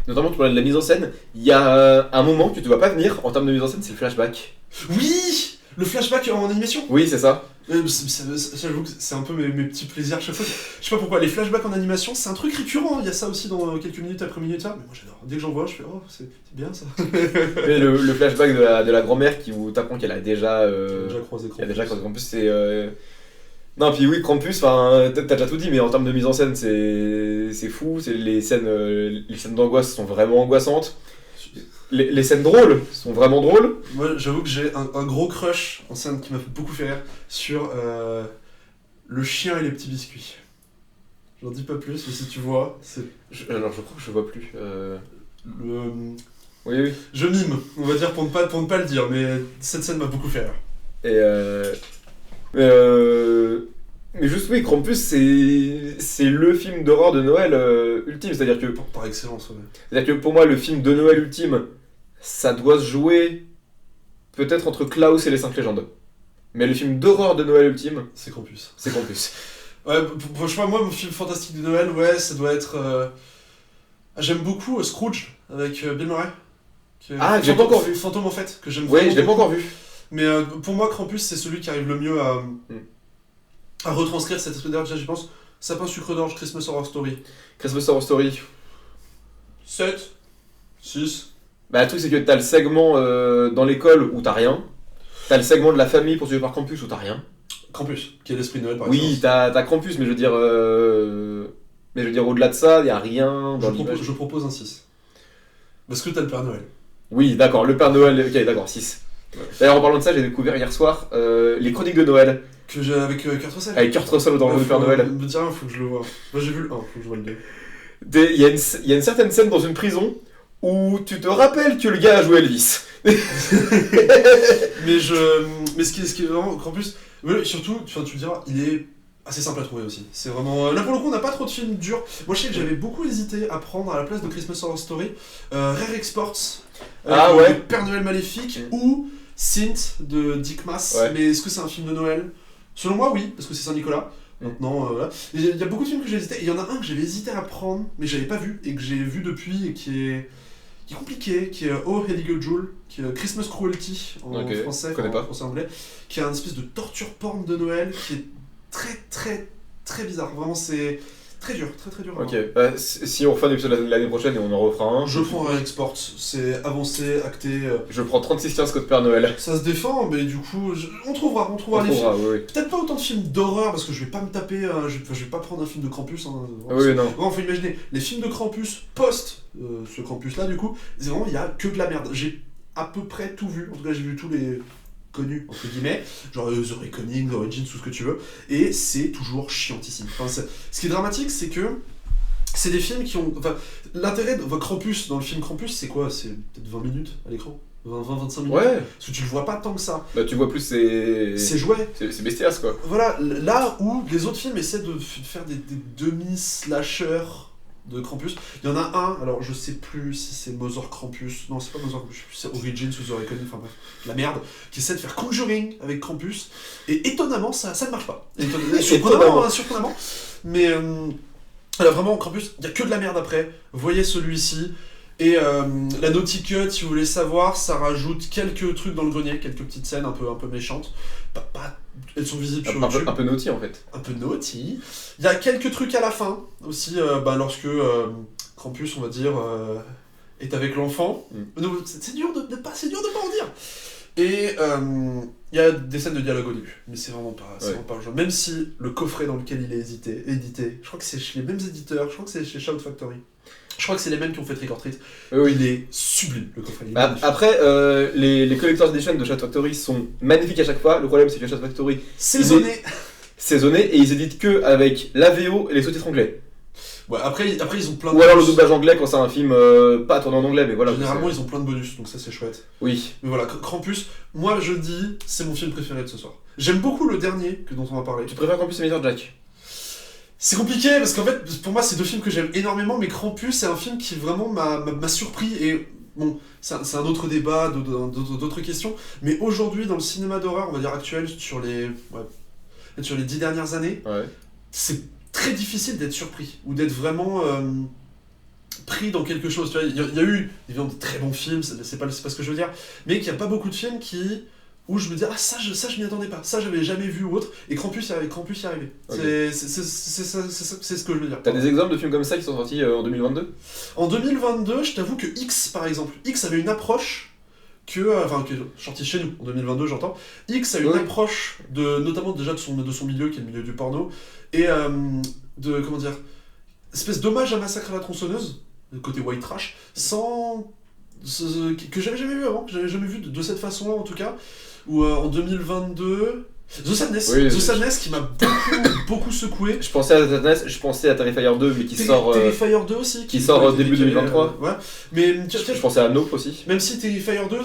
B: Notamment tu parlais de la mise en scène, il y a un moment que tu ne vois pas venir en termes de mise en scène, c'est le flashback.
A: Oui, le flashback en animation.
B: Oui, c'est ça.
A: J'avoue que c'est un peu mes petits plaisirs chaque fois. Je sais pas pourquoi, les flashbacks en animation, c'est un truc récurrent. Il y a ça aussi dans quelques minutes après minute. Mais moi j'adore. Dès que j'en vois, je fais oh, c'est bien ça.
B: Mais le flashback de la grand-mère où t'apprends qu'elle a déjà
A: croisé
B: Krampus. Krampus, c'est. Non, puis oui, Krampus, t'as déjà tout dit, mais en termes de mise en scène, c'est fou. Les scènes d'angoisse sont vraiment angoissantes. Les scènes drôles sont vraiment drôles.
A: Moi, j'avoue que j'ai un gros crush en scène qui m'a beaucoup fait rire sur le chien et les petits biscuits. J'en dis pas plus, mais si tu vois, c'est.
B: Alors, je crois que je vois plus.
A: Oui. Je mime, on va dire pour ne pas le dire, mais cette scène m'a beaucoup fait rire.
B: Mais juste oui, Krampus c'est le film d'horreur de Noël ultime, c'est-à-dire que
A: par excellence, ouais.
B: C'est-à-dire que pour moi le film de Noël ultime, ça doit se jouer peut-être entre Klaus et les 5 légendes. Mais le film d'horreur de Noël ultime,
A: c'est Krampus.
B: C'est Krampus.
A: Ouais, je sais pas, moi mon film fantastique de Noël, ouais, ça doit être j'aime beaucoup Scrooge avec Bill Murray.
B: Ah, j'ai pas encore vu.
A: Fantôme en fait, que j'aime
B: beaucoup. Ouais, je l'ai pas encore vu.
A: Mais pour moi, Krampus, c'est celui qui arrive le mieux à retranscrire cette espèce d'heure. Déjà, j'y pense. Sapin sucre d'orge, Christmas Horror Story.
B: Christmas Horror Story.
A: 7, 6.
B: Bah, le truc, c'est que t'as le segment dans l'école où t'as rien. T'as le segment de la famille poursuivi par Krampus où t'as rien.
A: Krampus, qui est l'esprit de Noël par
B: Oui,
A: excellence.
B: t'as Krampus, mais je veux dire. Mais je veux dire, au-delà de ça, y a rien dans l'image.
A: Je propose un 6. Parce que t'as le Père Noël.
B: Oui, d'accord, le Père Noël. Ok, d'accord, 6.
A: Ouais.
B: D'ailleurs, en parlant de ça, j'ai découvert hier soir les chroniques de Noël
A: Que j'ai avec Kurt Russell.
B: avec Kurt Russell dans le rôle du Père Noël.
A: Me dire, faut que je le vois. Moi j'ai vu le 1, faut que je vois le 2.
B: Il y a une certaine scène dans une prison où tu te rappelles que le gars a joué Elvis.
A: Mais ce qui est vraiment Krampus, surtout, tu me diras, il est assez simple à trouver aussi. C'est vraiment là pour le coup, on n'a pas trop de films durs. Moi je sais que j'avais beaucoup hésité à prendre à la place de Christmas Horror Story Rare Exports,
B: Ah ouais.
A: le Père Noël maléfique ou Synth de Dick Maas.
B: Ouais.
A: Mais est-ce que c'est un film de Noël? Selon moi, oui, parce que c'est Saint-Nicolas. Maintenant, voilà. Il y a beaucoup de films que j'ai hésité. Il y en a un que j'avais hésité à prendre, mais j'avais pas vu et que j'ai vu depuis et qui est compliqué, qui est Oh Illegal Jewel, qui est Christmas Cruelty en
B: Ok,
A: français,
B: je connais pas.
A: français anglais, qui est un espèce de torture porn de Noël qui est très très très bizarre. Vraiment, c'est très dur, très dur. à
B: Ok,
A: voir.
B: si on refait un épisode l'année prochaine et on en refera un.
A: Je prends un export, c'est avancé, acté.
B: Je prends 36-15 code Père Noël.
A: Ça se défend, mais du coup, on trouvera
B: On
A: les films.
B: trouvera, oui.
A: Peut-être pas autant de films d'horreur parce que je vais pas me taper, je vais pas prendre un film de Krampus. Hein,
B: Oui, non.
A: Vraiment, faut imaginer, les films de Krampus post ce Krampus là, du coup, c'est vraiment, il y a que de la merde. J'ai à peu près tout vu, en tout cas, j'ai vu tous les connus, entre guillemets, genre The Reckoning, The Origins, tout ce que tu veux, et c'est toujours chiantissime. Enfin, ce qui est dramatique, c'est que c'est des films qui ont. Enfin, l'intérêt de Krampus, dans le film Krampus, c'est quoi? C'est peut-être 20 minutes à l'écran? 20-25 minutes?
B: Ouais.
A: Parce que tu le vois pas tant que ça.
B: Bah, tu vois plus, c'est.
A: C'est jouet.
B: C'est bestiace, quoi.
A: Voilà, là où les autres films essaient de faire des demi-slashers de Krampus, il y en a un, alors je sais plus si c'est Mother Krampus, non c'est pas Mother Krampus, c'est Origins ou The Reckoning, enfin bref, la merde, qui essaie de faire Conjuring avec Krampus, et étonnamment ça ne marche pas. Surprenamment, mais là vraiment Krampus, il y a que de la merde après, voyez celui-ci, et la Naughty Cut, si vous voulez savoir, ça rajoute quelques trucs dans le grenier, quelques petites scènes un peu méchantes, elles sont visibles sur YouTube.
B: Un peu naughty en fait.
A: Un peu naughty. Il y a quelques trucs à la fin aussi, lorsque Krampus, on va dire, est avec l'enfant. C'est dur de pas en dire. Et il y a des scènes de dialogue au début, mais c'est vraiment pas le genre. Même si le coffret dans lequel il est édité, je crois que c'est chez les mêmes éditeurs, je crois que c'est chez Shout Factory. Je crois que c'est les mêmes qui ont fait Trick or Treat.
B: Oui.
A: Il est sublime, le coffret.
B: Après, les Collector's Edition de Shout Factory sont magnifiques à chaque fois. Le problème, c'est que Shout Factory
A: saisonné
B: et ils éditent que avec la VO et les sous-titres anglais.
A: Ouais, après ils ont plein de
B: Ou alors le doublage anglais quand c'est un film pas tourné en anglais, mais voilà.
A: Généralement, ils ont plein de bonus, donc ça c'est chouette.
B: Oui.
A: Mais voilà, Krampus, moi je dis, c'est mon film préféré de ce soir. J'aime beaucoup le dernier dont on va parler.
B: Tu préfères Krampus et Mr. Jack?
A: C'est compliqué parce qu'en fait, pour moi, c'est deux films que j'aime énormément, mais Krampus, c'est un film qui vraiment m'a surpris et bon, c'est un autre débat, d'autres questions. Mais aujourd'hui, dans le cinéma d'horreur, on va dire actuel, sur les 10 dernières années, c'est très difficile d'être surpris ou d'être vraiment pris dans quelque chose. Tu vois, il y a eu évidemment de très bons films, c'est pas ce que je veux dire, mais qu'il n'y a pas beaucoup de films où je me dis, ça je m'y attendais pas, ça j'avais jamais vu ou autre, et Krampus y arrivait. Okay. C'est ce que je veux dire.
B: T'as des exemples de films comme ça qui sont sortis en 2022?
A: En 2022, je t'avoue que X par exemple, X avait une approche qui est sorti chez nous, en 2022 j'entends, X a une approche, notamment déjà de son milieu, qui est le milieu du porno, et espèce d'hommage à Massacre à la tronçonneuse, le côté white trash, que j'avais jamais vu avant, que j'avais jamais vu de cette façon-là en tout cas, où en 2022... The Sadness qui m'a beaucoup secoué.
B: Je pensais à The Sadness, je pensais à Terrifier 2 mais qui sort...
A: Terrifier 2 aussi.
B: Qui sort début 2023.
A: Ouais. Mais
B: je pensais à Nope aussi.
A: Même si Terrifier 2,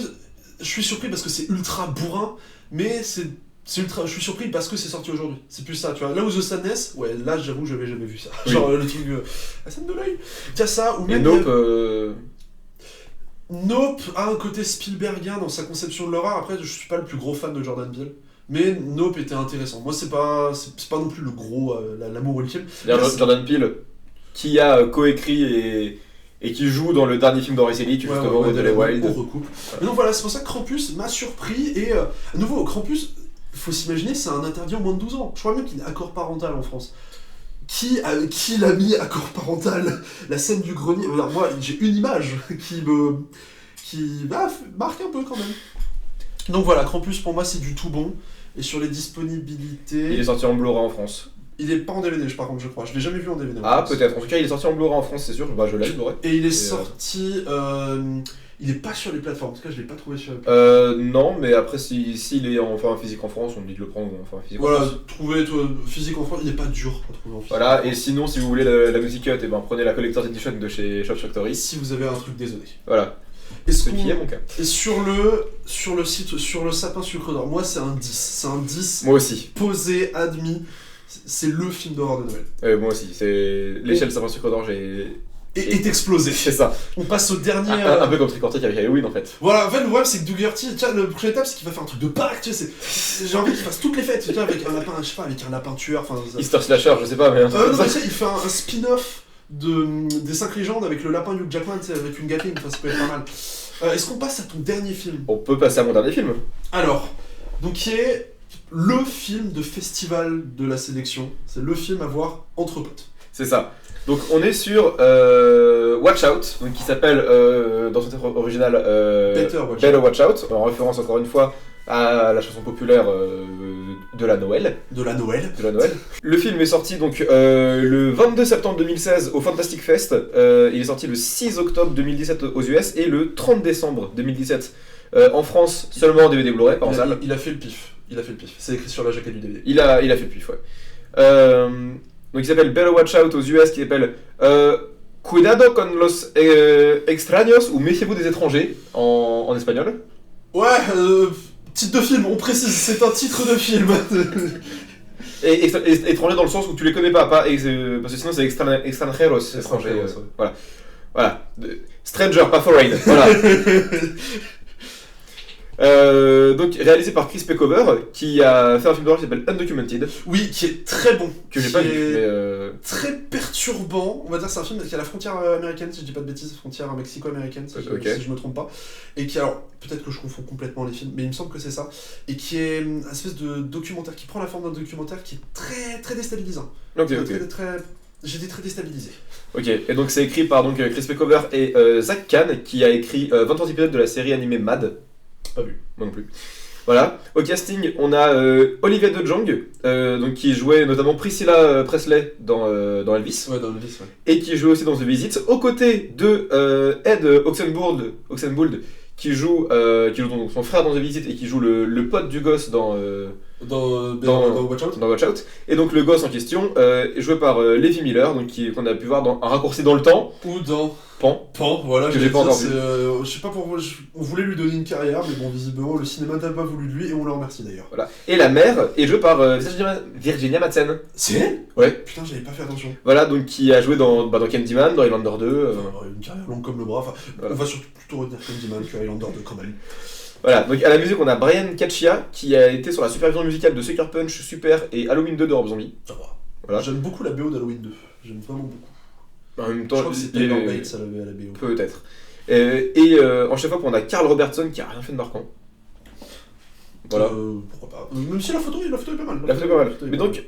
A: je suis surpris parce que c'est ultra bourrin, mais je suis surpris parce que c'est sorti aujourd'hui. C'est plus ça, tu vois. Là où The Sadness, là j'avoue j'avais jamais vu ça. Oui. Genre le truc la scène de l'œil. Tiens ça, ou même...
B: Et Nope...
A: Nope a un côté Spielbergien dans sa conception de l'horreur. Après, je suis pas le plus gros fan de Jordan Peele. Mais Nope était intéressant. Moi, c'est pas non plus le gros, l'amour ultime.
B: Jordan Peele, qui a coécrit et qui joue dans le dernier film d'Horace Elliott, justement, de Wild.
A: Mais donc voilà, c'est pour ça que Krampus m'a surpris. Et à nouveau, Krampus, faut s'imaginer, c'est un interdit au moins de 12 ans. Je crois même qu'il est accord parental en France. qui l'a mis à corps parental? La scène du grenier. Alors, moi, j'ai une image qui marque un peu quand même. Donc voilà, Krampus pour moi c'est du tout bon. Et sur les disponibilités.
B: Il est sorti en Blu-ray en France.
A: Il est pas en DVD, par contre, je crois. Je l'ai jamais vu en DVD.
B: Ah, peut-être. En tout cas, il est sorti en Blu-ray en France, c'est sûr. Bah, je l'ai, le Blu-ray.
A: Et il est sorti. Il est pas sur les plateformes. En tout cas, je l'ai pas trouvé sur les plateformes.
B: Non, mais après, s'il est en format physique en France, on me dit de le prendre en format physique en
A: Voilà,
B: France.
A: trouver physique en France, il est pas dur à trouver en physique.
B: Voilà, et sinon, si vous voulez la music cut, et ben, prenez la Collector's Edition de chez Shop Factory.
A: Si vous avez un truc, désolé.
B: Voilà.
A: Est-ce
B: Ce qui est mon cas.
A: Et sur le site, sur le sapin sucre d'or, moi c'est un 10. C'est un 10
B: Moi aussi.
A: posé, admis. C'est le film d'horreur de Noël.
B: Moi aussi. C'est l'échelle sapin sucre d'orge
A: Est explosé.
B: C'est ça.
A: On passe au dernier.
B: Un peu comme Trick or Treat avec Halloween en fait.
A: Voilà, en fait, le problème c'est que Dougherty, tiens, le prochain étape c'est qu'il va faire un truc de Pâques, tu sais. J'ai envie qu'il fasse toutes les fêtes, tu vois, avec un lapin, je sais pas, avec un lapin tueur, enfin.
B: Easter Slasher, je sais pas, mais un truc
A: Non,
B: comme
A: mais
B: ça.
A: ça, il fait un spin-off des 5 légendes avec le lapin Hugh Jackman, tu sais, avec une Gatling, enfin ça peut être pas mal. Est-ce qu'on passe à ton dernier film?
B: On peut passer à mon dernier film.
A: Alors, donc qui est le film de festival de la sélection, c'est le film à voir entre potes.
B: C'est ça. Donc on est sur Watch Out, donc qui s'appelle dans son titre original Better Watch Out, en référence encore une fois à la chanson populaire de la Noël.
A: De la Noël.
B: Le film est sorti donc le 22 septembre 2016 au Fantastic Fest. Il est sorti le 6 octobre 2017 aux US et le 30 décembre 2017 en France seulement en DVD Blu-ray, pas en salle.
A: Il a fait le pif. C'est écrit sur la jaquette du DVD.
B: Il a fait le pif, ouais. Donc il s'appelle Better Watch Out aux US, qui s'appelle Cuidado con los extraños ou Méfiez-vous des étrangers en espagnol.
A: Ouais, titre de film, on précise, c'est un titre de film.
B: Et étranger dans le sens où tu les connais pas parce que sinon c'est extranjeros, étranger.
A: Ouais.
B: Voilà. Stranger, pas foreign. Voilà. Donc réalisé par Chris Peckover qui a fait un film d'horreur qui s'appelle Undocumented.
A: Oui, qui est très bon.
B: Que j'ai pas vu, mais
A: très perturbant. On va dire c'est un film qui est à la frontière américaine, si je dis pas de bêtises, frontière mexico-américaine, si je me trompe pas. Et qui, alors, peut-être que je confonds complètement les films, mais il me semble que c'est ça. Et qui est une espèce de documentaire, qui prend la forme d'un documentaire qui est très, très déstabilisant. J'étais très déstabilisé.
B: Ok, et donc c'est écrit par Chris Peckover et Zach Kahn qui a écrit 23 épisodes de la série animée Mad.
A: Pas vu.
B: Moi non plus. Voilà. Au casting, on a Olivia de Jong, donc qui jouait notamment Priscilla Presley dans Elvis.
A: Ouais, dans Elvis, ouais.
B: Et qui jouait aussi dans The Visit, aux côtés de Ed Oxenbould, qui joue donc son frère dans The Visit et qui joue le pote du gosse dans
A: Watch Out.
B: Dans Watch Out. Et donc le gosse en question est joué par Levi Miller, donc qu'on a pu voir dans Un raccourci dans le temps.
A: Ou dans
B: Pan,
A: voilà,
B: que j'ai pas encore vu.
A: Je sais pas pourquoi, on voulait lui donner une carrière, mais bon, visiblement, le cinéma n'a pas voulu de lui, et on le remercie d'ailleurs.
B: Voilà. Et la mère est jouée par Virginia Madsen.
A: C'est elle?
B: Ouais.
A: Putain, j'avais pas fait attention.
B: Voilà, donc qui a joué dans Candyman, dans Highlander 2.
A: Une carrière longue comme le bras, enfin, voilà. On va surtout plutôt retenir Candyman que Highlander 2 quand même.
B: Voilà, donc à la musique, on a Brian Caccia, qui a été sur la supervision musicale de Sucker Punch, Super et Halloween 2 de Rob Zombie.
A: Ça va.
B: Voilà.
A: J'aime beaucoup la BO d'Halloween 2, j'aime vraiment beaucoup.
B: En même temps,
A: je crois que c'est Taylor Bates à la BO.
B: Peut-être. En chef-op, on a Carl Robertson qui a rien fait de marquant. Voilà.
A: Pourquoi pas. Même si la photo est pas mal.
B: La photo est pas mal. Mais donc,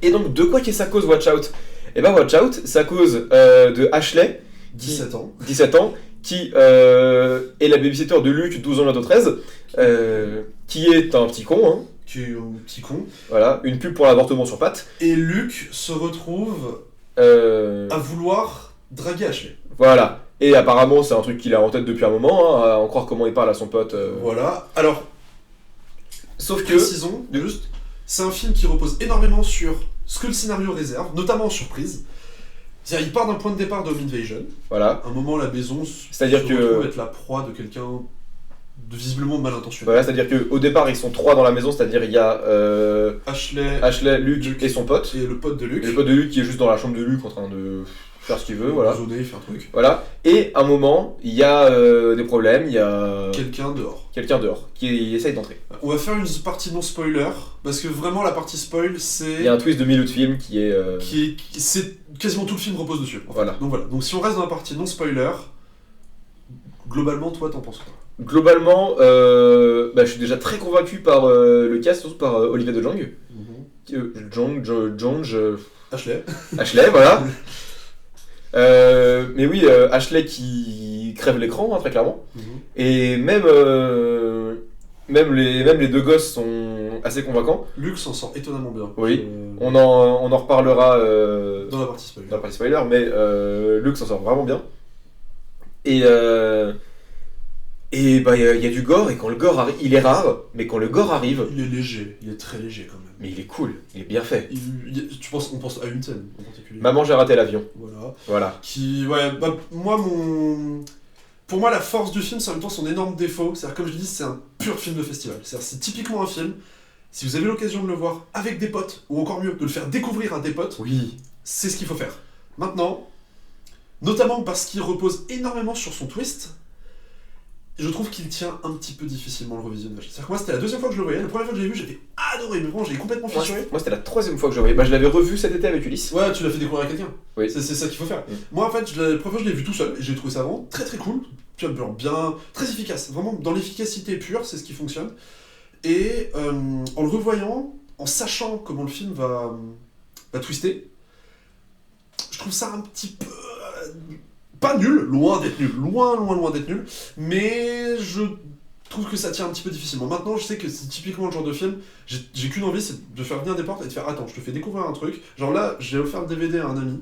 B: et donc, de quoi qu'est sa cause Watch Out? Eh ben, Watch Out, c'est à cause de Ashley,
A: 17 ans,
B: qui est la babysitter de Luc, 12 ans, bientôt 13, qui est un petit con, hein.
A: Qui est un petit con.
B: Voilà, une pub pour l'avortement sur pattes.
A: Et Luc se retrouve à vouloir draguer Ashley.
B: Voilà. Et apparemment, c'est un truc qu'il a en tête depuis un moment, hein, à en croire comment il parle à son pote.
A: Voilà. Alors,
B: sauf que...
A: Précisons, juste, c'est un film qui repose énormément sur ce que le scénario réserve, notamment en surprise. C'est-à-dire, il part d'un point de départ d'Home Invasion.
B: Voilà.
A: À un moment, la maison
B: c'est-à-dire
A: se retrouve être la proie de quelqu'un de visiblement mal intentionné.
B: Voilà, c'est-à-dire qu'au départ, ils sont 3 dans la maison, c'est-à-dire il y a Ashley, Luc et son pote.
A: Et le pote de Luc.
B: Et le pote de Luc qui est juste dans la chambre de Luc en train de faire ce qu'il veut, voilà.
A: Zoner, faire un truc.
B: Voilà. Et à un moment, il y a des problèmes, il y a...
A: Quelqu'un dehors
B: qui essaye d'entrer.
A: On va faire une partie non spoiler, parce que vraiment la partie spoil, c'est...
B: Il y a un twist de milieu de film qui est...
A: c'est quasiment tout le film repose dessus. En fait.
B: Voilà.
A: Donc si on reste dans la partie non spoiler, globalement, toi, t'en penses quoi?
B: Globalement, je suis déjà très convaincu par le cast, surtout par Olivia de Jong.
A: Ashley.
B: Ashley, voilà. Mais oui, Ashley qui crève l'écran, hein, très clairement. Et même les deux gosses sont assez convaincants.
A: Luke s'en sort étonnamment bien.
B: Oui, on en reparlera
A: dans la partie spoiler.
B: Dans la partie spoiler, mais Luke s'en sort vraiment bien. Et bah, il y a du gore, et quand le gore arrive, il est rare, mais quand le gore arrive...
A: Il est léger, il est très léger quand même.
B: Mais il est cool, il est bien fait.
A: On pense à une scène en particulier.
B: Maman, j'ai raté l'avion. Voilà.
A: Pour moi, la force du film, c'est en même temps son énorme défaut. C'est-à-dire, comme je dis, c'est un pur film de festival. C'est typiquement un film, si vous avez l'occasion de le voir avec des potes, ou encore mieux, de le faire découvrir à des potes,
B: oui,
A: c'est ce qu'il faut faire. Maintenant, notamment parce qu'il repose énormément sur son twist, je trouve qu'il tient un petit peu difficilement le revisionnage. C'est-à-dire que moi, c'était la deuxième fois que je le voyais. La première fois que je l'ai vu, j'avais adoré, mais vraiment, j'ai complètement fissuré.
B: Moi, c'était la troisième fois que je le voyais. Bah, je l'avais revu cet été avec Ulysse.
A: Ouais, tu l'as fait découvrir à quelqu'un.
B: Oui.
A: C'est ça qu'il faut faire. Moi, en fait, la première fois, je l'ai vu tout seul, et j'ai trouvé ça vraiment très très cool. Tu vois, bien, très efficace. Vraiment, dans l'efficacité pure, c'est ce qui fonctionne. Et en le revoyant, en sachant comment le film va twister, je trouve ça un petit peu... pas nul, loin d'être nul, loin d'être nul, mais je trouve que ça tient un petit peu difficilement. Maintenant, je sais que c'est typiquement le genre de film, j'ai qu'une envie, c'est de faire venir des portes et de faire « Attends, je te fais découvrir un truc. » Genre là, j'ai offert le DVD à un ami,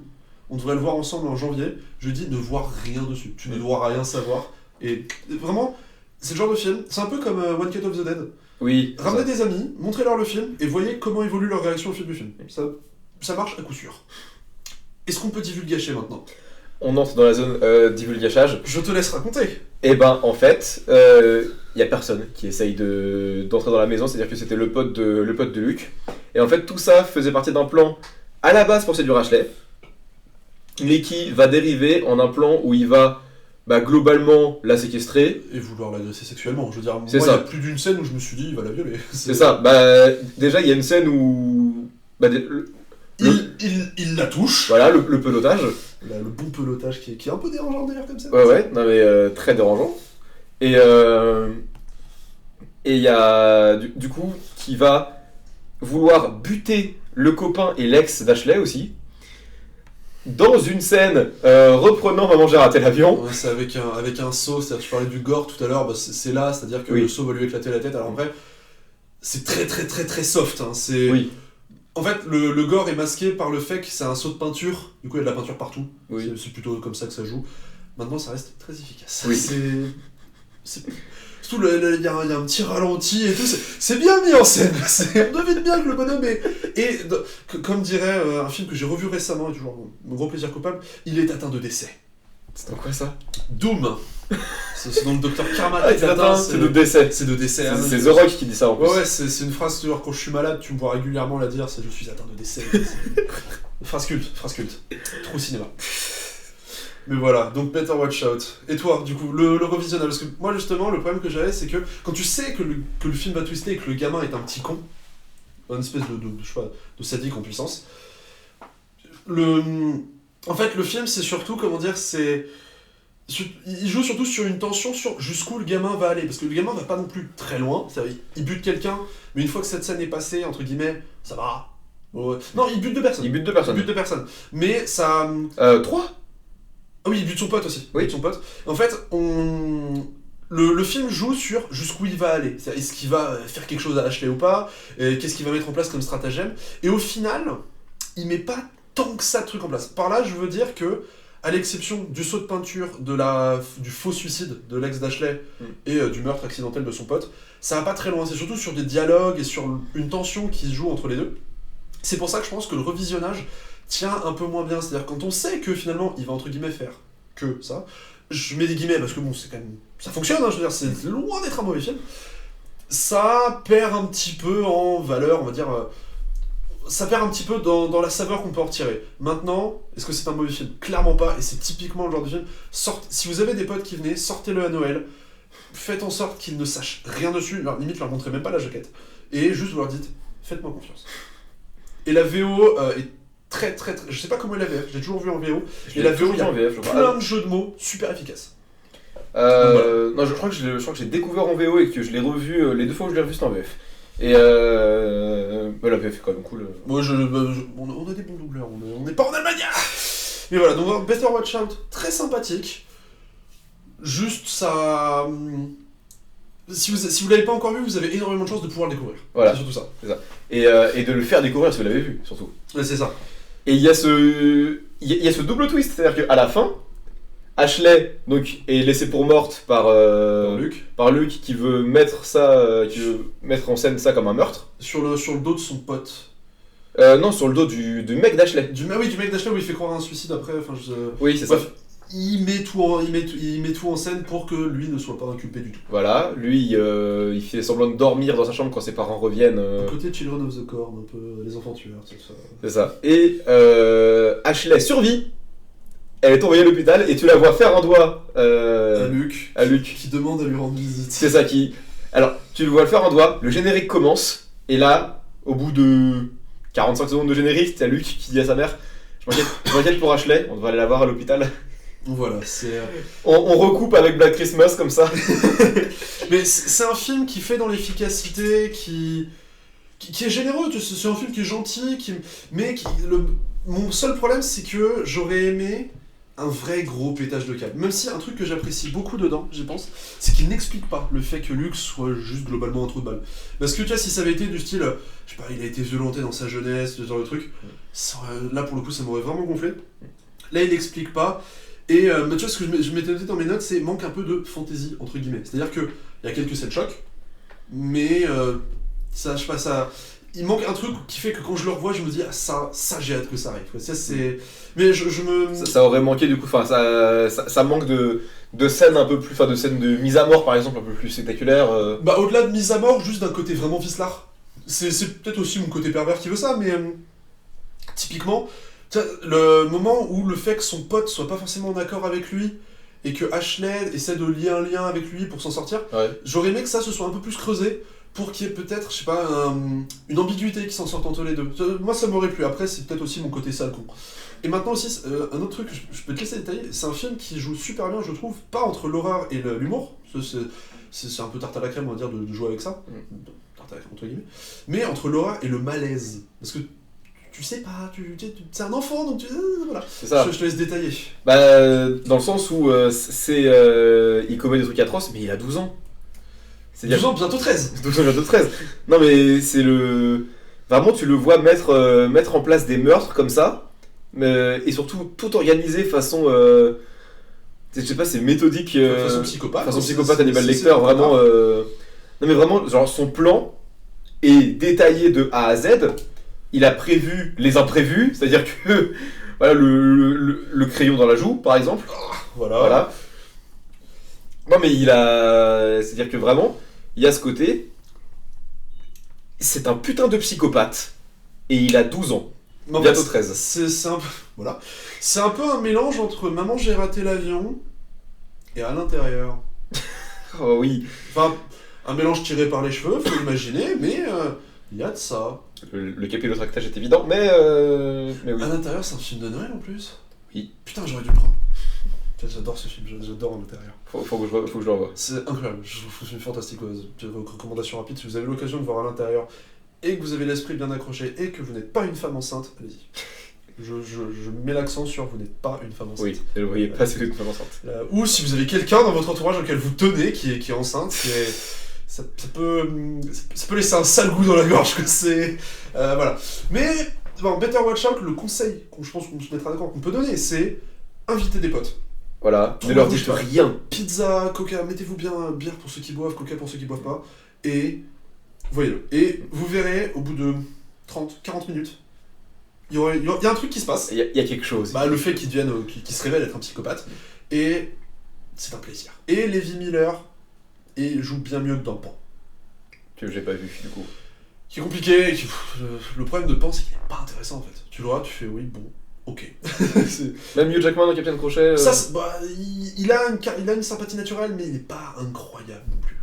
A: on devrait le voir ensemble en janvier, je lui ai dit « Ne vois rien dessus, tu ne dois rien savoir. » Et vraiment, c'est le genre de film, c'est un peu comme One Cut of the Dead.
B: Oui.
A: Ramenez des amis, montrez-leur le film, et voyez comment évolue leur réaction au fil du film. Ça marche à coup sûr. Est-ce qu'on peut divulgacher maintenant ?
B: On entre dans la zone divulgachage.
A: Je te laisse raconter.
B: Et ben, en fait, y a personne qui essaye d'entrer dans la maison, c'est-à-dire que c'était le pote de Luke. Et en fait, tout ça faisait partie d'un plan à la base pour séduire Ashley, mais qui va dériver en un plan où il va globalement la séquestrer.
A: Et vouloir l'agresser sexuellement. Je veux dire, moi,
B: il y
A: a plus d'une scène où je me suis dit, il va la violer.
B: C'est ça. Déjà, il y a une scène où...
A: Il la touche.
B: Voilà, le pelotage.
A: Le bon pelotage qui est un peu dérangeant d'ailleurs comme ça.
B: Ouais, non mais très dérangeant. Et il y a du coup qui va vouloir buter le copain et l'ex d'Ashley aussi. Dans une scène reprenant Maman, j'ai raté l'avion.
A: Ouais, c'est avec un seau, c'est-à-dire tu parlais du gore tout à l'heure, c'est là, c'est-à-dire que le seau va lui éclater la tête. Alors en vrai, c'est très très très très soft. Hein.
B: Oui.
A: En fait, le gore est masqué par le fait que c'est un seau de peinture, du coup il y a de la peinture partout.
B: Oui.
A: C'est plutôt comme ça que ça joue. Maintenant, ça reste très efficace.
B: Oui.
A: Surtout, il y a un petit ralenti et tout, c'est bien mis en scène. On devine bien que le bonhomme est... Et comme dirait un film que j'ai revu récemment, et toujours mon gros plaisir coupable, il est atteint de décès.
B: C'est dans quoi ça ?
A: Doom. C'est dans le docteur Karma.
B: C'est de décès.
A: C'est de décès.
B: C'est The Rock qui dit ça en plus.
A: Ouais, c'est une phrase, toujours quand je suis malade, tu me vois régulièrement la dire, c'est je suis atteint de décès. Phrase culte. Trop cinéma. Mais voilà, donc Better Watch Out. Et toi, du coup, le revisionnage, parce que moi justement, le problème que j'avais, c'est que quand tu sais que le film va twister et que le gamin est un petit con, une espèce de sadique en puissance, en fait, le film, c'est surtout, comment dire, il joue surtout sur une tension sur jusqu'où le gamin va aller, parce que le gamin va pas non plus très loin, c'est-à-dire il bute quelqu'un, mais une fois que cette scène est passée, entre guillemets, ça va. Ouais. Non, il bute deux personnes. Mais ça...
B: 3
A: Ah oui, il bute son pote aussi.
B: Oui.
A: Il bute son pote. En fait, le film joue sur jusqu'où il va aller. Est-ce qu'il va faire quelque chose à Ashley ou pas, qu'est-ce qu'il va mettre en place comme stratagème. Et au final, il met pas tant que ça de trucs en place. Par là, je veux dire que, à l'exception du saut de peinture, du faux suicide de l'ex d'Ashley et du meurtre accidentel de son pote, ça va pas très loin. C'est surtout sur des dialogues et sur une tension qui se joue entre les deux. C'est pour ça que je pense que le revisionnage tient un peu moins bien. C'est-à-dire quand on sait que finalement il va entre guillemets faire que ça, je mets des guillemets parce que bon, c'est quand même... ça fonctionne, hein, je veux dire, c'est loin d'être un mauvais film. Ça perd un petit peu en valeur, on va dire... ça perd un petit peu dans la saveur qu'on peut en retirer. Maintenant, est-ce que c'est un mauvais film ? Clairement pas, et c'est typiquement le genre de film... Si vous avez des potes qui venaient, sortez-le à Noël, faites en sorte qu'ils ne sachent rien dessus, limite leur montrez même pas la jaquette, et juste vous leur dites, faites-moi confiance. Et la VO est très, je sais pas comment est la VF, je l'ai toujours vu en VO, et la VO, il y a plein de jeux de mots super efficaces.
B: Non, je crois que j'ai découvert en VO et que je l'ai revu, les deux fois où je l'ai revu c'était en VF. Et la VF est quand même cool.
A: Moi, on a des bons doubleurs, on n'est pas en Allemagne. Mais voilà, donc Better Watch Out, très sympathique. Juste ça. Si vous l'avez pas encore vu, vous avez énormément de chances de pouvoir le découvrir.
B: Voilà.
A: C'est surtout ça.
B: C'est ça. Et de le faire découvrir si vous l'avez vu, surtout.
A: Ouais, c'est ça.
B: Et il y a ce double twist, c'est-à-dire qu'à la fin, Ashley donc, est laissée pour morte par Luke qui veut mettre en scène ça comme un meurtre.
A: Sur le dos de son pote.
B: Non, sur le dos du mec d'Ashley.
A: Du mec d'Ashley où il fait croire à un suicide après.
B: Oui, c'est
A: Bref,
B: ça.
A: il met tout en scène pour que lui ne soit pas inculpé du tout.
B: Voilà, lui il fait semblant de dormir dans sa chambre quand ses parents reviennent.
A: Côté Children of the Corn, un peu les enfants tueurs, c'est ça.
B: C'est ça. Et Ashley survit. Elle est envoyée à l'hôpital et tu la vois faire un doigt
A: À Luke.
B: Luke.
A: Qui demande à lui rendre visite.
B: C'est ça qui. Alors, tu le vois le faire un doigt, le générique commence, et là, au bout de 45 secondes de générique, t'as Luke qui dit à sa mère je m'inquiète pour Ashley, on devrait aller la voir à l'hôpital.
A: Voilà, c'est.
B: On recoupe avec Black Christmas comme ça.
A: Mais c'est un film qui fait dans l'efficacité, qui est généreux, c'est un film qui est gentil, mon seul problème c'est que j'aurais aimé un vrai gros pétage de câble. Même si un truc que j'apprécie beaucoup dedans, je pense, c'est qu'il n'explique pas le fait que Luke soit juste globalement un trou de balle. Parce que tu vois, si ça avait été du style, je sais pas, il a été violenté dans sa jeunesse, ce genre de truc, là pour le coup ça m'aurait vraiment gonflé. Là il n'explique pas. Et tu vois, ce que je m'étais noté dans mes notes, c'est manque un peu de fantaisie, entre guillemets. C'est-à-dire qu'il y a quelques scènes chocs, mais ça, je sais pas, ça. Il manque un truc qui fait que quand je le revois, je me dis, ah, ça j'ai hâte que ça arrive. Ça, c'est. Mais
B: ça aurait manqué du coup, enfin, ça manque de scènes un peu plus. Enfin, de scènes de mise à mort par exemple, un peu plus spectaculaires.
A: Bah, au-delà de mise à mort, juste d'un côté vraiment vicelard. C'est peut-être aussi mon côté pervers qui veut ça, mais typiquement. Le moment où le fait que son pote soit pas forcément en accord avec lui et que Ashley essaie de lier un lien avec lui pour s'en sortir,
B: ouais.
A: J'aurais aimé que ça se soit un peu plus creusé pour qu'il y ait peut-être, je sais pas, une ambiguïté qui s'en sorte entre les deux. Moi ça m'aurait plu, après c'est peut-être aussi mon côté sale con. Et maintenant aussi, un autre truc que je peux te laisser détailler, c'est un film qui joue super bien, je trouve, pas entre l'horreur et l'humour, c'est un peu tarte à la crème on va dire de jouer avec ça, tarte à la crème entre guillemets, mais entre l'horreur et le malaise, parce que tu sais pas, c'est un enfant, donc voilà.
B: C'est ça.
A: Je te laisse détailler.
B: Bah, dans le sens où il commet des trucs atroces, mais il a 12 ans.
A: 12 ans, bientôt 13.
B: 12 ans, bientôt 13. Non, mais c'est le. Vraiment, tu le vois mettre en place des meurtres comme ça, et surtout tout organisé façon. Je sais pas, c'est méthodique.
A: Façon psychopathe.
B: Façon psychopathe, Hannibal Lecter, vraiment. Non, mais vraiment, genre, son plan est détaillé de A à Z. Il a prévu les imprévus, c'est-à-dire que voilà, le crayon dans la joue, par exemple. Voilà. Non, mais c'est-à-dire que vraiment, il y a ce côté. C'est un putain de psychopathe. Et il a 12 ans. Bientôt 13.
A: C'est un peu. Voilà. C'est un peu un mélange entre Maman, j'ai raté l'avion et À l'intérieur.
B: Oh oui.
A: Enfin, un mélange tiré par les cheveux, faut imaginer, mais il y a de ça.
B: Le capillotractage est évident, mais oui.
A: À l'intérieur, c'est un film de Noël en plus.
B: Oui.
A: Putain, j'aurais dû le prendre. J'adore ce film, j'adore À l'intérieur.
B: Faut que je le revoie.
A: C'est incroyable, je trouve ce film fantastique. Recommandation rapide, si vous avez l'occasion de voir À l'intérieur et que vous avez l'esprit bien accroché et que vous n'êtes pas une femme enceinte, allez-y. Je mets l'accent sur vous n'êtes pas une femme enceinte.
B: Oui, ne le voyez pas, c'est une femme enceinte.
A: Ou si vous avez quelqu'un dans votre entourage auquel vous tenez qui est enceinte, ça peut laisser un sale goût dans la gorge, que c'est... voilà. Mais, bon, Better Watch Out, le conseil, je pense qu'on se mettra d'accord, qu'on peut donner, c'est inviter des potes.
B: Voilà, ne leur dites rien.
A: Pizza, coca, mettez-vous bien bière pour ceux qui boivent, coca pour ceux qui boivent pas, et voyez-le. Et vous verrez, au bout de 30-40 minutes, il y a un truc qui se passe.
B: Il y a quelque chose.
A: Bah, le fait qu'il se révèle être un psychopathe, et c'est un plaisir. Et Levi Miller joue bien mieux que dans Pan.
B: Que j'ai pas vu, du coup.
A: Qui est compliqué, le problème de Pan, c'est qu'il est pas intéressant en fait. Tu le vois, tu fais oui, bon, ok.
B: Même Hugh Jackman dans Captain Crochet.
A: Ça, il a une sympathie naturelle, mais il est pas incroyable non plus.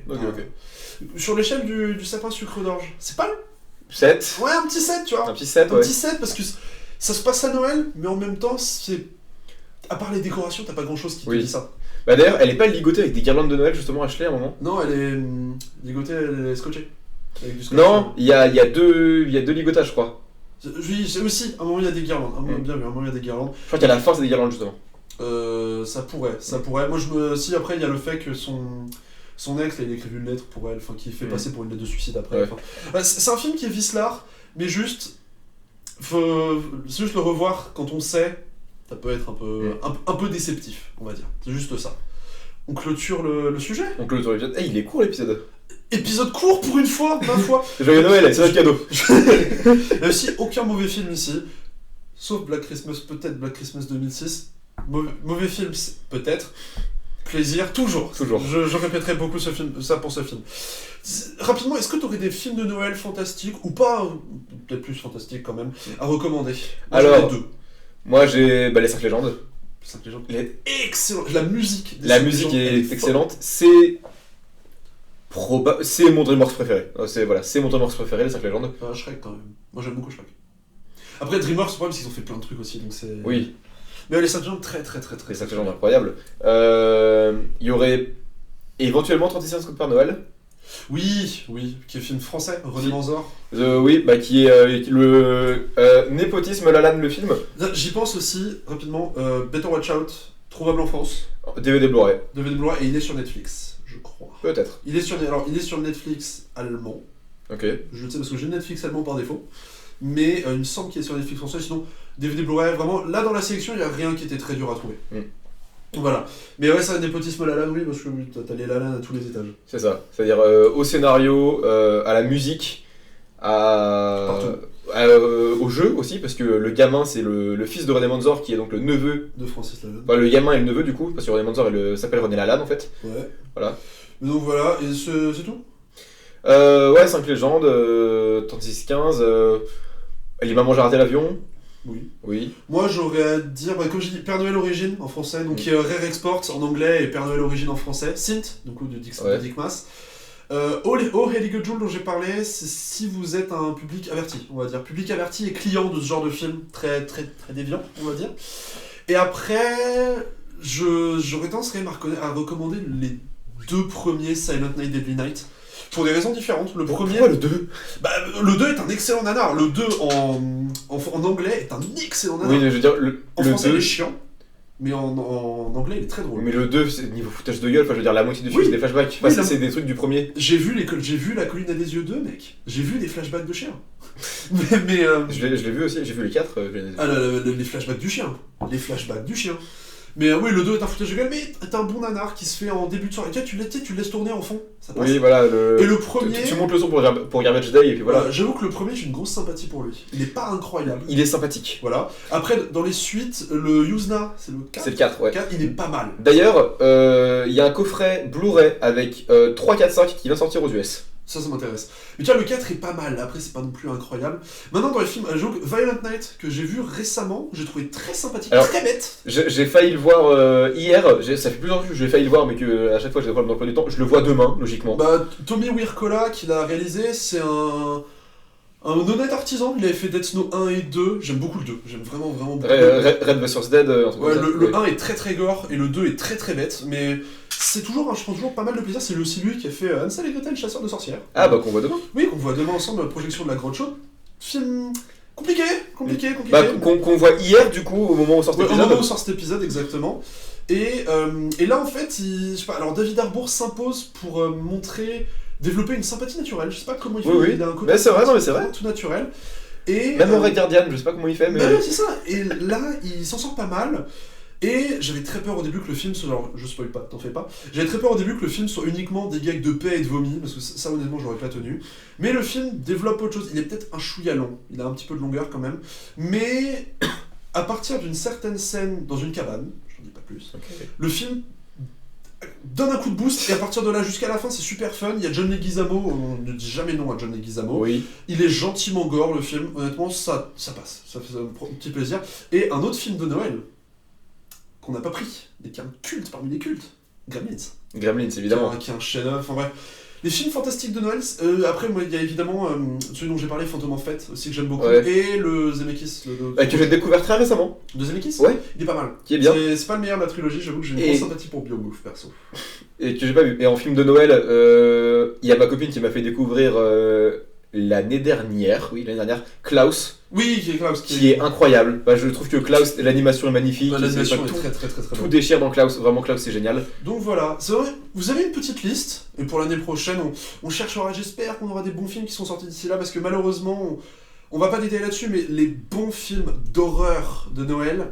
B: Ok.
A: Sur l'échelle du sapin sucre d'orge, c'est pas le
B: 7.
A: Ouais, un petit 7, tu vois.
B: Un petit 7, ouais.
A: Un petit 7 parce que ça se passe à Noël, mais en même temps, c'est. À part les décorations, t'as pas grand chose qui te dit ça.
B: Bah d'ailleurs, elle est pas ligotée avec des guirlandes de Noël justement, Ashley, à un moment.
A: Non, elle est ligotée, elle est scotchée. Avec du scotch.
B: Non, il y a deux ligotages, je crois.
A: Oui, c'est aussi, à un moment il y a des guirlandes. Bien vu, à un moment il y a des guirlandes.
B: Je crois qu'à la fin, c'est des guirlandes, justement.
A: Ça pourrait. Moi, si après, il y a le fait que son ex, là, il a écrit une lettre pour elle, enfin, qui fait passer pour une lettre de suicide après.
B: Ouais.
A: Enfin, c'est un film qui est vicelard, mais juste. C'est juste le revoir quand on sait, ça peut être un peu déceptif, on va dire. C'est juste ça. On clôture le sujet.
B: On clôture l'épisode. Il est court l'épisode.
A: Épisode court pour une fois, ma foi.
B: Joyeux Noël, c'est un cadeau.
A: Il n'y a aussi aucun mauvais film ici, sauf Black Christmas, peut-être Black Christmas 2006. Mauvais film, peut-être. Plaisir, toujours. Je répéterai beaucoup ça pour ce film. Rapidement, est-ce que tu aurais des films de Noël fantastiques, ou pas, peut-être plus fantastiques quand même, à recommander?
B: Alors,
A: j'en ai deux.
B: Moi j'ai les 5 légendes.
A: Les 5 légendes. Il est excellent. La musique.
B: La musique est excellente. C'est mon DreamWorks préféré. C'est mon DreamWorks préféré, les 5 légendes.
A: Shrek quand même. Moi j'aime beaucoup Shrek. Après DreamWorks, le problème c'est qu'ils ont fait plein de trucs aussi, donc c'est...
B: Oui.
A: Mais les 5 légendes, très.
B: Les 5 légendes incroyables. Il y aurait éventuellement 36 Scott Père Noël.
A: Oui, qui est film français, René Manzor.
B: Oui, qui est le népotisme Lalanne, le film.
A: J'y pense aussi, rapidement, Better Watch Out, trouvable en France.
B: DVD Blu-ray.
A: Et il est sur Netflix, je crois.
B: Peut-être.
A: Il est sur Netflix allemand.
B: Ok.
A: Je le sais parce que j'ai Netflix allemand par défaut. Mais il me semble qu'il est sur Netflix français, sinon DVD Blu-ray, vraiment, là dans la sélection, il n'y a rien qui était très dur à trouver. Voilà. Mais ouais, ça, népotisme Lalanne, oui, parce que t'as les Lalanne à tous les étages.
B: C'est ça. C'est-à-dire au scénario, à la musique, au jeu aussi, parce que le gamin, c'est le fils de René Manzor, qui est donc le neveu
A: de Francis Lalanne.
B: Le gamin est le neveu du coup, parce que René Manzor s'appelle René Lalanne en fait.
A: Ouais.
B: Voilà.
A: Mais donc voilà, et c'est tout?
B: Ouais, 5 légendes, 36-15, les mamans j'ai raté l'avion. Oui.
A: Moi j'aurais à dire, comme j'ai dit, Père Noël Origine en français, donc Rare Export en anglais et Père Noël Origine en français. Sint, donc de Dick Maas. Oh Hellige Jule dont j'ai parlé, c'est si vous êtes un public averti, on va dire. Public averti et client de ce genre de film, très déviant, on va dire. Et après, j'aurais tendance quand même à recommander les 2 premiers Silent Night, Deadly Night. Pour des raisons différentes. Le premier.
B: Pourquoi le 2 ?
A: Le 2 est un excellent nanar. Le 2 en anglais est un excellent nanar.
B: Oui, mais je veux dire,
A: en français, il est chiant. Mais en anglais, il est très drôle.
B: Mais le 2, c'est niveau foutage de gueule, je veux dire, la moitié du film, c'est des flashbacks. C'est des trucs du premier.
A: J'ai vu La colline à des yeux 2, mec. J'ai vu des flashbacks de chien. mais
B: je l'ai vu aussi, j'ai vu les 4.
A: Les flashbacks du chien. Mais oui, le 2 est un foutage de gueule, mais t'as un bon nanar qui se fait en début de soirée. Tu le laisses tourner en fond, ça passe.
B: Oui, voilà.
A: Et le premier...
B: Tu montes le son pour Garbage Day, et puis voilà.
A: J'avoue que le premier, j'ai une grosse sympathie pour lui. Il est pas incroyable.
B: Il est sympathique.
A: Voilà. Après, dans les suites, le Yuzna, c'est le 4.
B: C'est le 4, ouais.
A: 4, il est pas mal.
B: D'ailleurs, il y a un coffret Blu-ray avec 3, 4, 5 qui vient sortir aux US.
A: Ça m'intéresse. Mais tu vois, le 4 est pas mal, après c'est pas non plus incroyable. Maintenant dans les films, Violent Night, que j'ai vu récemment, j'ai trouvé très sympathique, très bête.
B: J'ai failli le voir hier, ça fait plusieurs fois que j'ai failli le voir, mais que à chaque fois j'ai des problèmes dans le temps. Je le vois demain, logiquement.
A: Tommy Wirkola, qui l'a réalisé, c'est un honnête artisan, il avait fait Death Snow 1 et 2, j'aime beaucoup le 2, j'aime vraiment beaucoup.
B: Red vs Dead,
A: le 1 est très gore, et le 2 est très bête, mais... je prends toujours pas mal de plaisir, c'est aussi lui qui a fait Hansel et Gretel, chasseur de sorcières.
B: Ah qu'on voit demain.
A: Oui, qu'on voit demain ensemble, la projection de la Grotte Chaude. Film compliqué.
B: Qu'on voit hier du coup, au moment où sort cet épisode.
A: Au moment où sort cet épisode, exactement. Et là en fait, je sais pas, alors David Harbour s'impose pour développer une sympathie naturelle, je sais pas comment il fait, il a un côté
B: mais c'est vrai.
A: tout naturel. Et,
B: même en Red Guardian, je sais pas comment il fait, mais...
A: c'est ça, et là, il s'en sort pas mal. Et j'avais très peur au début que le film soit... Alors, je spoil pas, t'en fais pas. J'avais très peur au début que le film soit uniquement des gags de paix et de vomi, parce que ça, honnêtement, j'aurais pas tenu. Mais le film développe autre chose. Il est peut-être un chouïa long, il a un petit peu de longueur quand même. Mais à partir d'une certaine scène dans une cabane, j'en dis pas plus, le film donne un coup de boost, et à partir de là jusqu'à la fin, c'est super fun. Il y a John Leguizamo, on ne dit jamais non à John Leguizamo.
B: Oui.
A: Il est gentiment gore, le film. Honnêtement, ça passe. Ça fait un petit plaisir. Et un autre film de Noël qu'on n'a pas pris, mais qui est un culte parmi les cultes, Gremlins.
B: Gremlins, évidemment.
A: Qui est un chef-d'œuvre, enfin bref. Les films fantastiques de Noël, après, moi, il y a évidemment celui dont j'ai parlé, Phantom of Fête, aussi que j'aime beaucoup,
B: Ouais.
A: et le Zemeckis.
B: Que j'ai découvert très récemment.
A: De Zemeckis.
B: Ouais.
A: Il est pas mal.
B: Qui est bien.
A: C'est pas le meilleur de la trilogie, j'avoue que j'ai une
B: Et-
A: grosse sympathie pour Beowulf, perso.
B: Et que j'ai pas vu. Et en film de Noël, il y a ma copine qui m'a fait découvrir l'année dernière, Klaus,
A: Oui, qui est Klaus.
B: qui est incroyable. Bah, je trouve que Klaus, l'animation est magnifique.
A: L'animation est
B: tout,
A: très
B: tout
A: bonne.
B: déchire dans Klaus. Vraiment, Klaus, c'est génial.
A: Donc voilà, c'est vrai, vous avez une petite liste, et pour l'année prochaine, on cherchera, j'espère qu'on aura des bons films qui sont sortis d'ici là, parce que malheureusement, on va pas détailler là-dessus, mais les bons films d'horreur de Noël,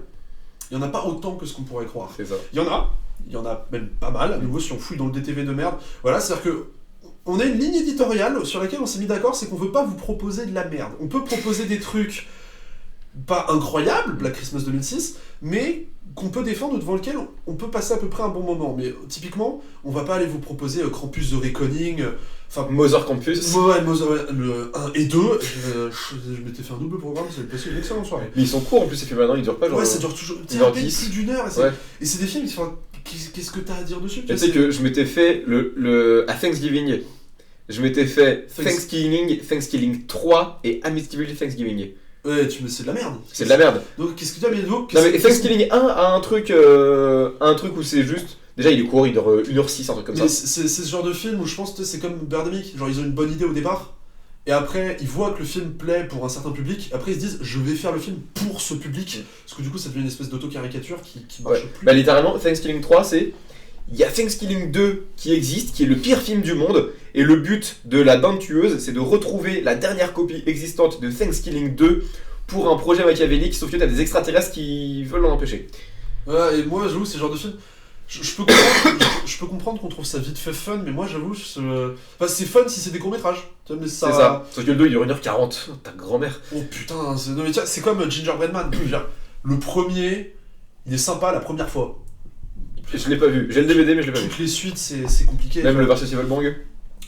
A: il y en a pas autant que ce qu'on pourrait croire.
B: C'est ça.
A: Il y en a même pas mal, à nouveau si on fouille dans le DTV de merde. Voilà, c'est-à-dire que on a une ligne éditoriale sur laquelle on s'est mis d'accord, c'est qu'on veut pas vous proposer de la merde. On peut proposer des trucs pas incroyables, Black Christmas 2006, mais qu'on peut défendre, devant lequel on peut passer à peu près un bon moment. Mais typiquement, on va pas aller vous proposer Krampus The Reckoning, enfin...
B: Mother Campus.
A: Ouais, le 1 et 2, je m'étais fait un double programme, c'est passé une excellente soirée.
B: Mais ils sont courts en plus, ces films maintenant, ils durent pas genre.
A: Ouais, ça dure toujours, tu sais,
B: une heure
A: à peine
B: 10.
A: plus d'une heure,
B: Ouais.
A: et c'est des films qui font... Qu'est-ce que t'as à dire dessus?
B: Tu sais que je m'étais fait à Thanksgiving, je m'étais fait Thanksgiving 3 et Amityville Thanksgiving.
A: Ouais, c'est de la merde.
B: C'est de la merde.
A: Donc qu'est-ce que tu as mis de vous?
B: Non mais Thanksgiving 1 a un truc où c'est juste... Déjà il est court, il dure 1h06, un truc comme ça.
A: C'est ce genre de film où je pense que c'est comme Birdemic, genre ils ont une bonne idée au départ, et après ils voient que le film plaît pour un certain public, après ils se disent je vais faire le film pour ce public, parce que du coup ça devient une espèce d'auto-caricature qui marche plus.
B: Bah littéralement, Thanksgiving 3 c'est... Il y a Thanksgiving 2 qui existe, qui est le pire film du monde, et le but de la dinde tueuse, c'est de retrouver la dernière copie existante de Thanksgiving 2 pour un projet machiavélique, sauf que t'as des extraterrestres qui veulent l'en empêcher.
A: Ouais, et moi j'avoue c'est le genre de film, je peux comprendre, je peux comprendre qu'on trouve ça vite fait fun, mais moi j'avoue, enfin, c'est fun si c'est des courts-métrages, mais ça...
B: C'est ça. Sauf que le 2 il dure 1h40, ta grand-mère.
A: Oh putain, non, mais tiens, c'est comme Gingerbread Man, je veux dire, le premier, il est sympa la première fois.
B: Je l'ai pas vu, j'ai le DVD mais je l'ai pas vu.
A: Toutes les suites, c'est compliqué.
B: Même le versus Evil Bang.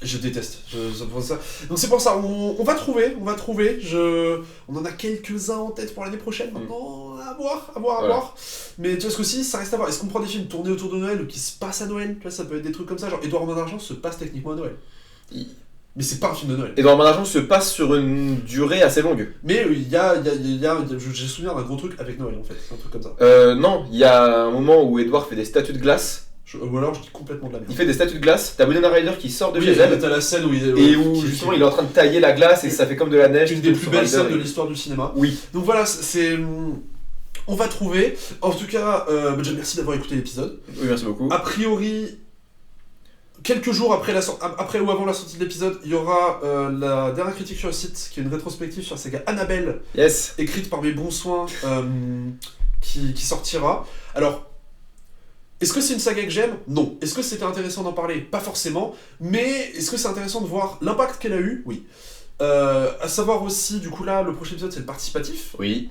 A: Je déteste. Ça. Donc c'est pour ça, on va trouver. On en a quelques-uns en tête pour l'année prochaine. Maintenant, à voir. Mais tu vois ce que ça reste à voir. Est-ce qu'on prend des films tournés autour de Noël ou qui se passent à Noël? Tu vois, ça peut être des trucs comme ça. Genre Édouard Main d'Argent se passe techniquement à Noël. Mais c'est pas un film de Noël.
B: Édouard Main d'Argent se passe sur une durée assez longue.
A: Mais j'ai souvenir d'un gros truc avec Noël en fait. C'est un truc comme ça.
B: Non, il y a un moment où Édouard fait des statues de glace.
A: Ou alors je dis complètement de la merde.
B: Il fait des statues de glace, t'as Winona Ryder qui sort de
A: Oui,
B: chez elle,
A: t'as la scène où
B: et où justement il est en train de tailler la glace et ça fait comme de la neige.
A: une des plus
B: sur
A: belles
B: Ryder
A: scènes de
B: et-
A: l'histoire du cinéma.
B: Oui.
A: Donc voilà, on va trouver. En tout cas, déjà merci d'avoir écouté l'épisode.
B: Oui, merci beaucoup.
A: A priori, quelques jours après ou avant la sortie de l'épisode, il y aura la dernière critique sur le site, qui est une rétrospective sur la saga Annabelle,
B: Yes.
A: écrite par mes bons soins, qui sortira. Alors, est-ce que c'est une saga que j'aime? Non. Est-ce que c'était intéressant d'en parler? Pas forcément. Mais est-ce que c'est intéressant de voir l'impact qu'elle a eu? Oui. À savoir aussi, du coup là, le prochain épisode c'est le participatif.
B: Oui.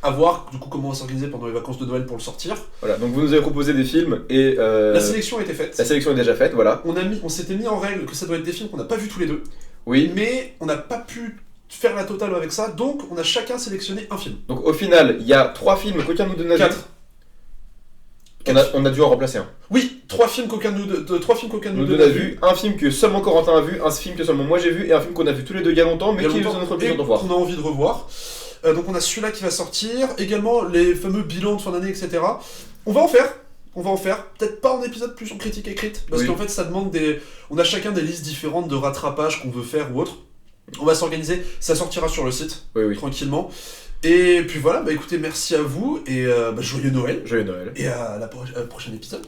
A: À voir du coup comment on va s'organiser pendant les vacances de Noël pour le sortir.
B: Voilà, donc vous nous avez proposé des films et
A: La sélection a été faite.
B: la sélection est déjà faite, voilà.
A: On s'était mis en règle que ça doit être des films qu'on n'a pas vus tous les deux.
B: Oui.
A: Mais on n'a pas pu faire la totale avec ça, donc on a chacun sélectionné un film.
B: Donc au final, il y a 3 films qu'aucun de nous n'a vu.
A: 4.
B: On a dû en remplacer un.
A: Oui, 3 films qu'aucun de nous
B: Nous
A: deux
B: deux a
A: n'a
B: vu, un film que seulement Corentin a vu, un film que seulement moi j'ai vu, et un film qu'on a vu tous les deux il y a longtemps, mais
A: Il y a
B: qui est
A: longtemps,
B: dans notre
A: et
B: plaisir de voir.
A: qu'on a envie de revoir. Donc on a celui-là qui va sortir, également les fameux bilans de fin d'année, etc. On va en faire, peut-être pas en épisode plus en critique écrite, parce
B: Oui.
A: qu'en fait ça demande on a chacun des listes différentes de rattrapage qu'on veut faire ou autre. On va s'organiser, ça sortira sur le site,
B: Oui.
A: tranquillement. Et puis voilà, bah écoutez, merci à vous, et joyeux Noël,
B: Joyeux Noël.
A: et à la prochaine épisode.